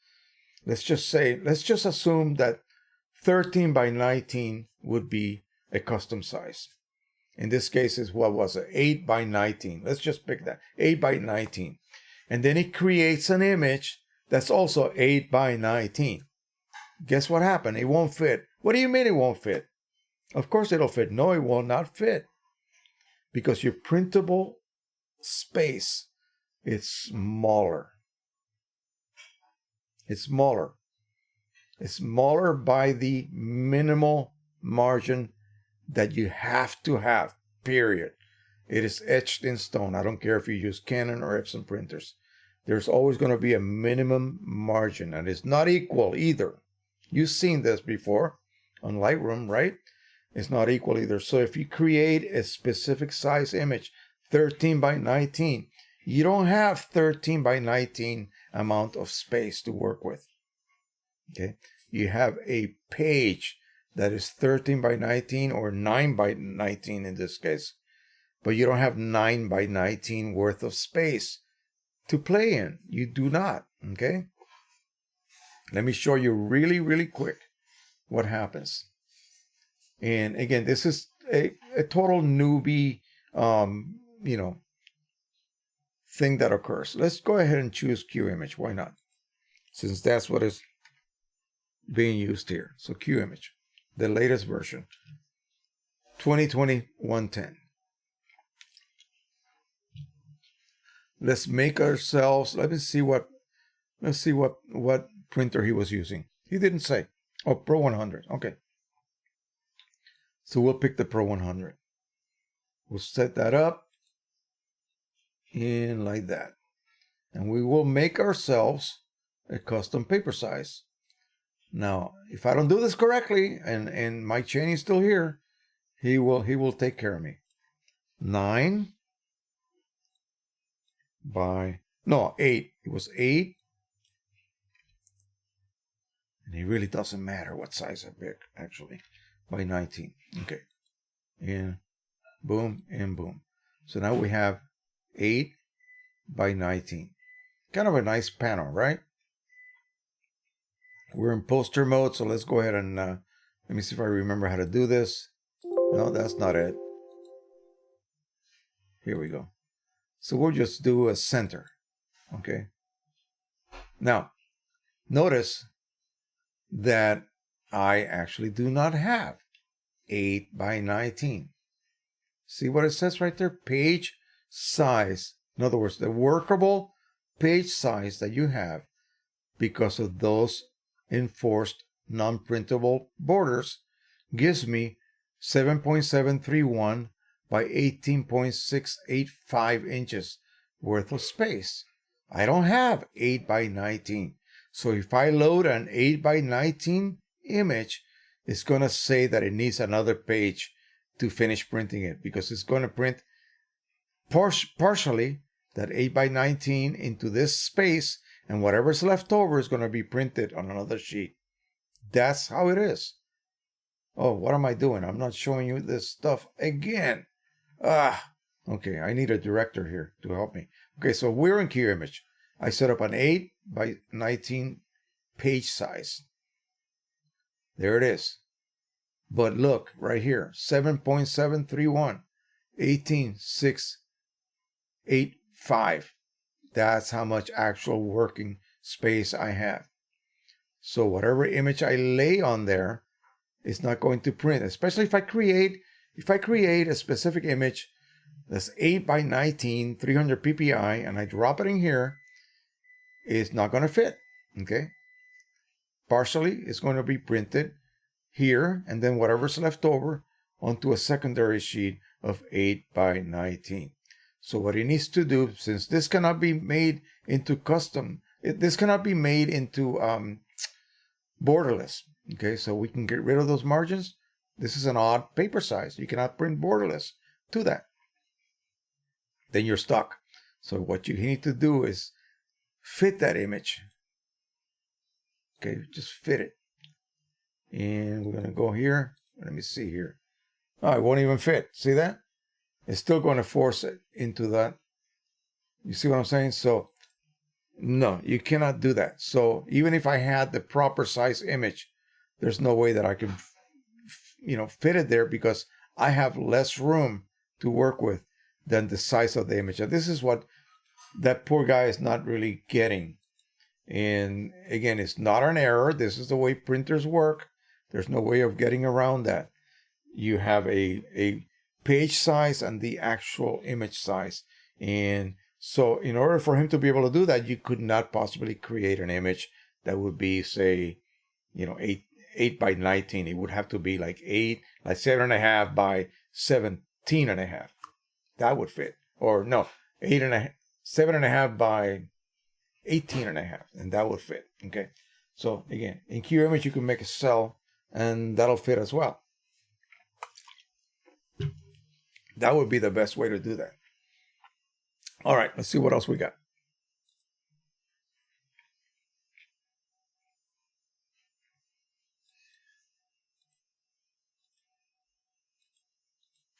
Let's just assume that 13 by 19 would be a custom size. In this case, is what was it? 8 by 19. Let's just pick that. 8 by 19. And then it creates an image that's also 8 by 19. Guess what happened? It won't fit. What do you mean it won't fit? Of course it'll fit. No, it will not fit. Because your printable space is smaller. It's smaller. It's smaller by the minimal margin that you have to have, period. It is etched in stone. I don't care if you use Canon or Epson printers. There's always going to be a minimum margin, and it's not equal either. You've seen this before on Lightroom, right? It's not equal either. So if you create a specific size image, 13 by 19, you don't have 13 by 19 amount of space to work with. Okay? You have a page that is 13 by 19 or 9 by 19 in this case. But you don't have 9 by 19 worth of space to play in. You do not. Okay? Let me show you really, really quick what happens. And again, this is a total newbie, thing that occurs. Let's go ahead and choose Q image. Why not? Since that's what is being used here. So Q image, the latest version, 2020-110. Let's make ourselves. Let's see what printer he was using. He didn't say. Oh, Pro 100. Okay. So we'll pick the Pro 100. We'll set that up in like that. And we will make ourselves a custom paper size. Now, if I don't do this correctly, and Mike Cheney is still here, he will take care of me. 9 by, no, 8. It was 8. And it really doesn't matter what size I pick, actually. By 19. Okay. And boom, and boom. So now we have 8 by 19. Kind of a nice panel, right? We're in poster mode, so let's go ahead and let me see if I remember how to do this. No, that's not it. Here we go. So we'll just do a center. Okay. Now, notice that I actually do not have 8 by 19. See what it says right there? Page size. In other words, the workable page size that you have because of those enforced non-printable borders gives me 7.731 by 18.685 inches worth of space. I don't have 8 by 19. So if I load an 8 by 19 image, it's going to say that it needs another page to finish printing it because it's going to print partially that 8 by 19 into this space, and whatever's left over is going to be printed on another sheet. That's how it is. Oh, what am I doing? I'm not showing you this stuff again. Okay, I need a director here to help me. Okay, so we're in Q image. I set up an 8 by 19 page size. There it is. But look, right here, 7.731, 18.685. That's how much actual working space I have. So whatever image I lay on there is not going to print, especially if I create a specific image that's 8 by 19, 300 ppi, and I drop it in here, it's not going to fit, okay? Partially, it's going to be printed here, and then whatever's left over onto a secondary sheet of 8 by 19. So what it needs to do, since this cannot be made into custom This cannot be made into borderless. Okay, so we can get rid of those margins. This is an odd paper size. You cannot print borderless to that. Then you're stuck. So what you need to do is fit that image. Okay, just fit it. And we're going to go here. Let me see here. Oh, it won't even fit. See that? It's still going to force it into that. You see what I'm saying? So, no, you cannot do that. So even if I had the proper size image, there's no way that I can, fit it there because I have less room to work with than the size of the image. And this is what that poor guy is not really getting. And again, it's not an error. This is the way printers work. There's no way of getting around that. You have a page size and the actual image size. And so in order for him to be able to do that, you could not possibly create an image that would be, say, 8 by 19. It would have to be like 7.5 by 17.5. That would fit. Or no, 7.5 by 18.5, and that would fit. Okay. So again, in QImage you can make a cell, and that'll fit as well. That would be the best way to do that. All right, let's see what else we got.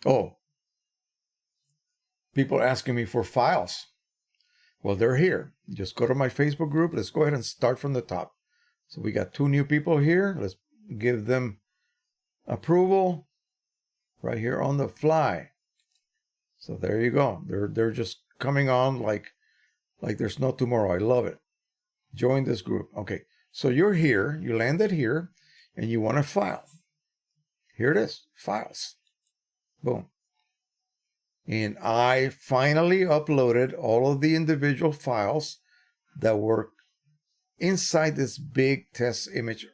Oh, people asking me for files. Well, they're here. Just go to my Facebook group. Let's go ahead and start from the top. So we got 2 new people here. Let's give them approval right here on the fly. So there you go. They're just coming on like there's no tomorrow. I love it. Join this group. Okay. So you're here. You landed here, and you want a file. Here it is. Files. Boom. And I finally uploaded all of the individual files that were inside this big test image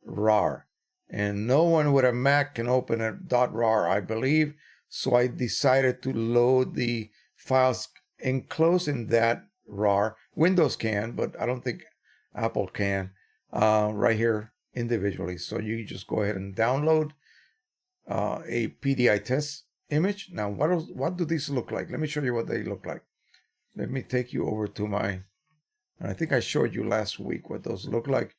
.rar. And no one with a Mac can open a .rar, I believe. So I decided to load the files enclosed in that RAR. Windows can, but I don't think Apple can, right here individually. So you just go ahead and download a PDI test image. Now, what do these look like? Let me show you what they look like. Let me take you over to and I think I showed you last week what those look like.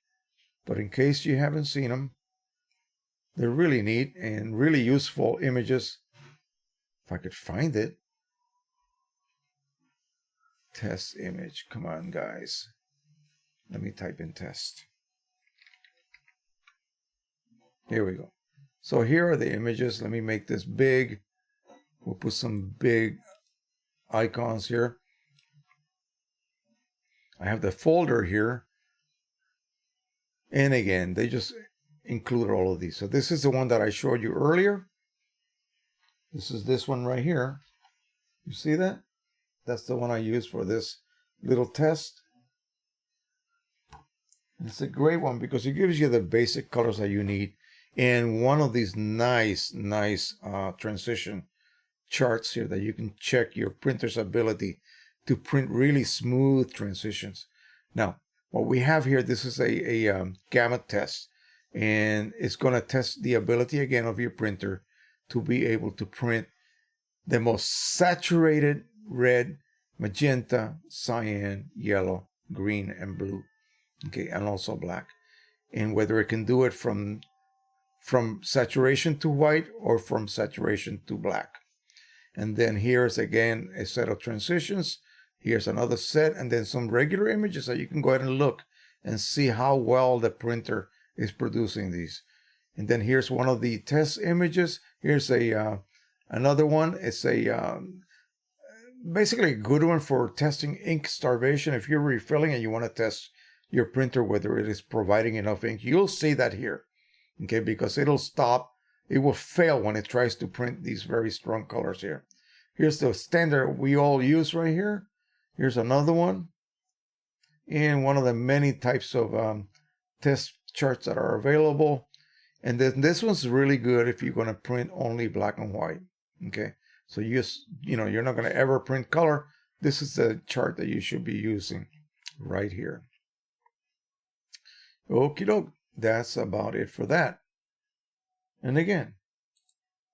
But in case you haven't seen them, they're really neat and really useful images. If I could find it. Test image. Come on, guys. Let me type in test. Here we go. So here are the images. Let me make this big. We'll put some big icons here. I have the folder here. And again, they just include all of these. So this is the one that I showed you earlier. This is this one right here. You see that? That's the one I used for this little test. It's a great one because it gives you the basic colors that you need. And one of these nice transition charts here that you can check your printer's ability to print really smooth transitions. Now, what we have here, this is a gamut test. And it's going to test the ability again of your printer to be able to print the most saturated red, magenta, cyan, yellow, green, and blue. Okay, and also black. And whether it can do it from saturation to white or from saturation to black. And then here's again a set of transitions. Here's another set, and then some regular images that you can go ahead and look and see how well the printer is producing these. And then here's one of the test images. Here's another one. It's basically a good one for testing ink starvation. If you're refilling and you want to test your printer whether it is providing enough ink, you'll see that here. Okay, because it'll stop. It will fail when it tries to print these very strong colors here. Here's the standard we all use right here. Here's another one. And one of the many types of test charts that are available. And then this one's really good if you're going to print only black and white. Okay, so you're not going to ever print color. This is the chart that you should be using. right here. Okie doke. That's about it for that. And again,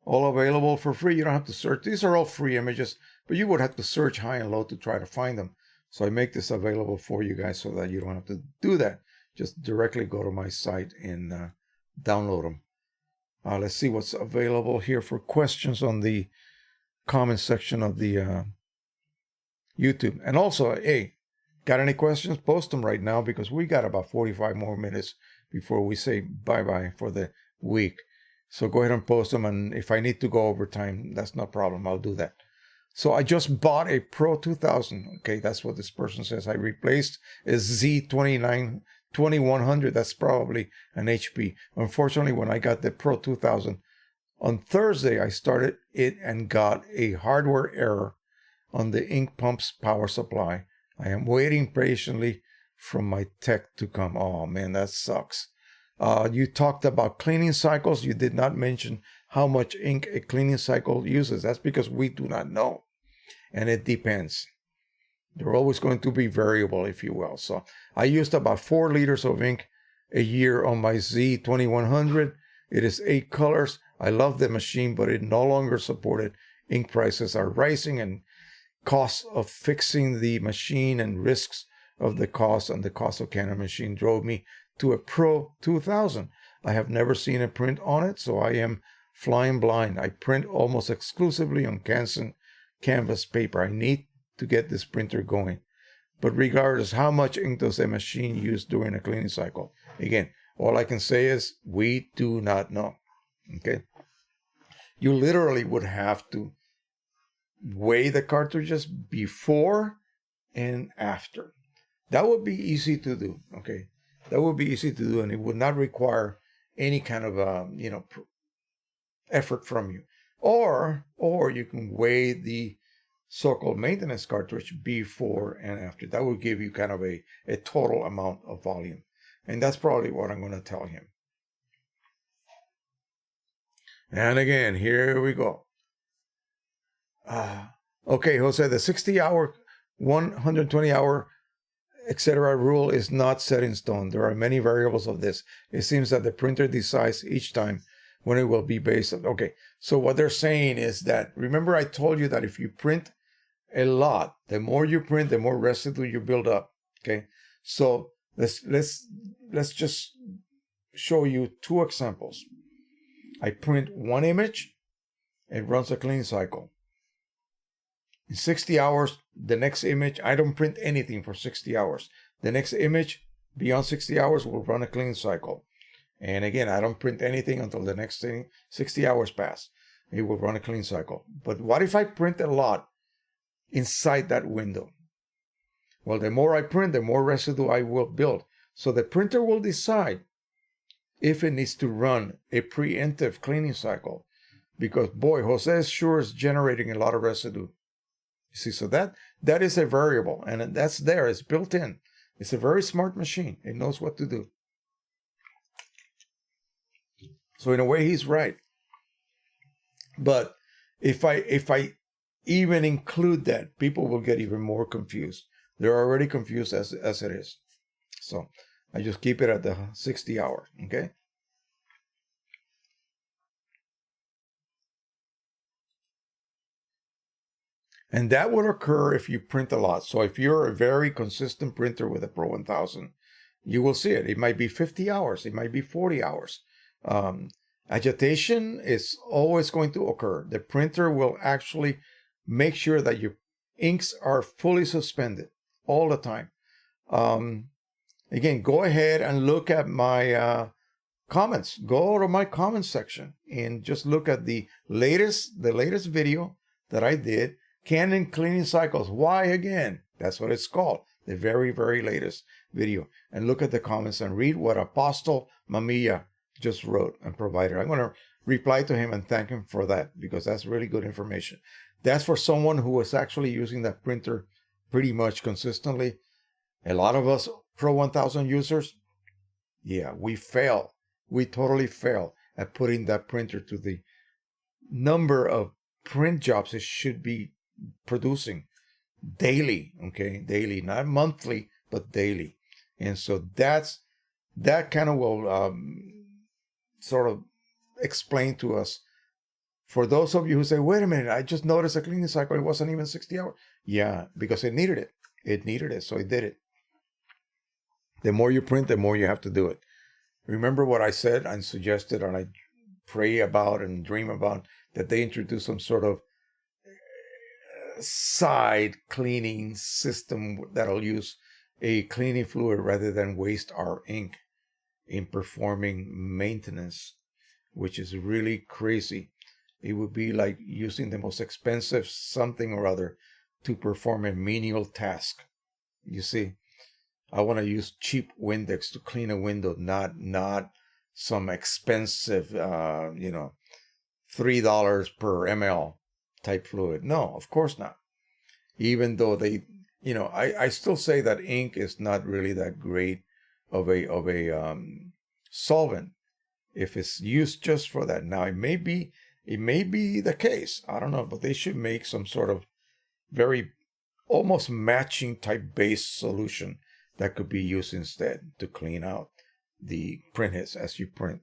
all available for free. You don't have to search. These are all free images, but you would have to search high and low to try to find them. So I make this available for you guys so that you don't have to do that. Just directly go to my site and download them. Let's see what's available here for questions on the comment section of the YouTube. And also, hey, got any questions? Post them right now because we got about 45 more minutes before we say bye-bye for the week. So go ahead and post them. And if I need to go over time, that's no problem. I'll do that. So I just bought a Pro 2000. Okay, that's what this person says. I replaced a Z29 2100. That's probably an HP. Unfortunately, when I got the Pro 2000, on Thursday, I started it and got a hardware error on the ink pump's power supply. I am waiting patiently from my tech to come. Oh, man, that sucks. You talked about cleaning cycles. You did not mention how much ink a cleaning cycle uses. That's because we do not know. And it depends. They're always going to be variable, if you will. So I used about 4 liters of ink a year on my Z2100. It is 8 colors. I love the machine, but it no longer supported. Ink prices are rising and costs of fixing the machine and risks of the cost and the cost of Canon machine drove me to a Pro 2000. I have never seen a print on it, so I am flying blind. I print almost exclusively on canvas paper. I need to get this printer going. But regardless, how much ink does a machine use during a cleaning cycle? Again, all I can say is we do not know. Okay? You literally would have to weigh the cartridges before and after. That would be easy to do. Okay? That would be easy to do, and it would not require any kind of effort from you. Or you can weigh the so-called maintenance cartridge before and after. That would give you kind of a total amount of volume. And that's probably what I'm going to tell him. And again, here we go. Okay, Jose, the 60-hour, 120-hour, etc. rule is not set in stone. There are many variables of this. It seems that the printer decides each time when it will be based on. Okay, so what they're saying is that, remember I told you that if you print a lot, the more you print, the more residue you build up. Okay, so let's just show you 2 examples. I print 1 image, it runs a clean cycle. In 60 hours, the next image, I don't print anything for 60 hours. The next image beyond 60 hours will run a clean cycle. And again, I don't print anything until the next 60 hours pass. It will run a clean cycle. But what if I print a lot inside that window? Well, the more I print, the more residue I will build. So the printer will decide if it needs to run a preemptive cleaning cycle. Because, boy, Jose sure is generating a lot of residue. You see, so that is a variable, and that's there. It's built in. It's a very smart machine. It knows what to do. So in a way, he's right. But if I even include that, people will get even more confused. They're already confused as it is. So I just keep it at the 60 hour. Okay. And that would occur if you print a lot. So if you're a very consistent printer with a Pro 1000, you will see it. It might be 50 hours. It might be 40 hours. Agitation is always going to occur. The printer will actually make sure that your inks are fully suspended all the time. Again, go ahead and look at my comments. Go to my comments section and just look at the latest video that I did. Canon cleaning cycles. Why again? That's what it's called. The very, very latest video. And look at the comments and read what Apostle Mamiya just wrote and provided. I'm going to reply to him and thank him for that because that's really good information. That's for someone who is actually using that printer pretty much consistently. A lot of us Pro 1000 users, yeah, we fail. We totally fail at putting that printer to the number of print jobs it should be producing daily, okay? Daily, not monthly, but daily. And so that kind of will sort of explain to us. For those of you who say, wait a minute, I just noticed a cleaning cycle, it wasn't even 60 hours. Yeah, because it needed it. It needed it, so it did it. The more you print, the more you have to do it. Remember what I said and suggested, and I pray about and dream about, that they introduce some sort of side cleaning system that'll use a cleaning fluid rather than waste our ink in performing maintenance, which is really crazy. It would be like using the most expensive something or other to perform a menial task. You see, I want to use cheap Windex to clean a window, not some expensive, $3 per ml type fluid. No, of course not. Even though I still say that ink is not really that great of a solvent if it's used just for that. Now it may be the case. I don't know, but they should make some sort of very almost matching type base solution that could be used instead to clean out the print hits as you print.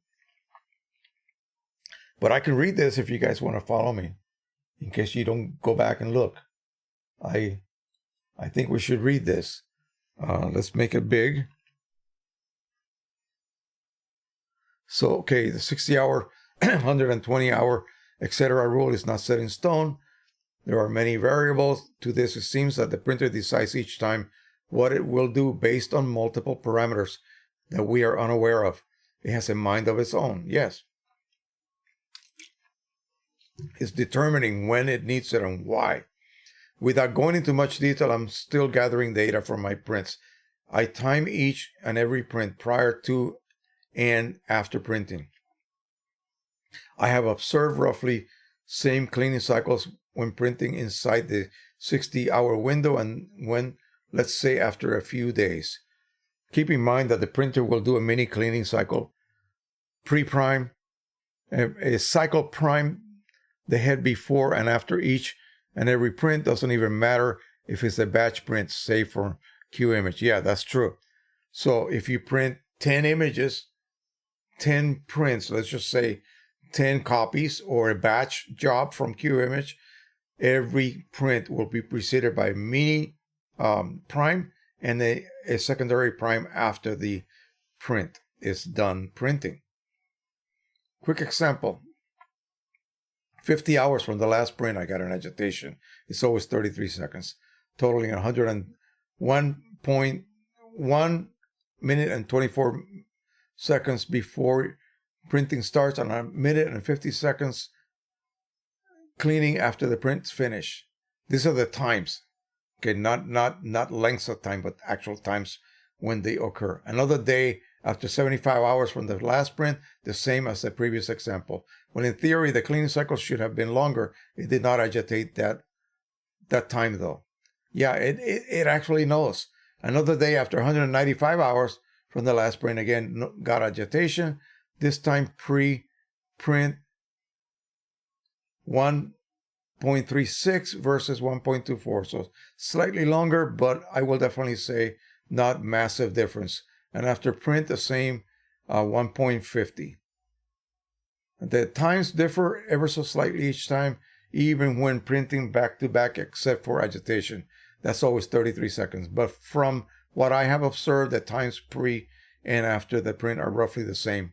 But I can read this if you guys want to follow me, in case you don't go back and look. I think we should read this. Let's make it big. So, okay, the 60-hour, 120-hour, etc. rule is not set in stone. There are many variables to this. It seems that the printer decides each time what it will do based on multiple parameters that we are unaware of. It has a mind of its own, yes. It's determining when it needs it and why. Without going into much detail, I'm still gathering data from my prints. I time each and every print prior to and after printing. I have observed roughly same cleaning cycles when printing inside the 60-hour window and when, let's say, after a few days. Keep in mind that the printer will do a mini cleaning cycle, pre-prime, a cycle prime the head before and after each and every print. Doesn't even matter if it's a batch print, say for Q image. Yeah, that's true. So if you print 10 images, 10 prints, let's just say 10 copies or a batch job from Q image, every print will be preceded by a mini prime and a secondary prime after the print is done printing. Quick example. 50 hours from the last print, I got an agitation. It's always 33 seconds, totaling 101.1 minute and 24 seconds before printing starts, and a minute and 50 seconds cleaning after the print's finished. These are the times. Okay, not lengths of time, but actual times when they occur. Another day after 75 hours from the last print, the same as the previous example. When in theory, the cleaning cycle should have been longer. It did not agitate that time though. Yeah, it actually knows. Another day after 195 hours from the last print, again, got agitation. This time pre-print 1.36 versus 1.24. So slightly longer, but I will definitely say not massive difference. And after print, the same 1.50. The times differ ever so slightly each time, even when printing back to back, except for agitation. That's always 33 seconds. But from what I have observed, the times pre and after the print are roughly the same.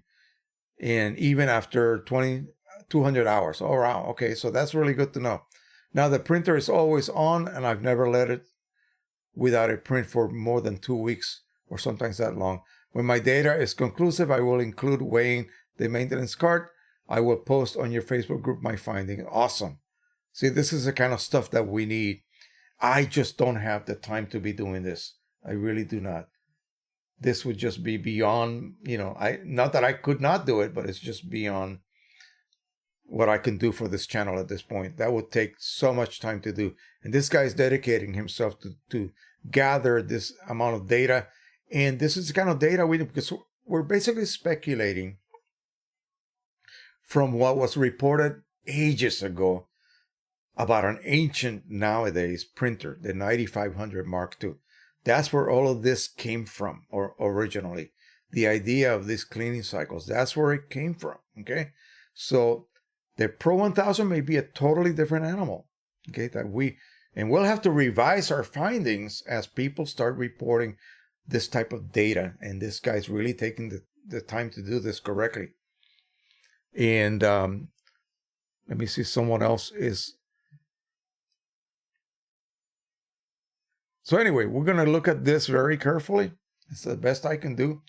And even after 200 hours. Oh, wow. Okay, so that's really good to know. Now, the printer is always on, and I've never let it without a print for more than 2 weeks or sometimes that long. When my data is conclusive, I will include weighing the maintenance cart. I will post on your Facebook group my finding. Awesome. See, this is the kind of stuff that we need. I just don't have the time to be doing this. I really do not. This would just be beyond, not that I could not do it, but it's just beyond what I can do for this channel at this point. That would take so much time to do. And this guy is dedicating himself to gather this amount of data. And this is the kind of data we do, because we're basically speculating from what was reported ages ago about an ancient nowadays printer, the 9500 Mark II. That's where all of this came from, or originally. The idea of these cleaning cycles, that's where it came from, okay? So the Pro 1000 may be a totally different animal, okay? And we'll have to revise our findings as people start reporting this type of data, and this guy's really taking the time to do this correctly. And let me see, someone else is. So anyway, we're going to look at this very carefully. It's the best I can do.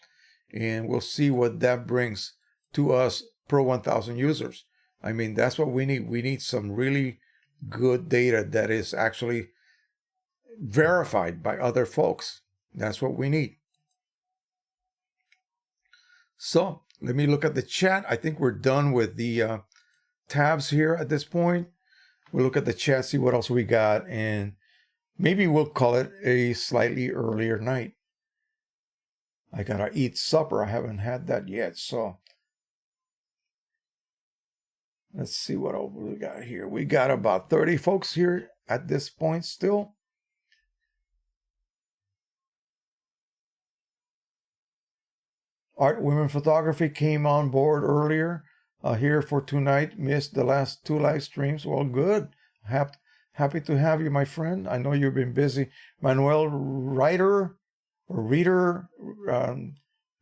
And we'll see what that brings to us Pro 1000 users. I mean, that's what we need. We need some really good data that is actually verified by other folks. That's what we need. So let me look at the chat. I think we're done with the tabs here at this point. We'll look at the chat, see what else we got, and maybe we'll call it a slightly earlier night. I gotta eat supper. I haven't had that yet, so let's see what else we got here. We got about 30 folks here at this point still. Art Women Photography came on board earlier here for tonight. Missed the last 2 live streams. Well, good. Happy to have you, my friend. I know you've been busy. Manuel Reader,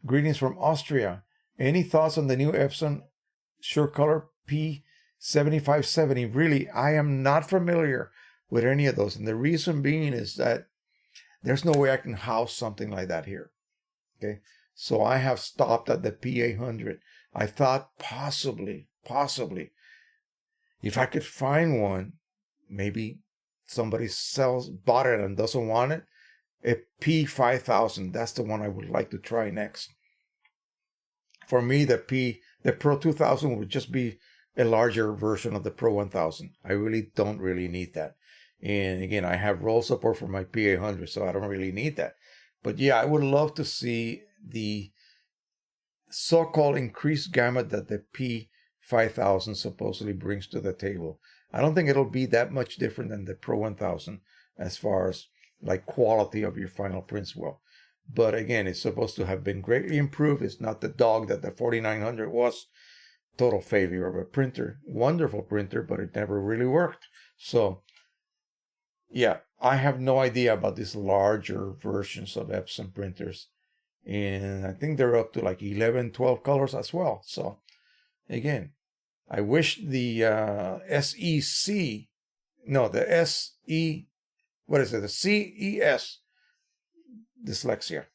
greetings from Austria. Any thoughts on the new Epson SureColor P7570? Really, I am not familiar with any of those. And the reason being is that there's no way I can house something like that here. Okay. So I have stopped at the P800. I thought possibly, if I could find one, maybe somebody bought it and doesn't want it, a P5000. That's the one I would like to try next. For me, the Pro 2000 would just be a larger version of the Pro 1000. I really don't need that. And again, I have roll support for my P800, so I don't really need that. But yeah, I would love to see the so-called increased gamut that the P5000 supposedly brings to the table. I don't think it'll be that much different than the Pro 1000 as far as like quality of your final prints will. But again, it's supposed to have been greatly improved. It's not the dog that the 4900 was. Total failure of a printer. Wonderful printer, but it never really worked. So yeah, I have no idea about these larger versions of Epson printers. And I think they're up to like 11, 12 colors as well. So again, I wish the the CES, dyslexia,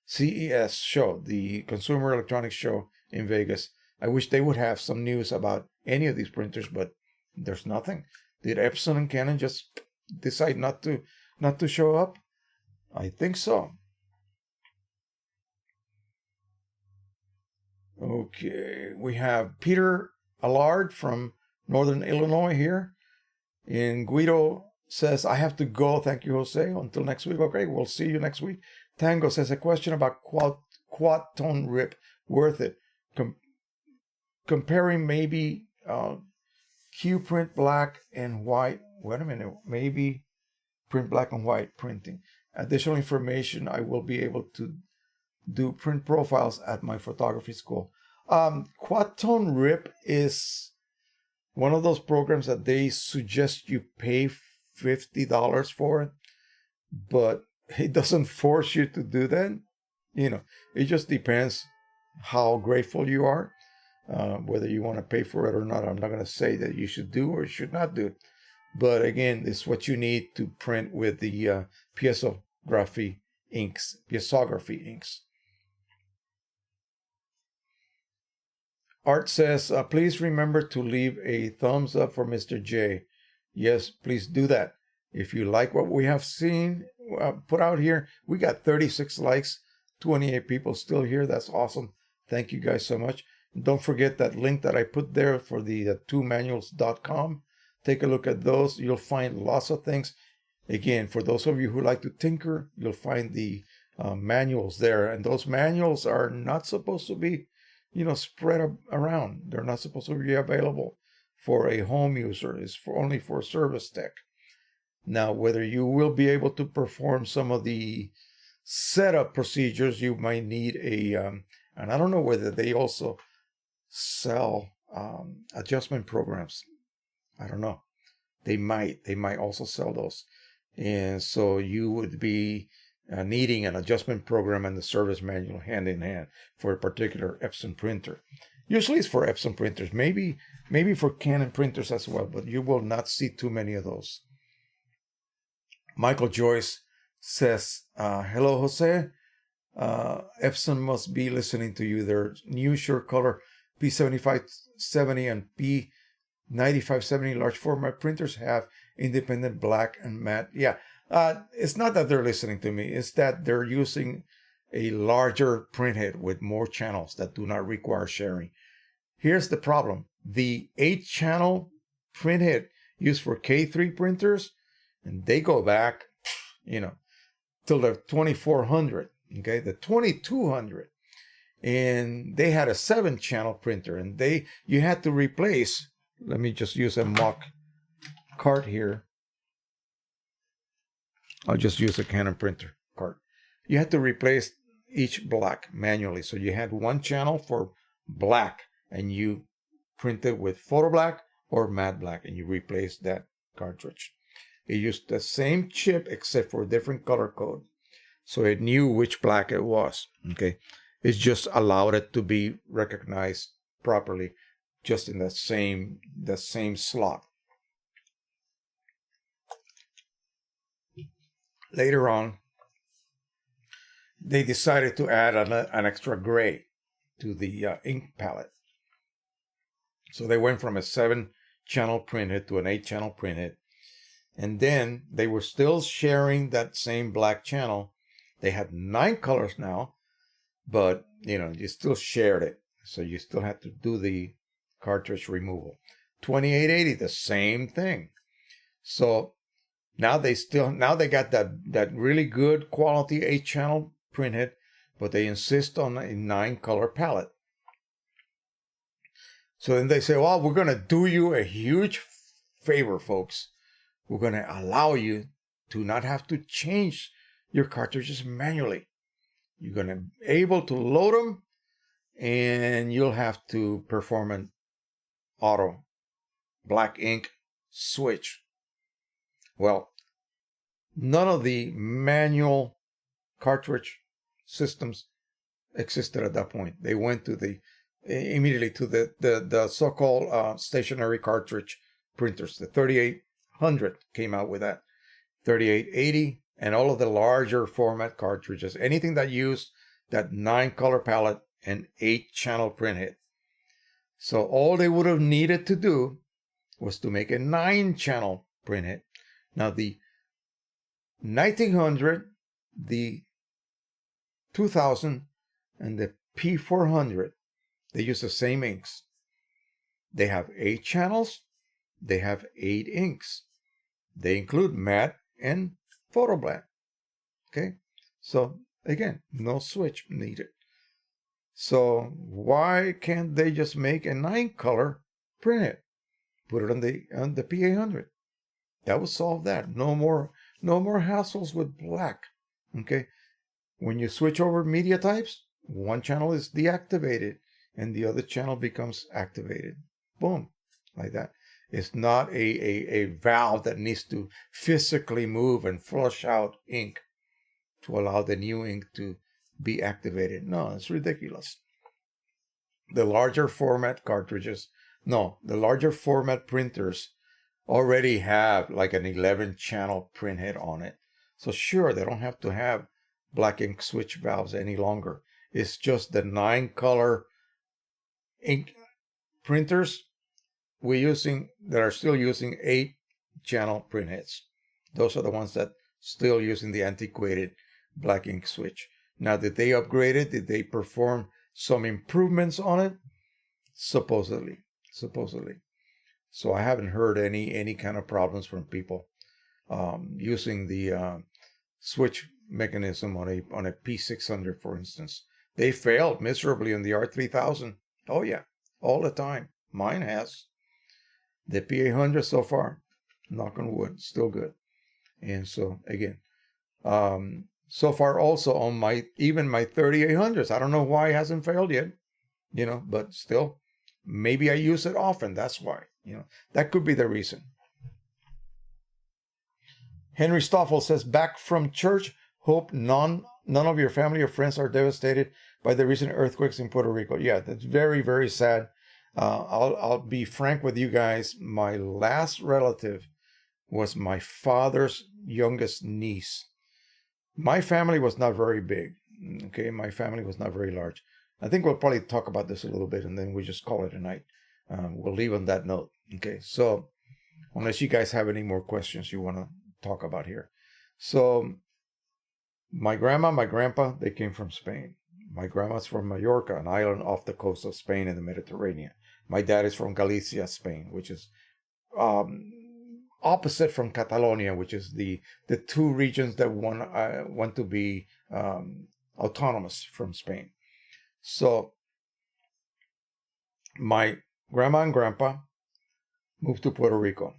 CES show, the Consumer Electronics Show in Vegas. I wish they would have some news about any of these printers, but there's nothing. Did Epson and Canon just decide not to show up? I think so. Okay, we have Peter Allard from Northern Illinois here. And Guido says, I have to go. Thank you, Jose. Until next week. Okay, we'll see you next week. Tango says, a question about quad tone rip. Worth it. Comparing maybe Q print black and white. Wait a minute. Maybe print black and white printing. Additional information, I will be able to do print profiles at my photography school. Quad tone rip is one of those programs that they suggest you pay $50 for it, but it doesn't force you to do that. It just depends how grateful you are, whether you want to pay for it or not. I'm not going to say that you should do or you should not do. But again, it's what you need to print with the piezography inks. Art says, please remember to leave a thumbs up for Mr. J. Yes, please do that. If you like what we have seen put out here, we got 36 likes, 28 people still here. That's awesome. Thank you guys so much. And don't forget that link that I put there for the 2manuals.com. Take a look at those. You'll find lots of things. Again, for those of you who like to tinker, you'll find the manuals there. And those manuals are not supposed to be spread around. They're not supposed to be available for a home user. It's only for service tech. Now, whether you will be able to perform some of the setup procedures, you might need a, and I don't know whether they also sell adjustment programs. I don't know. They might also sell those. And so you would be needing an adjustment program and the service manual hand in hand for a particular Epson printer. Usually it's for Epson printers, maybe for Canon printers as well, but you will not see too many of those. Michael Joyce says, hello, Jose. Epson must be listening to you. Their new SureColor P7570 and P9570 large format printers have independent black and matte. Yeah, it's not that they're listening to me. It's that they're using a larger printhead with more channels that do not require sharing. Here's the problem. The 8-channel printhead used for K3 printers, and they go back, till the 2400, okay, the 2200. And they had a 7-channel printer, and you had to replace, let me just use a mock cart here. I'll just use a Canon printer cart. You had to replace each black manually. So you had one channel for black, and you printed with photo black or matte black, and you replaced that cartridge. It used the same chip except for a different color code. So it knew which black it was. Okay. It just allowed it to be recognized properly just in the same slot. Later on, they decided to add an extra gray to the ink palette. So they went from a 7-channel printhead to an 8-channel printhead. And then they were still sharing that same black channel. They had 9 colors now, but you still shared it. So you still had to do the cartridge removal. 2880, the same thing. So now they got that really good quality 8-channel printhead, but they insist on a 9-color palette. So then they say, well, we're going to do you a huge favor, folks. We're going to allow you to not have to change your cartridges manually. You're going to be able to load them, and you'll have to perform an auto black ink switch. Well, none of the manual cartridge systems existed at that point. They went to immediately to the so-called stationary cartridge printers. The 3800 came out with that. 3880 and all of the larger format cartridges. Anything that used that 9-color palette and 8-channel printhead. So all they would have needed to do was to make a 9-channel printhead. Now the 1900, the 2000, and the P400, they use the same inks. They have 8 channels. They have 8 inks. They include matte and photo black. Okay, so again, no switch needed. So why can't they just make a 9-color printhead? Put it on the P800. That would solve that. No more hassles with black. Okay, when you switch over media types, one channel is deactivated and the other channel becomes activated. Boom, like that. It's not a valve that needs to physically move and flush out ink to allow the new ink to be activated. No, it's ridiculous. The larger format printers already have like an 11-channel printhead on it. So sure, they don't have to have black ink switch valves any longer. It's just the 9-color ink printers that are still using 8-channel printheads. Those are the ones that still using the antiquated black ink switch. Now, did they upgrade it? Did they perform some improvements on it? Supposedly. So I haven't heard any kind of problems from people using the switch mechanism on a P600, for instance. They failed miserably on the R3000. Oh yeah, all the time. Mine has. The P800 so far, knock on wood, still good. And so again, so far also on even my 3800s. I don't know why it hasn't failed yet, but still, maybe I use it often. That's why, that could be the reason. Henry Stoffel says, back from church. Hope none of your family or friends are devastated by the recent earthquakes in Puerto Rico. Yeah, that's very, very sad. I'll be frank with you guys. My last relative was my father's youngest niece. My family was not very big. Okay, my family was not very large. I think we'll probably talk about this a little bit, and then we just call it a night. We'll leave on that note. Okay, so unless you guys have any more questions you want to talk about here. So my grandma, my grandpa, they came from Spain. My grandma's from Mallorca, an island off the coast of Spain in the Mediterranean. My dad is from Galicia, Spain, which is opposite from Catalonia, which is the two regions that want to be autonomous from Spain. So my grandma and grandpa moved to Puerto Rico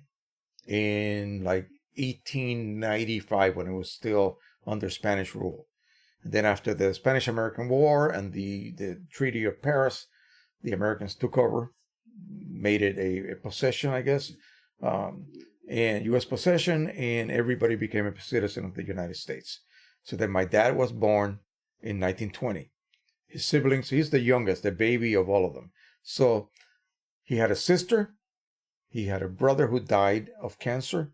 in like 1895 when it was still under Spanish rule. And then after the Spanish-American War and the Treaty of Paris, the Americans took over, made it a possession, I guess, and U.S. possession, and everybody became a citizen of the United States. So then my dad was born in 1920. His siblings, he's the youngest, the baby of all of them. So he had a sister, he had a brother who died of cancer,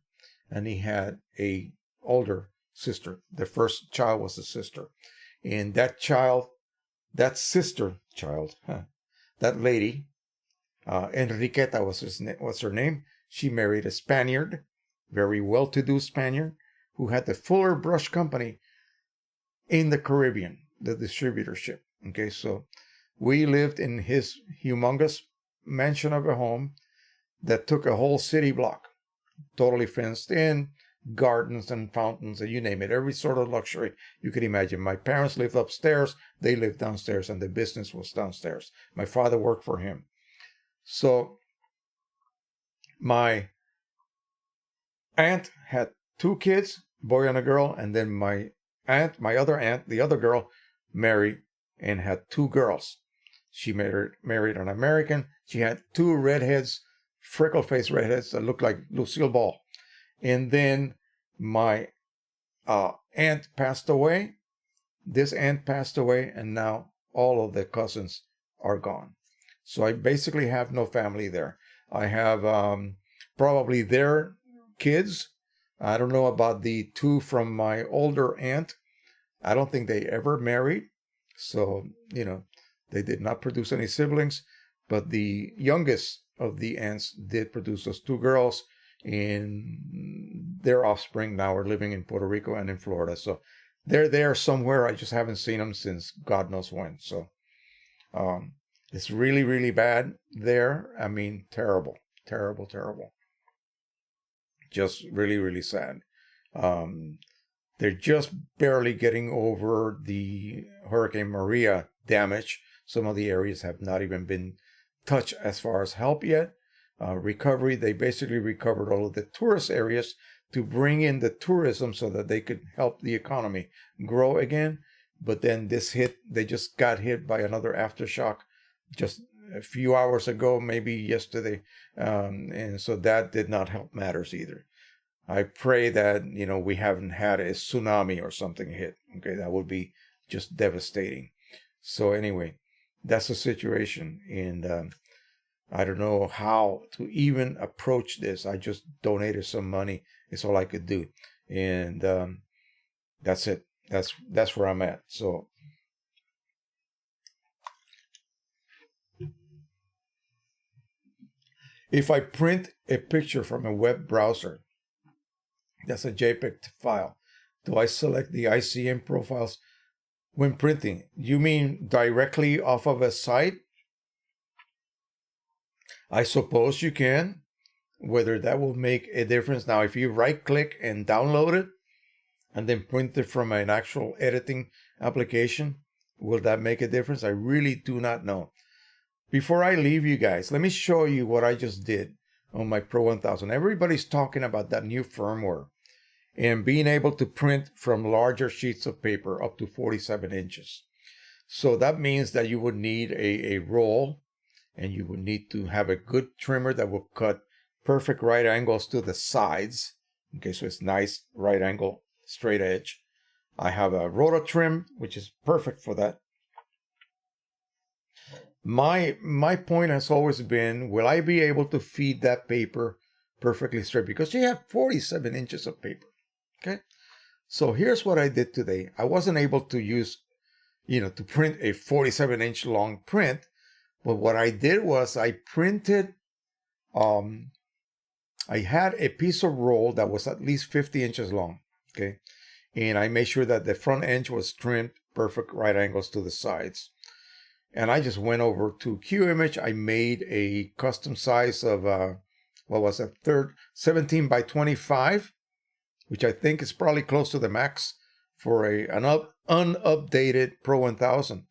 and he had a older sister. The first child was a sister. And that lady, Enriqueta was her name. She married a Spaniard, very well-to-do Spaniard, who had the Fuller Brush Company in the Caribbean, the distributorship. Okay, so we lived in his humongous mansion of a home that took a whole city block, totally fenced in, gardens and fountains, and you name it, every sort of luxury you could imagine. My parents lived upstairs, they lived downstairs, and the business was downstairs. My father worked for him. So my aunt had two kids, boy and a girl, and then my other aunt, the other girl, married and had two girls. She married an American. She had two redheads, freckle-faced redheads that looked like Lucille Ball. And then my aunt passed away. This aunt passed away, and now all of the cousins are gone. So I basically have no family there. I have probably their kids. I don't know about the two from my older aunt. I don't think they ever married. So, they did not produce any siblings. But the youngest of the aunts did produce those two girls. And their offspring now are living in Puerto Rico and in Florida. So they're there somewhere. I just haven't seen them since God knows when. So it's really, really bad there. I mean, terrible, terrible, terrible. Just really, really sad. They're just barely getting over the Hurricane Maria damage. Some of the areas have not even been touched as far as help yet. Recovery, they basically recovered all of the tourist areas to bring in the tourism so that they could help the economy grow again. But then they just got hit by another aftershock just a few hours ago, maybe yesterday. And so that did not help matters either. I pray that, we haven't had a tsunami or something hit. Okay, that would be just devastating. So anyway, that's the situation. And I don't know how to even approach this. I just donated some money. It's all I could do. And that's it. That's where I'm at. So if I print a picture from a web browser, that's a JPEG file. Do I select the ICM profiles when printing? You mean directly off of a site? I suppose you can. Whether that will make a difference. Now, if you right-click and download it, and then print it from an actual editing application, will that make a difference? I really do not know. Before I leave you guys, let me show you what I just did on my Pro 1000. Everybody's talking about that new firmware. and being able to print from larger sheets of paper up to 47 inches. So that means that you would need a roll, and you would need to have a good trimmer that will cut perfect right angles to the sides. Okay, so it's nice right angle, straight edge. I have a roto trim, which is perfect for that. My point has always been, will I be able to feed that paper perfectly straight? Because you have 47 inches of paper. Okay, so here's what I did today. I wasn't able to use, to print a 47-inch long print, but what I did was I printed, I had a piece of roll that was at least 50 inches long, okay? And I made sure that the front edge was trimmed perfect right angles to the sides. And I just went over to QImage. I made a custom size of, 17 by 25, which I think is probably close to the max for an unupdated Pro 1000.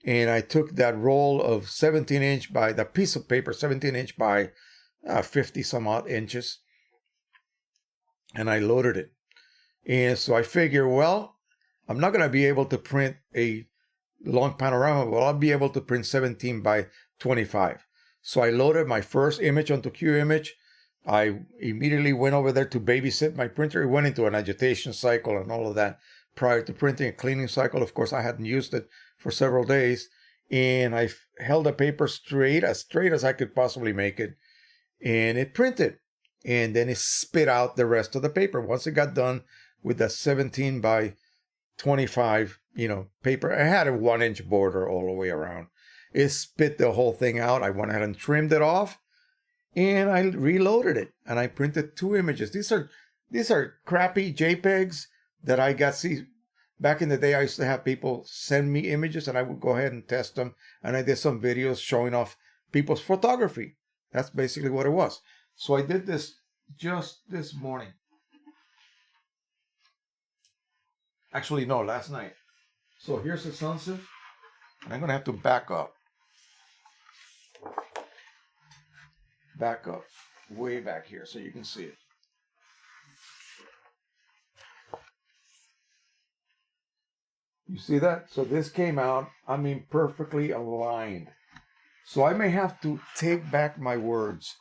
And I took that roll of 17-inch by, that piece of paper, 17-inch by 50 some odd inches, and I loaded it. And so I figure, well, I'm not going to be able to print a long panorama, but I'll be able to print 17 by 25. So I loaded my first image onto QImage. I immediately went over there to babysit my printer. It went into an agitation cycle and all of that prior to printing, a cleaning cycle. Of course, I hadn't used it for several days, and I held the paper straight as I could possibly make it, and it printed, and then it spit out the rest of the paper. Once it got done with the 17 by 25, paper, I had a 1-inch border all the way around. It spit the whole thing out. I went ahead and trimmed it off, and I reloaded it, and I printed 2 images. These are crappy JPEGs that I got. See, back in the day, I used to have people send me images, and I would go ahead and test them, and I did some videos showing off people's photography. That's basically what it was. So I did this just this morning. Actually, no, last night. So here's the sunset. I'm going to have to back up. Back up. Way back here so you can see it. You see that? So this came out, perfectly aligned. So I may have to take back my words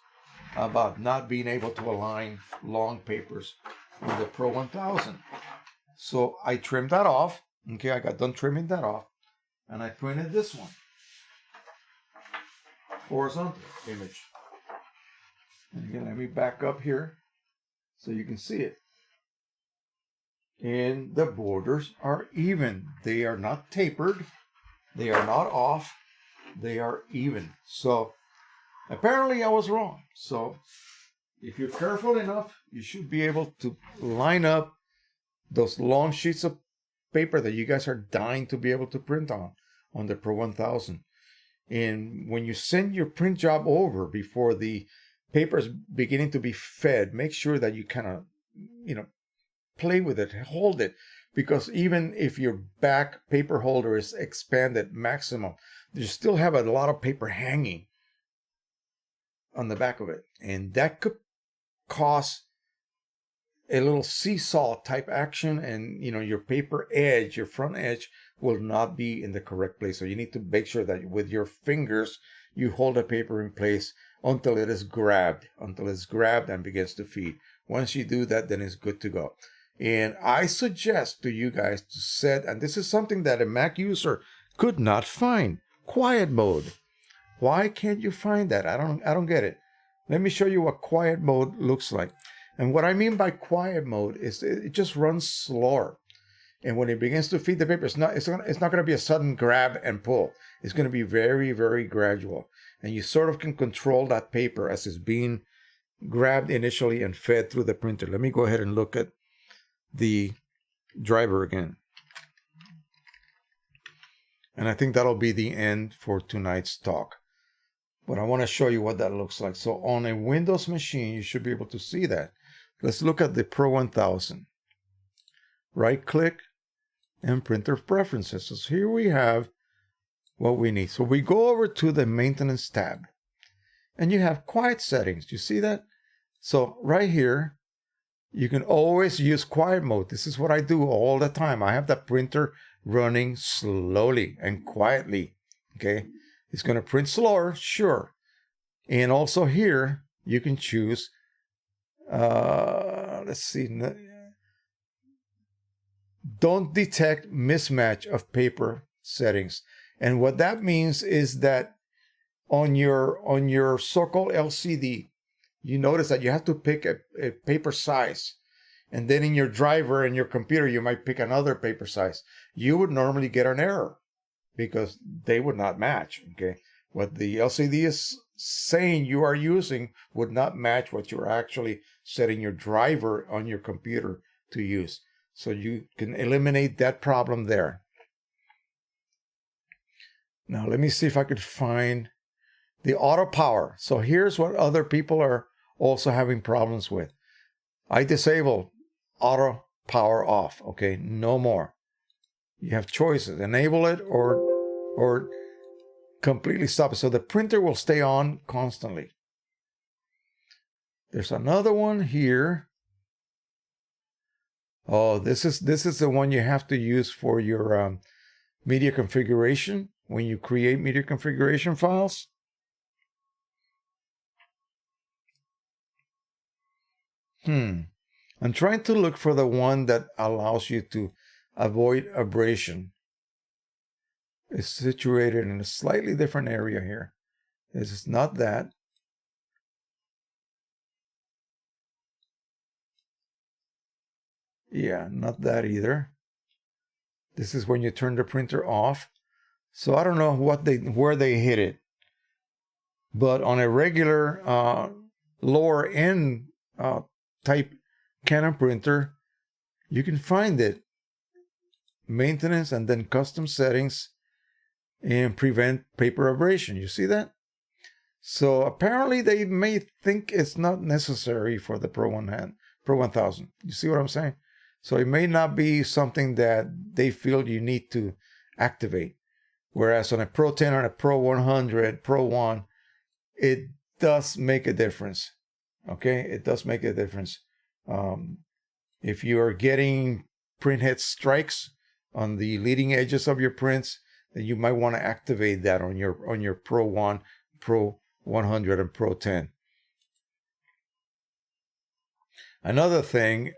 about not being able to align long papers with the Pro 1000. So I trimmed that off. Okay, I got done trimming that off. And I printed this one. Horizontal image. And again, let me back up here so you can see it. And the borders are even. They are not tapered. They are not off. They are even. So apparently I was wrong. So if you're careful enough, you should be able to line up those long sheets of paper that you guys are dying to be able to print on the Pro 1000. And when you send your print job over before the paper is beginning to be fed, make sure that you kind of, play with it, hold it, because even if your back paper holder is expanded maximum, you still have a lot of paper hanging on the back of it, and that could cause a little seesaw type action, and your paper edge, your front edge, will not be in the correct place. So you need to make sure that with your fingers you hold the paper in place until it is grabbed, and begins to feed. Once you do that, then it's good to go. And I suggest to you guys to set, and this is something that a Mac user could not find, quiet mode. Why can't you find that? I don't get it. Let me show you what quiet mode looks like. And what I mean by quiet mode is it just runs slower. And when it begins to feed the paper, it's not going to be a sudden grab and pull. It's going to be very, very gradual. And you sort of can control that paper as it's being grabbed initially and fed through the printer. Let me go ahead and look at the driver again. And I think that'll be the end for tonight's talk. But I want to show you what that looks like. So on a Windows machine, you should be able to see that. Let's look at the Pro 1000. Right click and printer preferences. So here we have what we need. So we go over to the maintenance tab and you have quiet settings. Do you see that? So right here, you can always use quiet mode. This is what I do all the time. I have the printer running slowly and quietly. Okay, it's going to print slower, sure. And also here, you can choose, let's see, don't detect mismatch of paper settings. And what that means is that on your so-called LCD, you notice that you have to pick a paper size. And then in your driver and your computer, you might pick another paper size. You would normally get an error because they would not match. Okay, what the LCD is saying you are using would not match what you're actually setting your driver on your computer to use. So you can eliminate that problem there. Now let me see if I could find the auto power. So here's what other people are also having problems with. I disable auto power off. Okay, no more. You have choices: enable it or completely stop it. So the printer will stay on constantly. There's another one here. Oh, this is the one you have to use for your media configuration when you create media configuration files. I'm trying to look for the one that allows you to avoid abrasion. It's situated in a slightly different area here. This is not that. Yeah, not that either. This is when you turn the printer off. So I don't know where they hit it. But on a regular lower end type Canon printer, you can find it. Maintenance and then custom settings and prevent paper abrasion. You see that? So apparently they may think it's not necessary for the Pro 1000. You see what I'm saying? So it may not be something that they feel you need to activate. Whereas on a Pro 10 or a Pro 100, Pro 1, it does make a difference. Okay, it does make a difference. If you are getting printhead strikes on the leading edges of your prints, then you might want to activate that on your Pro 1, Pro 100, and Pro 10. Another thing,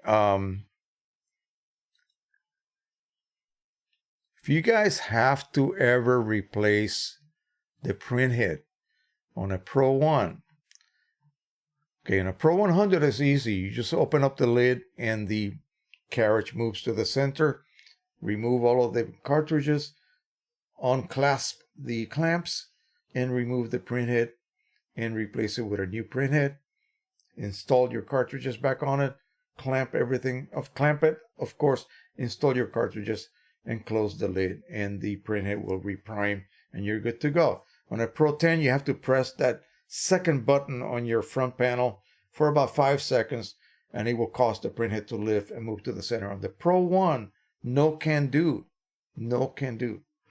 if you guys have to ever replace the printhead on a Pro 1, okay, in a Pro 100 is easy. You just open up the lid and the carriage moves to the center. Remove all of the cartridges, unclasp the clamps, and remove the printhead and replace it with a new printhead. Install your cartridges back on it, clamp it, of course, install your cartridges and close the lid, and the printhead will reprime and you're good to go. On a Pro 10, you have to press that second button on your front panel for about 5 seconds, and it will cause the printhead to lift and move to the center. On the Pro 1, no can do.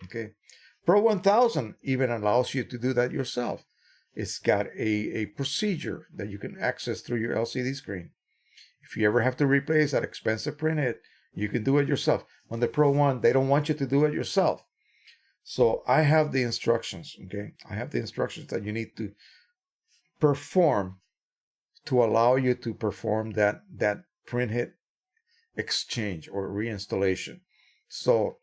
Okay. Pro 1000 even allows you to do that yourself. It's got a procedure that you can access through your LCD screen. If you ever have to replace that expensive printhead, you can do it yourself. On the Pro 1, they don't want you to do it yourself. So I have the instructions, okay? I have the instructions that you need to perform to allow you to perform that printhead exchange or reinstallation. So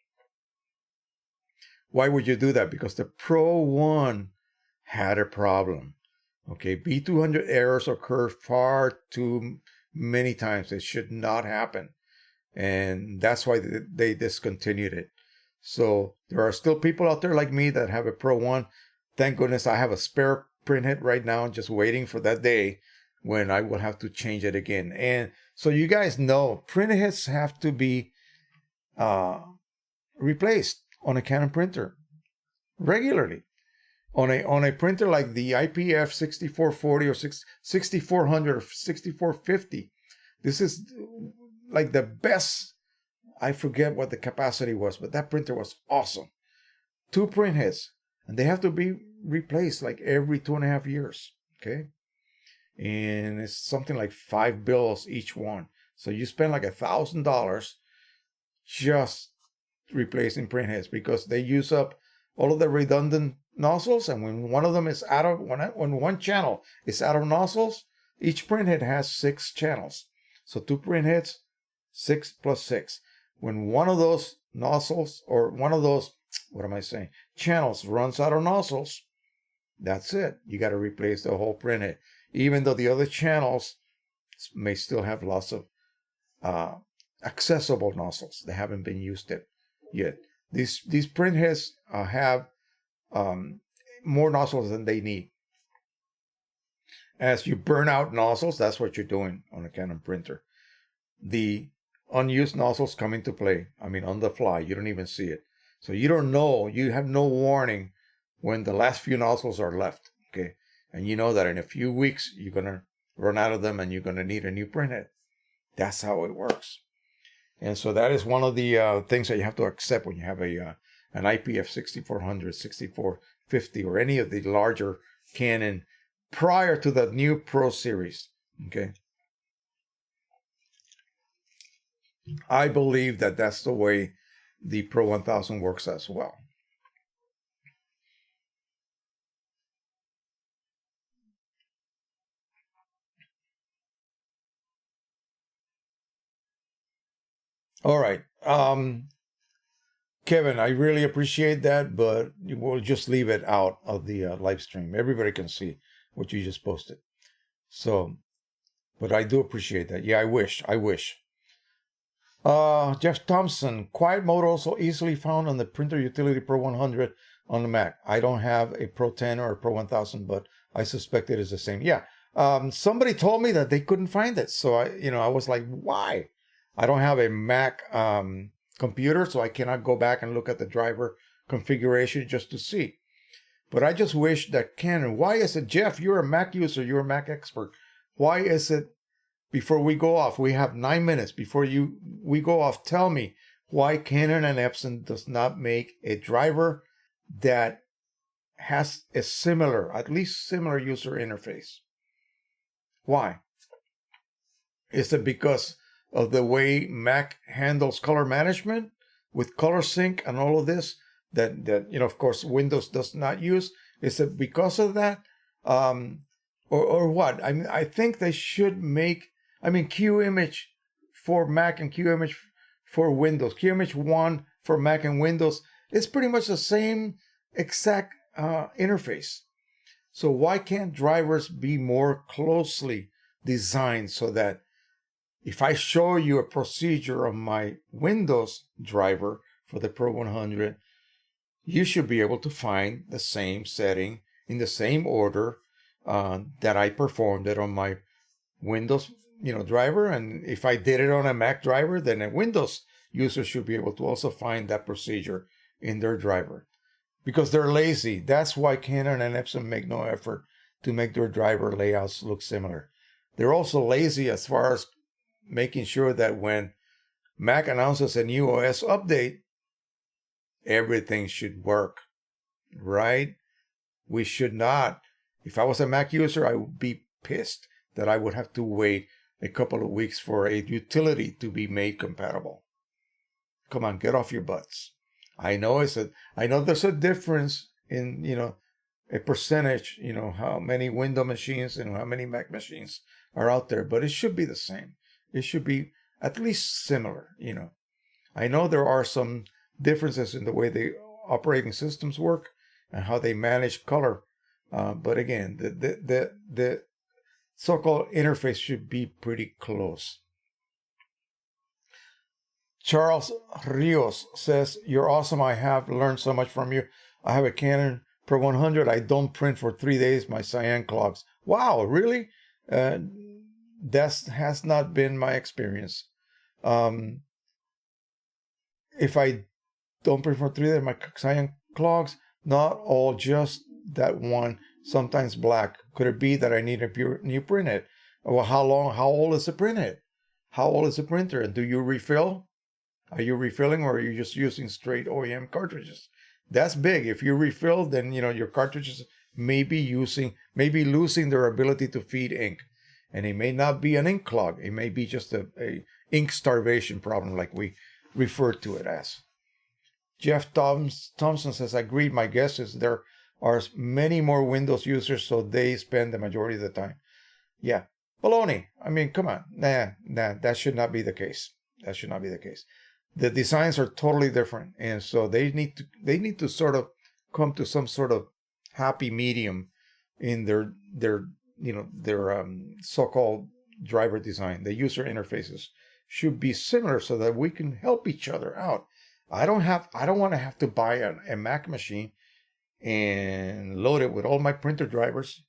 why would you do that? Because the Pro 1 had a problem. Okay, B200 errors occur far too many times. It should not happen. And that's why they discontinued it. So there are still people out there like me that have a Pro 1. Thank goodness I have a spare printhead right now, just waiting for that day when I will have to change it again. And so you guys know, printheads have to be replaced on a Canon printer regularly. On a printer like the IPF 6440 or 6400 or 6450, this is like the best. I forget what the capacity was, but that printer was awesome. 2 printheads, and they have to be replaced like every 2.5 years. Okay, and it's something like $5 each one. So you spend like $1,000 just replacing print heads because they use up all of the redundant nozzles. And when one of them is out of, when one channel is out of nozzles, each print head has 6 channels. So 2 print heads, 6 plus 6. When one of those nozzles or one of those, what am I saying, channels runs out of nozzles, that's it. You got to replace the whole print head, even though the other channels may still have lots of accessible nozzles. They haven't been used yet. These print heads have more nozzles than they need. As you burn out nozzles, that's what you're doing on a Canon printer. The unused nozzles come into play. I mean, on the fly, you don't even see it. So you don't know, you have no warning when the last few nozzles are left, okay? And you know that in a few weeks, you're going to run out of them and you're going to need a new printhead. That's how it works. And so that is one of the things that you have to accept when you have an IPF 6400, 6450, or any of the larger Canon prior to the new Pro Series, okay? I believe that that's the way the Pro 1000 works as well. All right. Kevin, I really appreciate that, but we'll just leave it out of the live stream. Everybody can see what you just posted. So, but I do appreciate that. Yeah, I wish. Jeff Thompson, quiet mode also easily found on the Printer Utility Pro 100 on the Mac. I don't have a Pro 10 or a Pro 1000, but I suspect it is the same. Yeah. Somebody told me that they couldn't find it. So I was like, why? I don't have a Mac computer, so I cannot go back and look at the driver configuration just to see. But I just wish that Canon, why is it, Jeff, you're a Mac user, you're a Mac expert. Why is it, before we go off, we have 9 minutes before we go off, tell me why Canon and Epson does not make a driver that has a similar, at least similar user interface. Why? Is it because of the way Mac handles color management with color sync and all of this that of course Windows does not use? Is it because of that, or what? I mean, I think they should make, QImage for Mac and QImage for Windows, QImage 1 for Mac and Windows, it's pretty much the same exact interface. So why can't drivers be more closely designed so that if I show you a procedure on my Windows driver for the Pro 100, you should be able to find the same setting in the same order that I performed it on my Windows, driver. And if I did it on a Mac driver, then a Windows user should be able to also find that procedure in their driver. Because they're lazy. That's why Canon and Epson make no effort to make their driver layouts look similar. They're also lazy as far as making sure that when Mac announces a new OS update, everything should work, right? We should not. If I was a Mac user, I would be pissed that I would have to wait a couple of weeks for a utility to be made compatible. Come on, get off your butts. I know there's a difference in, a percentage, how many Windows machines and how many Mac machines are out there, but it should be the same. It should be at least similar, I know there are some differences in the way the operating systems work and how they manage color. But again, the so-called interface should be pretty close. Charles Rios says, "You're awesome. I have learned so much from you. I have a Canon Pro 100. I don't print for 3 days. My cyan clogs." Wow, really? That has not been my experience. If I don't print for 3 days, my cyan clogs, not all, just that one, sometimes black. Could it be that I need a new printhead? Well, how old is the printhead? How old is the printer? And do you refill? Are you refilling, or are you just using straight OEM cartridges? That's big. If you refill, then your cartridges may be losing their ability to feed ink. And it may not be an ink clog. It may be just a ink starvation problem, like we refer to it as. Jeff Thompson says, agreed. My guess is there are many more Windows users, so they spend the majority of the time. Yeah. Baloney. I mean, come on. Nah, that should not be the case. That should not be the case. The designs are totally different. And so they need to sort of come to some sort of happy medium in their so-called driver design. The user interfaces should be similar so that we can help each other out. I don't want to have to buy a Mac machine and load it with all my printer drivers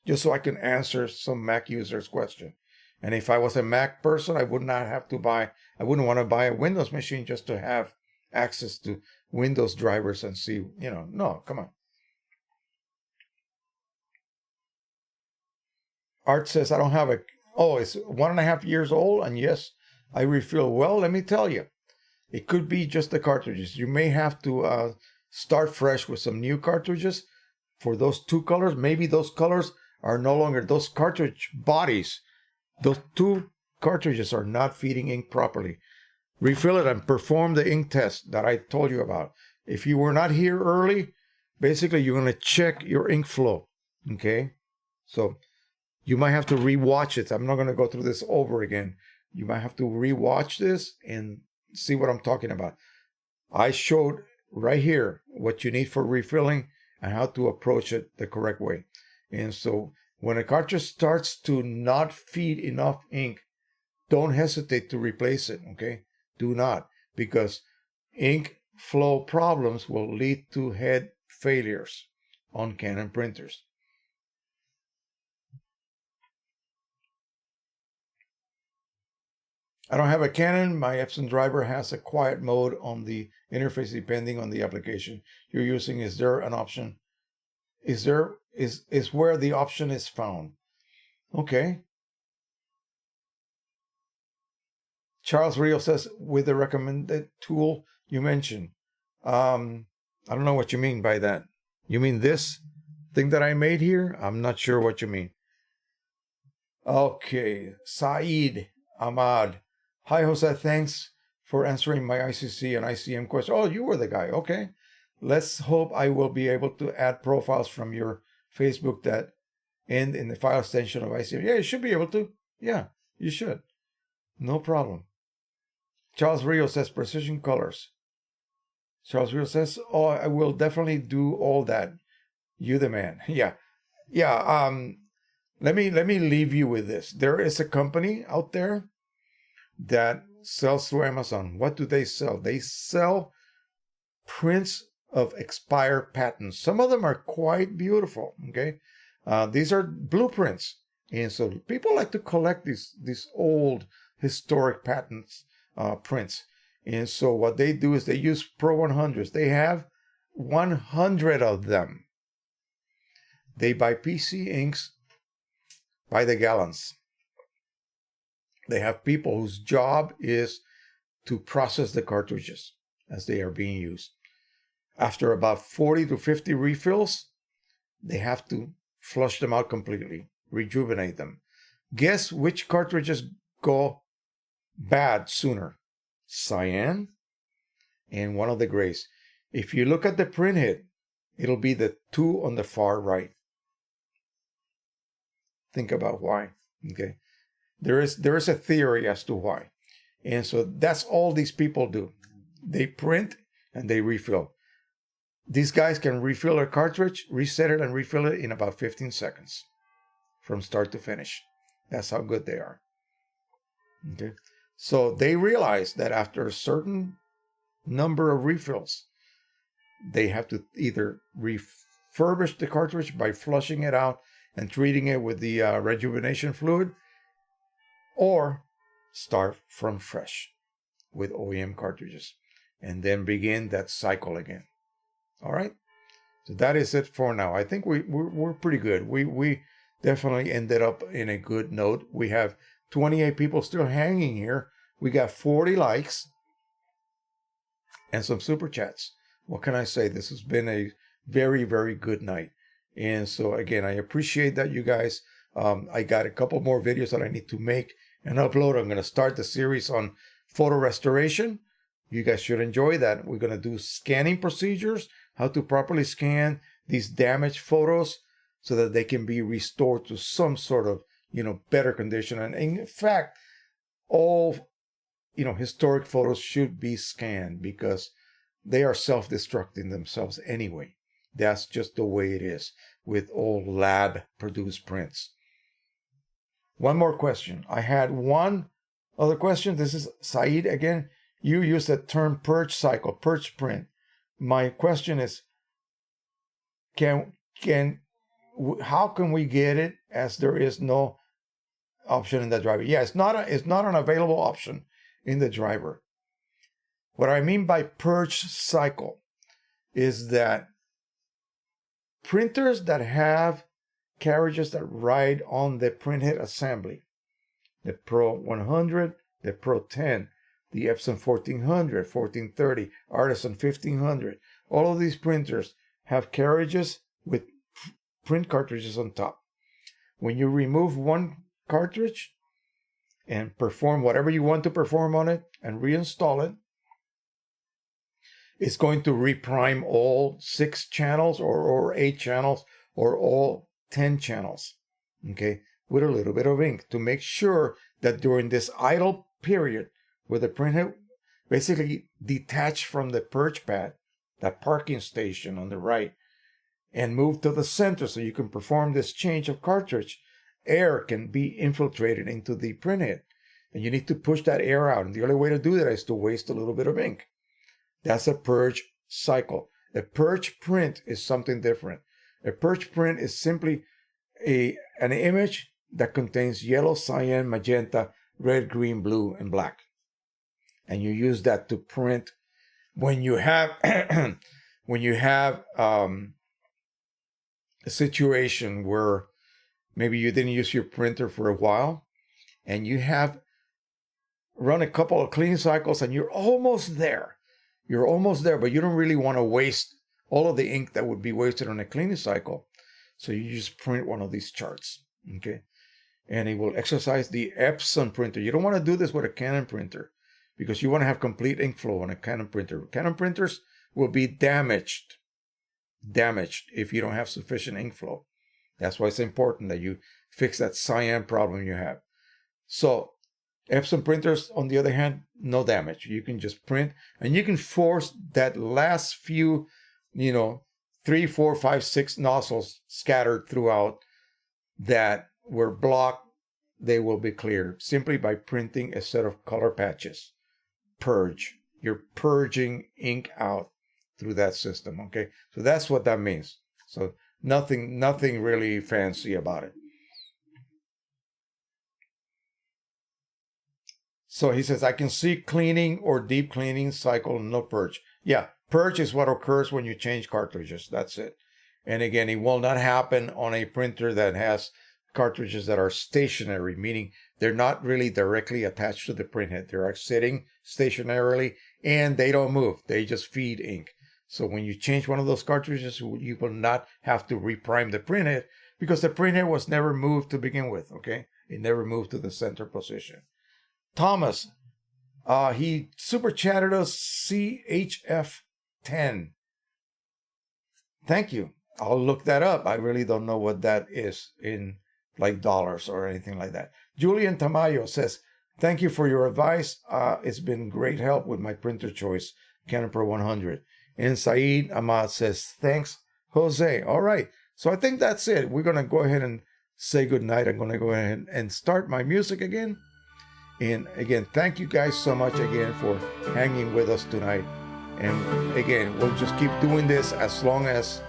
just so I can answer some Mac user's question. And if I was a Mac person, I wouldn't want to buy a Windows machine just to have access to Windows drivers and see, no, come on. Art says, I don't have it's 1.5 years old, and yes, I refill. Well, let me tell you, it could be just the cartridges. You may have to start fresh with some new cartridges for those 2 colors. Maybe those colors are no longer, those cartridge bodies, those 2 cartridges are not feeding ink properly. Refill it and perform the ink test that I told you about. If you were not here early, basically you're going to check your ink flow. Okay? So you might have to rewatch it. I'm not going to go through this over again. You might have to rewatch this and see what I'm talking about. I showed right here what you need for refilling and how to approach it the correct way. And so when a cartridge starts to not feed enough ink, don't hesitate to replace it, okay? Do not, because ink flow problems will lead to head failures on Canon printers. I don't have a Canon. My Epson driver has a quiet mode on the interface depending on the application you're using. Is there an option? Is where the option is found. Okay. Charles Rio says, with the recommended tool you mentioned. I don't know what you mean by that. You mean this thing that I made here? I'm not sure what you mean. Okay. Saeed Ahmad. Hi, Jose. Thanks for answering my ICC and ICM question. Oh, you were the guy. Okay. Let's hope I will be able to add profiles from your Facebook that end in the file extension of ICM. Yeah, you should be able to. Yeah, you should. No problem. Charles Rio says precision colors. Charles Rio says, oh, I will definitely do all that. You the man. Yeah. Yeah. Let me leave you with this. There is a company out there that sells through Amazon. What do they sell? They sell prints of expired patents. Some of them are quite beautiful. Okay. These are blueprints. And so people like to collect these old historic patents, prints. And so what they do is they use Pro 100s. They have 100 of them. They buy PC inks by the gallons. They have people whose job is to process the cartridges as they are being used. After about 40 to 50 refills, they have to flush them out completely, rejuvenate them. Guess which cartridges go bad sooner? Cyan and one of the grays. If you look at the print head, it'll be the 2 on the far right. Think about why. Okay. There is a theory as to why. And so that's all these people do. They print and they refill. These guys can refill a cartridge, reset it, and refill it in about 15 seconds from start to finish. That's how good they are. Okay. So they realize that after a certain number of refills, they have to either refurbish the cartridge by flushing it out and treating it with the rejuvenation fluid, or start from fresh with OEM cartridges and then begin that cycle again. All right. So that is it for now. I think we're pretty good. We definitely ended up in a good note. We have 28 people still hanging here. We got 40 likes and some super chats. What can I say? This has been a very, very good night. And so again, I appreciate that you guys I got a couple more videos that I need to make and upload. I'm going to start the series on photo restoration. You guys should enjoy that. We're going to do scanning procedures, how to properly scan these damaged photos so that they can be restored to some sort of, better condition. And in fact, all, historic photos should be scanned because they are self-destructing themselves anyway. That's just the way it is with all lab-produced prints. One more question. I had one other question. This is Saeed again. You used the term purge cycle, purge print. My question is, how can we get it as there is no option in the driver? Yeah, it's not an available option in the driver. What I mean by purge cycle is that printers that have carriages that ride on the printhead assembly, the Pro 100, the Pro 10, the Epson 1400, 1430, Artisan 1500, all of these printers have carriages with print cartridges on top. When you remove one cartridge and perform whatever you want to perform on it and reinstall it, it's going to reprime all 6 channels or 8 channels or all 10 channels, okay, with a little bit of ink to make sure that during this idle period where the printhead basically detached from the purge pad, that parking station on the right, and move to the center so you can perform this change of cartridge, air can be infiltrated into the printhead. And you need to push that air out. And the only way to do that is to waste a little bit of ink. That's a purge cycle. A purge print is something different. A purge print is simply an image that contains yellow, cyan, magenta, red, green, blue, and black. And you use that to print when you have a situation where maybe you didn't use your printer for a while and you have run a couple of clean cycles and you're almost there. You're almost there, but you don't really want to waste all of the ink that would be wasted on a cleaning cycle. So you just print one of these charts, okay? And it will exercise the Epson printer. You don't want to do this with a Canon printer because you want to have complete ink flow on a Canon printer. Canon printers will be damaged if you don't have sufficient ink flow. That's why it's important that you fix that cyan problem you have. So Epson printers, on the other hand, no damage. You can just print and you can force that last few, 3, 4, 5, 6 nozzles scattered throughout that were blocked. They will be cleared simply by printing a set of color patches. Purge. You're purging ink out through that system. Okay. So that's what that means. So nothing really fancy about it. So he says, I can see cleaning or deep cleaning cycle, no purge. Yeah, purge is what occurs when you change cartridges. That's it. And again, it will not happen on a printer that has cartridges that are stationary, meaning they're not really directly attached to the printhead. They are sitting stationarily and they don't move. They just feed ink. So when you change one of those cartridges, you will not have to reprime the printhead because the printhead was never moved to begin with, okay? It never moved to the center position. Thomas, he super chatted us CHF10. Thank you. I'll look that up. I really don't know what that is in like dollars or anything like that. Julian Tamayo says, thank you for your advice. It's been great help with my printer choice, Canon Pro 100. And Saeed Ahmad says, thanks, Jose. All right. So I think that's it. We're going to go ahead and say goodnight. I'm going to go ahead and start my music again. And again, thank you guys so much again for hanging with us tonight. And again, we'll just keep doing this as long as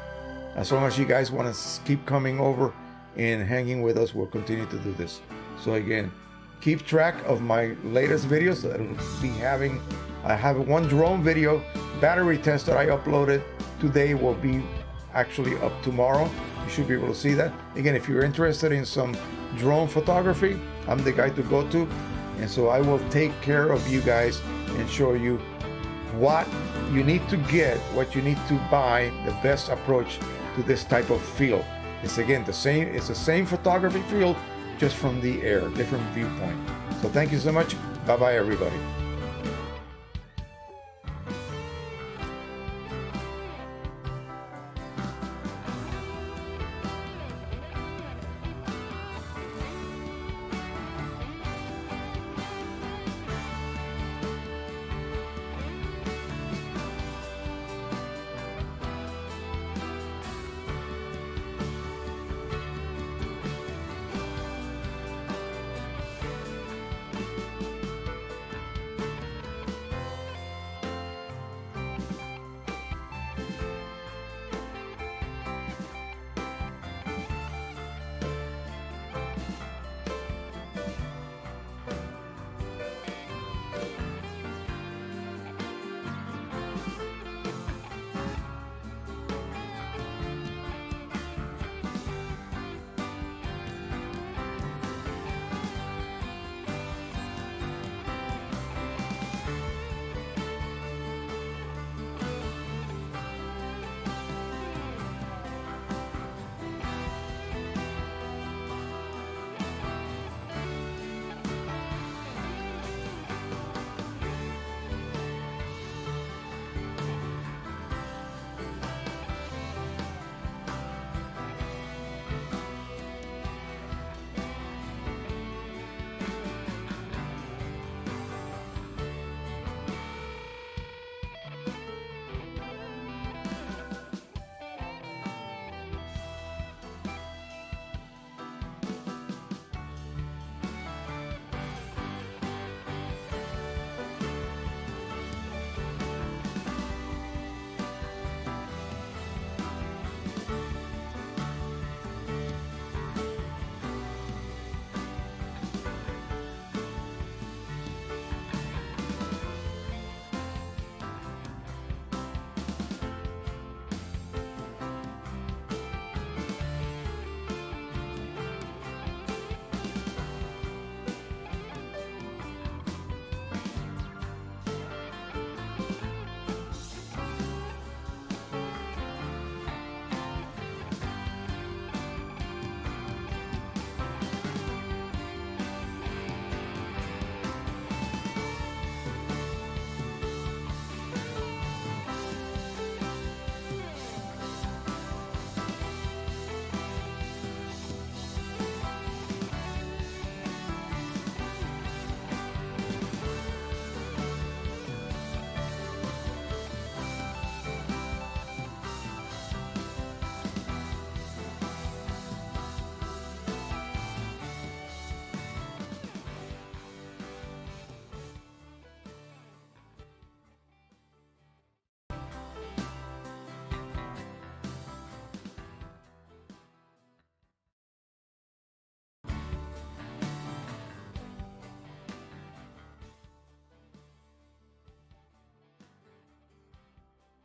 you guys want to keep coming over and hanging with us. We'll continue to do this. So again, keep track of my latest videos that I'll be having. I have one drone video battery test that I uploaded today will be actually up tomorrow. You should be able to see that. Again, if you're interested in some drone photography, I'm the guy to go to. And so I will take care of you guys and show you what you need to get, what you need to buy, the best approach to this type of field. It's again the same. It's the same photography field, just from the air, different viewpoint. So thank you so much. Bye bye, everybody.